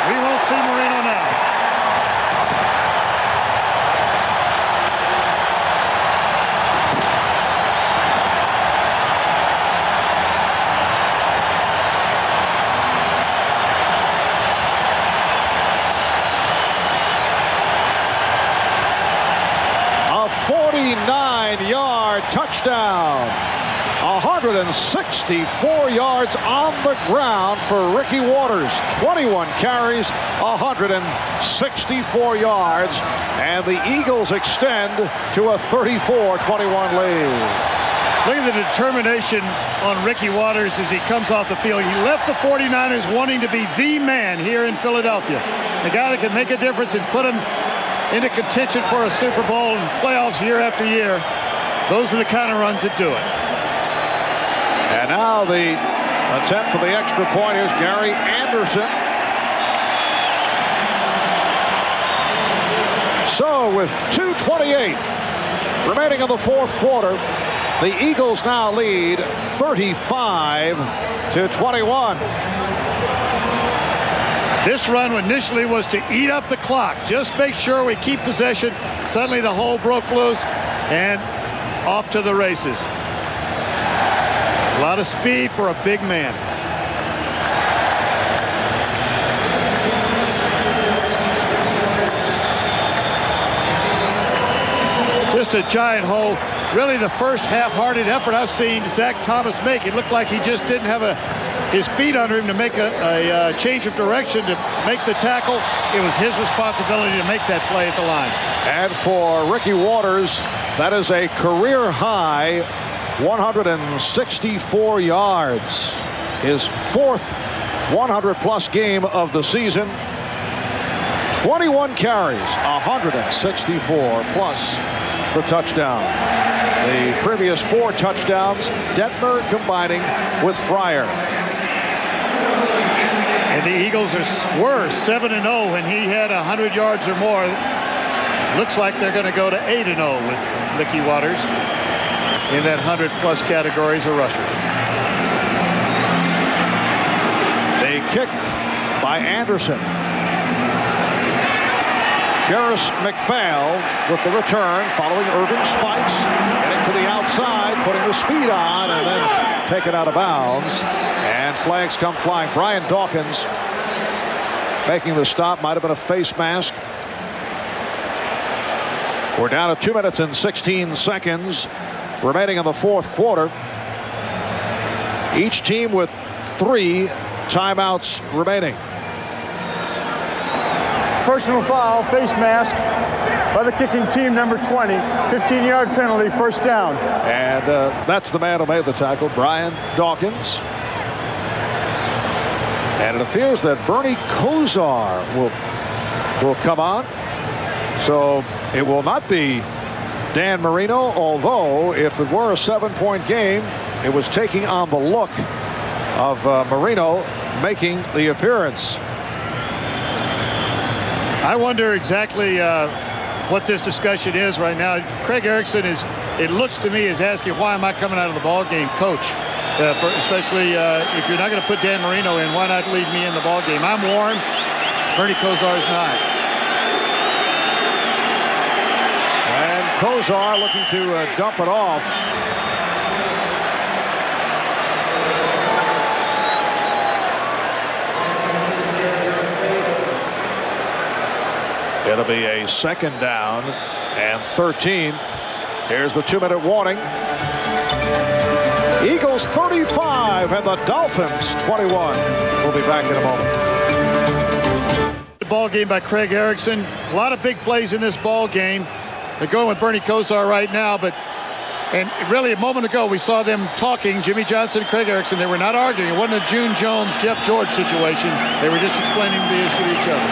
D: We won't see Marino now.
A: A 49-yard touchdown. 164 yards on the ground for Ricky Waters. 21 carries, 164 yards, and the Eagles extend to a 34-21 lead.
D: Look at the determination on Ricky Waters as he comes off the field. He left the 49ers wanting to be the man here in Philadelphia. The guy that can make a difference and put him into contention for a Super Bowl and playoffs year after year. Those are the kind of runs that do it.
A: And now the attempt for the extra point is Gary Anderson. So with 2:28 remaining in the fourth quarter, the Eagles now lead 35-21.
D: This run initially was to eat up the clock. Just make sure we keep possession. Suddenly the hole broke loose and off to the races. A lot of speed for a big man. Just a giant hole. Really the first half-hearted effort I've seen Zach Thomas make. It looked like he just didn't have his feet under him to make a change of direction to make the tackle. It was his responsibility to make that play at the line.
A: And for Ricky Waters, that is a career high 164 yards. His fourth 100-plus game of the season. 21 carries, 164 plus the touchdown. The previous 4 touchdowns, Detmer combining with Fryer.
D: And the Eagles were 7-0 when he had 100 yards or more. Looks like they're going to go to 8-0 with Ricky Waters in that 100-plus category as a rusher.
A: A kick by Anderson. Jarris McPhail with the return following Irving Spikes. Getting to the outside, putting the speed on, and then taken out of bounds. And flags come flying. Brian Dawkins making the stop. Might have been a face mask. We're down to 2 minutes and 16 seconds remaining in the fourth quarter. Each team with 3 timeouts remaining.
C: Personal foul, face mask by the kicking team, number 20. 15-yard penalty, first down.
A: And that's the man who made the tackle, Brian Dawkins. And it appears that Bernie Kosar will come on. So it will not be Dan Marino, although if it were a 7-point game, it was taking on the look of Marino making the appearance.
D: I wonder exactly what this discussion is right now. Craig Erickson it looks to me, is asking, why am I coming out of the ball game, coach? Especially if you're not going to put Dan Marino in, why not leave me in the ball game? I'm warm. Bernie Kosar is not.
A: And Kosar looking to dump it off. to be a 2nd down and 13. Here's the 2-minute warning. Eagles 35 and the Dolphins 21. We'll be back in a moment.
D: The ball game by Craig Erickson. A lot of big plays in this ball game. They're going with Bernie Kosar right now, and really a moment ago we saw them talking, Jimmy Johnson and Craig Erickson. They were not arguing. It wasn't a June Jones, Jeff George situation. They were just explaining the issue to each other.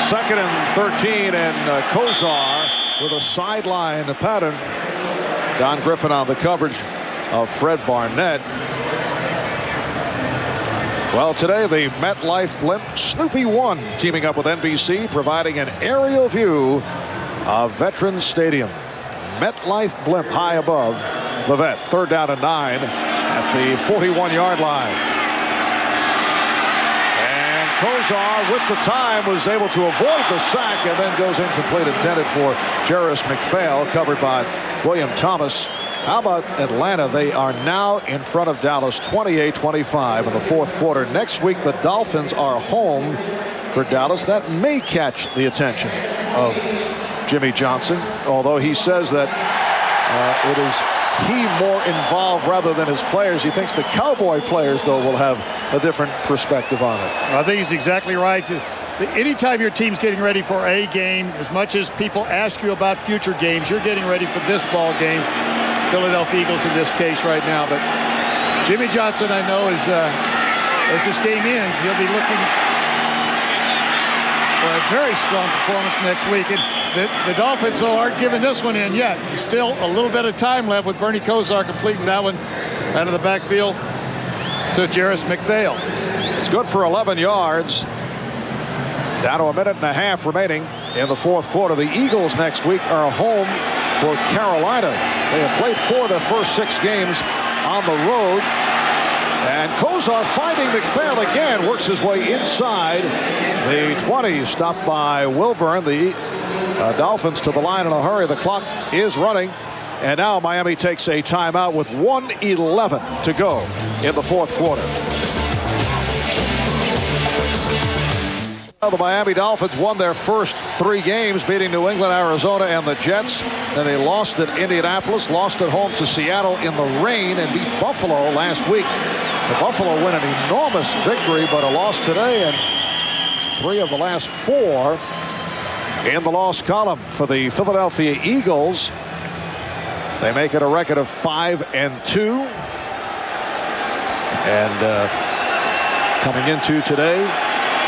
A: 2nd and 13, and Kosar with a sideline pattern. Don Griffin on the coverage of Fred Barnett. Well, today the MetLife Blimp Snoopy 1 teaming up with NBC, providing an aerial view of Veterans Stadium. MetLife Blimp high above the Vet. 3rd down and 9 at the 41-yard line. And Kosar with the time was able to avoid the sack and then goes incomplete, intended for Jarris McPhail, covered by William Thomas. How about Atlanta? They are now in front of Dallas 28-25 in the 4th quarter. Next week the Dolphins are home for Dallas. That may catch the attention of Jimmy Johnson, although he says that it is he more involved rather than his players. He thinks the Cowboy players, though, will have a different perspective on it.
D: I think he's exactly right. Anytime your team's getting ready for a game, as much as people ask you about future games, you're getting ready for this ball game. Philadelphia Eagles in this case right now. But Jimmy Johnson, I know, is as this game ends, he'll be looking for a very strong performance next week. And the Dolphins, though, aren't giving this one in yet. There's still a little bit of time left with Bernie Kosar completing that one out of the backfield to Jarris McPhail.
A: It's good for 11 yards. Down to a minute and a half remaining in the 4th quarter. The Eagles next week are home for Carolina. They have played 4 of their first 6 games on the road. And Kosar finding McPhail again, works his way inside the 20. Stopped by Wilburn. The Dolphins to the line in a hurry. The clock is running. And now Miami takes a timeout with 1:11 to go in the 4th quarter. The Miami Dolphins won their first 3 games, beating New England, Arizona, and the Jets. Then they lost at Indianapolis, lost at home to Seattle in the rain, and beat Buffalo last week. The Buffalo win an enormous victory, but a loss today, and 3 of the last 4 in the loss column for the Philadelphia Eagles. They make it a record of 5-2. And coming into today,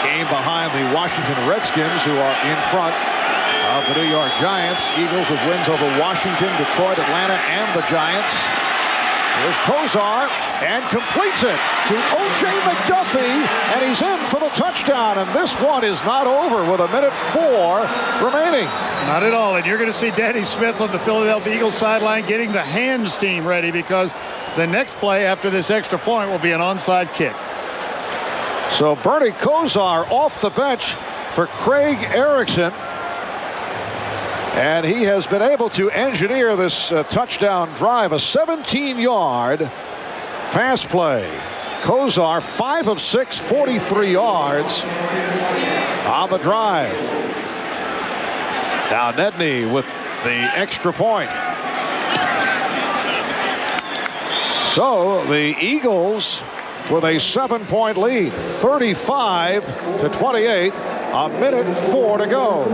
A: game behind the Washington Redskins, who are in front of the New York Giants. Eagles with wins over Washington, Detroit, Atlanta, and the Giants. Here's Kosar and completes it to O.J. McDuffie, and he's in for the touchdown. And this one is not over with 1:04 remaining.
D: Not at all. And you're going to see Danny Smith on the Philadelphia Eagles sideline getting the hands team ready, because the next play after this extra point will be an onside kick.
A: So Bernie Kosar off the bench for Craig Erickson. And he has been able to engineer this touchdown drive, a 17-yard pass play. Kosar 5 of 6, 43 yards on the drive. Now Nedney with the extra point. So the Eagles with a 7-point lead, 35-28, 1:04 to go.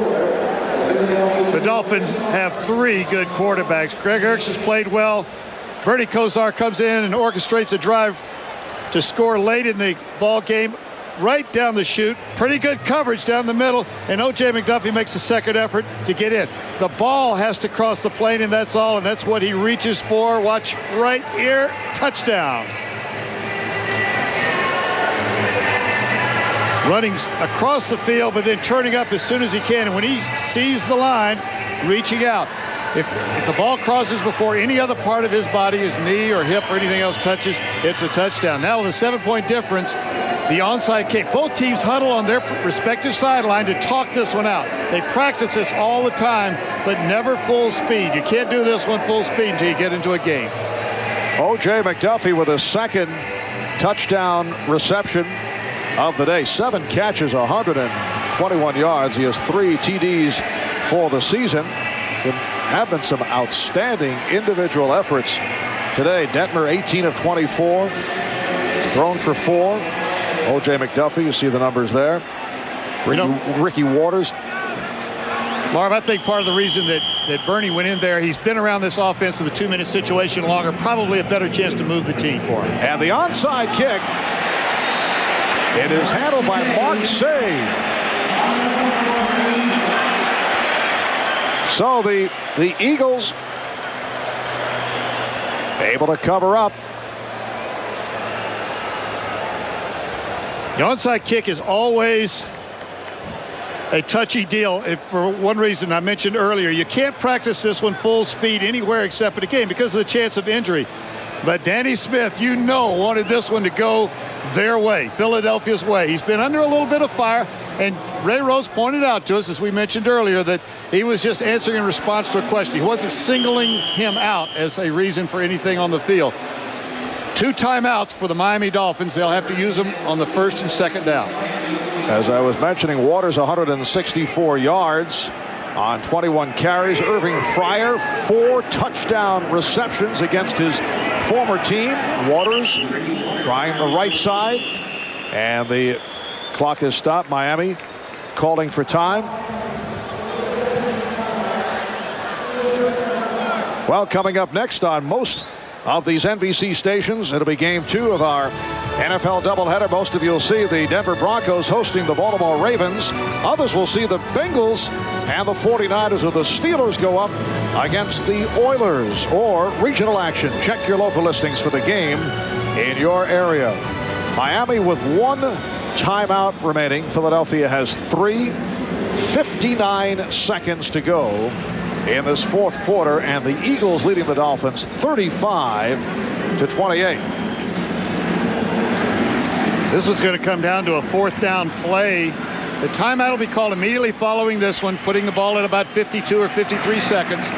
D: The Dolphins have 3 good quarterbacks. Craig Erickson's played well. Bernie Kosar comes in and orchestrates a drive to score late in the ball game, right down the chute. Pretty good coverage down the middle, and O.J. McDuffie makes the second effort to get in. The ball has to cross the plane, and that's all, and that's what he reaches for. Watch right here, touchdown. Running across the field, but then turning up as soon as he can. And when he sees the line, reaching out. If the ball crosses before any other part of his body, his knee or hip or anything else touches, it's a touchdown. Now with a 7-point difference, the onside kick. Both teams huddle on their respective sideline to talk this one out. They practice this all the time, but never full speed. You can't do this one full speed until you get into a game.
A: O.J. McDuffie with a second touchdown reception of the day. 7 catches, 121 yards. He has 3 TDs for the season. There have been some outstanding individual efforts today. Detmer 18 of 24. He's thrown for 4. O.J. McDuffie, you see the numbers there. Ricky Waters.
D: Marv, I think part of the reason that Bernie went in there, he's been around this offense in the 2-minute situation longer, probably a better chance to move the team for him.
A: And the onside kick. It is handled by Mark Say. So the Eagles able to cover up.
D: The onside kick is always a touchy deal. For one reason I mentioned earlier, you can't practice this one full speed anywhere except at a game because of the chance of injury. But Danny Smith, wanted this one to go their way, Philadelphia's way. He's been under a little bit of fire, and Ray Rhodes pointed out to us, as we mentioned earlier, that he was just answering in response to a question. He wasn't singling him out as a reason for anything on the field. 2 timeouts for the Miami Dolphins. They'll have to use them on the first and second down.
A: As I was mentioning, Waters 164 yards on 21 carries. Irving Fryer 4 touchdown receptions against his former team. Waters trying the right side, and the clock has stopped. Miami calling for time. Well, coming up next on most of these NBC stations, it'll be game 2 of our NFL doubleheader. Most of you will see the Denver Broncos hosting the Baltimore Ravens. Others will see the Bengals and the 49ers, or the Steelers go up against the Oilers, or regional action. Check your local listings for the game in your area. Miami with 1 timeout remaining. Philadelphia has 3. 59 seconds to go in this 4th quarter, and the Eagles leading the Dolphins 35-28.
D: This was going to come down to a 4th down play. The timeout will be called immediately following this one, putting the ball at about 52 or 53 seconds.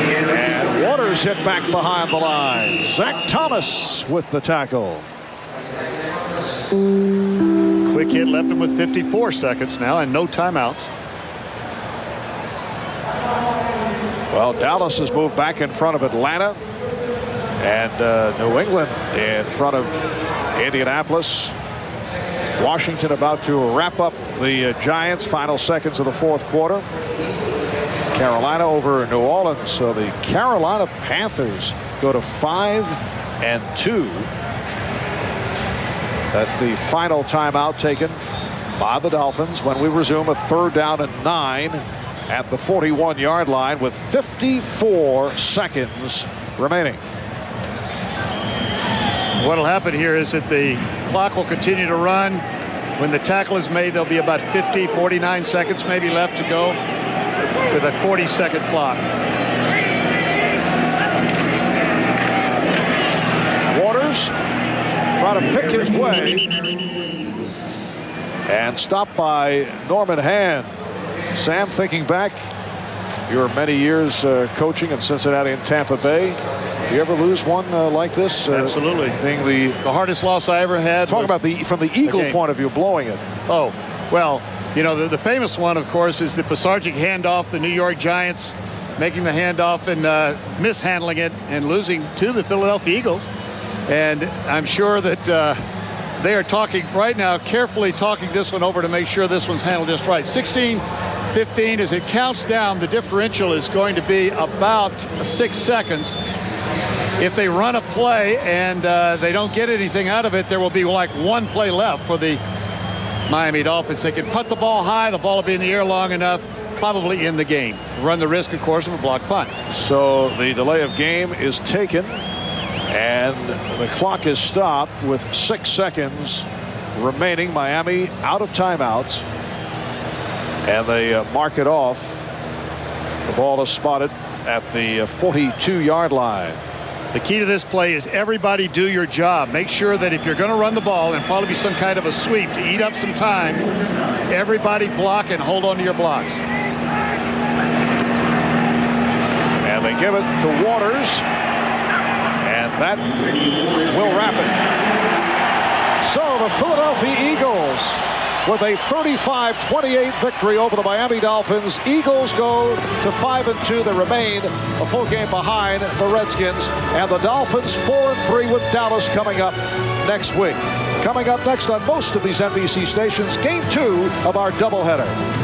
A: And Waters hit back behind the line. Zach Thomas with the tackle.
D: Quick hit left him with 54 seconds now and no timeouts.
A: Well, Dallas has moved back in front of Atlanta, and New England in front of Indianapolis. Washington about to wrap up the Giants. Final seconds of the 4th quarter. Carolina over New Orleans. So the Carolina Panthers go to 5-2. That's the final timeout taken by the Dolphins when we resume a 3rd down and 9 at the 41-yard line with 54 seconds remaining.
D: What will happen here is that the clock will continue to run. When the tackle is made, there'll be about 49 seconds maybe left to go with a 40-second clock.
A: Waters trying to pick his way and stopped by Norman Hand. Sam, thinking back, your many years coaching in Cincinnati and Tampa Bay, do you ever lose one like this?
D: Absolutely.
A: Being the
D: hardest loss I ever had.
A: Talk about from the Eagle point of view, blowing it.
D: Oh, well, the famous one, of course, is the Pisarcik handoff, the New York Giants making the handoff and mishandling it and losing to the Philadelphia Eagles. And I'm sure that they are talking right now, carefully talking this one over to make sure this one's handled just right. 16-15 as it counts down. The differential is going to be about 6 seconds. If they run a play and they don't get anything out of it, there will be like 1 play left for the Miami Dolphins. They can putt the ball high. The ball will be in the air long enough, probably in the game. Run the risk, of course, of a blocked punt.
A: So the delay of game is taken, and the clock is stopped with 6 seconds remaining. Miami out of timeouts, and they mark it off. The ball is spotted at the 42-yard line.
D: The key to this play is everybody do your job. Make sure that if you're going to run the ball, and probably be some kind of a sweep to eat up some time, everybody block and hold on to your blocks.
A: And they give it to Waters, and that will wrap it. So the Philadelphia Eagles, with a 35-28 victory over the Miami Dolphins. Eagles go to 5-2. They remain a full game behind the Redskins. And the Dolphins 4-3 with Dallas coming up next week. Coming up next on most of these NBC stations, Game 2 of our doubleheader.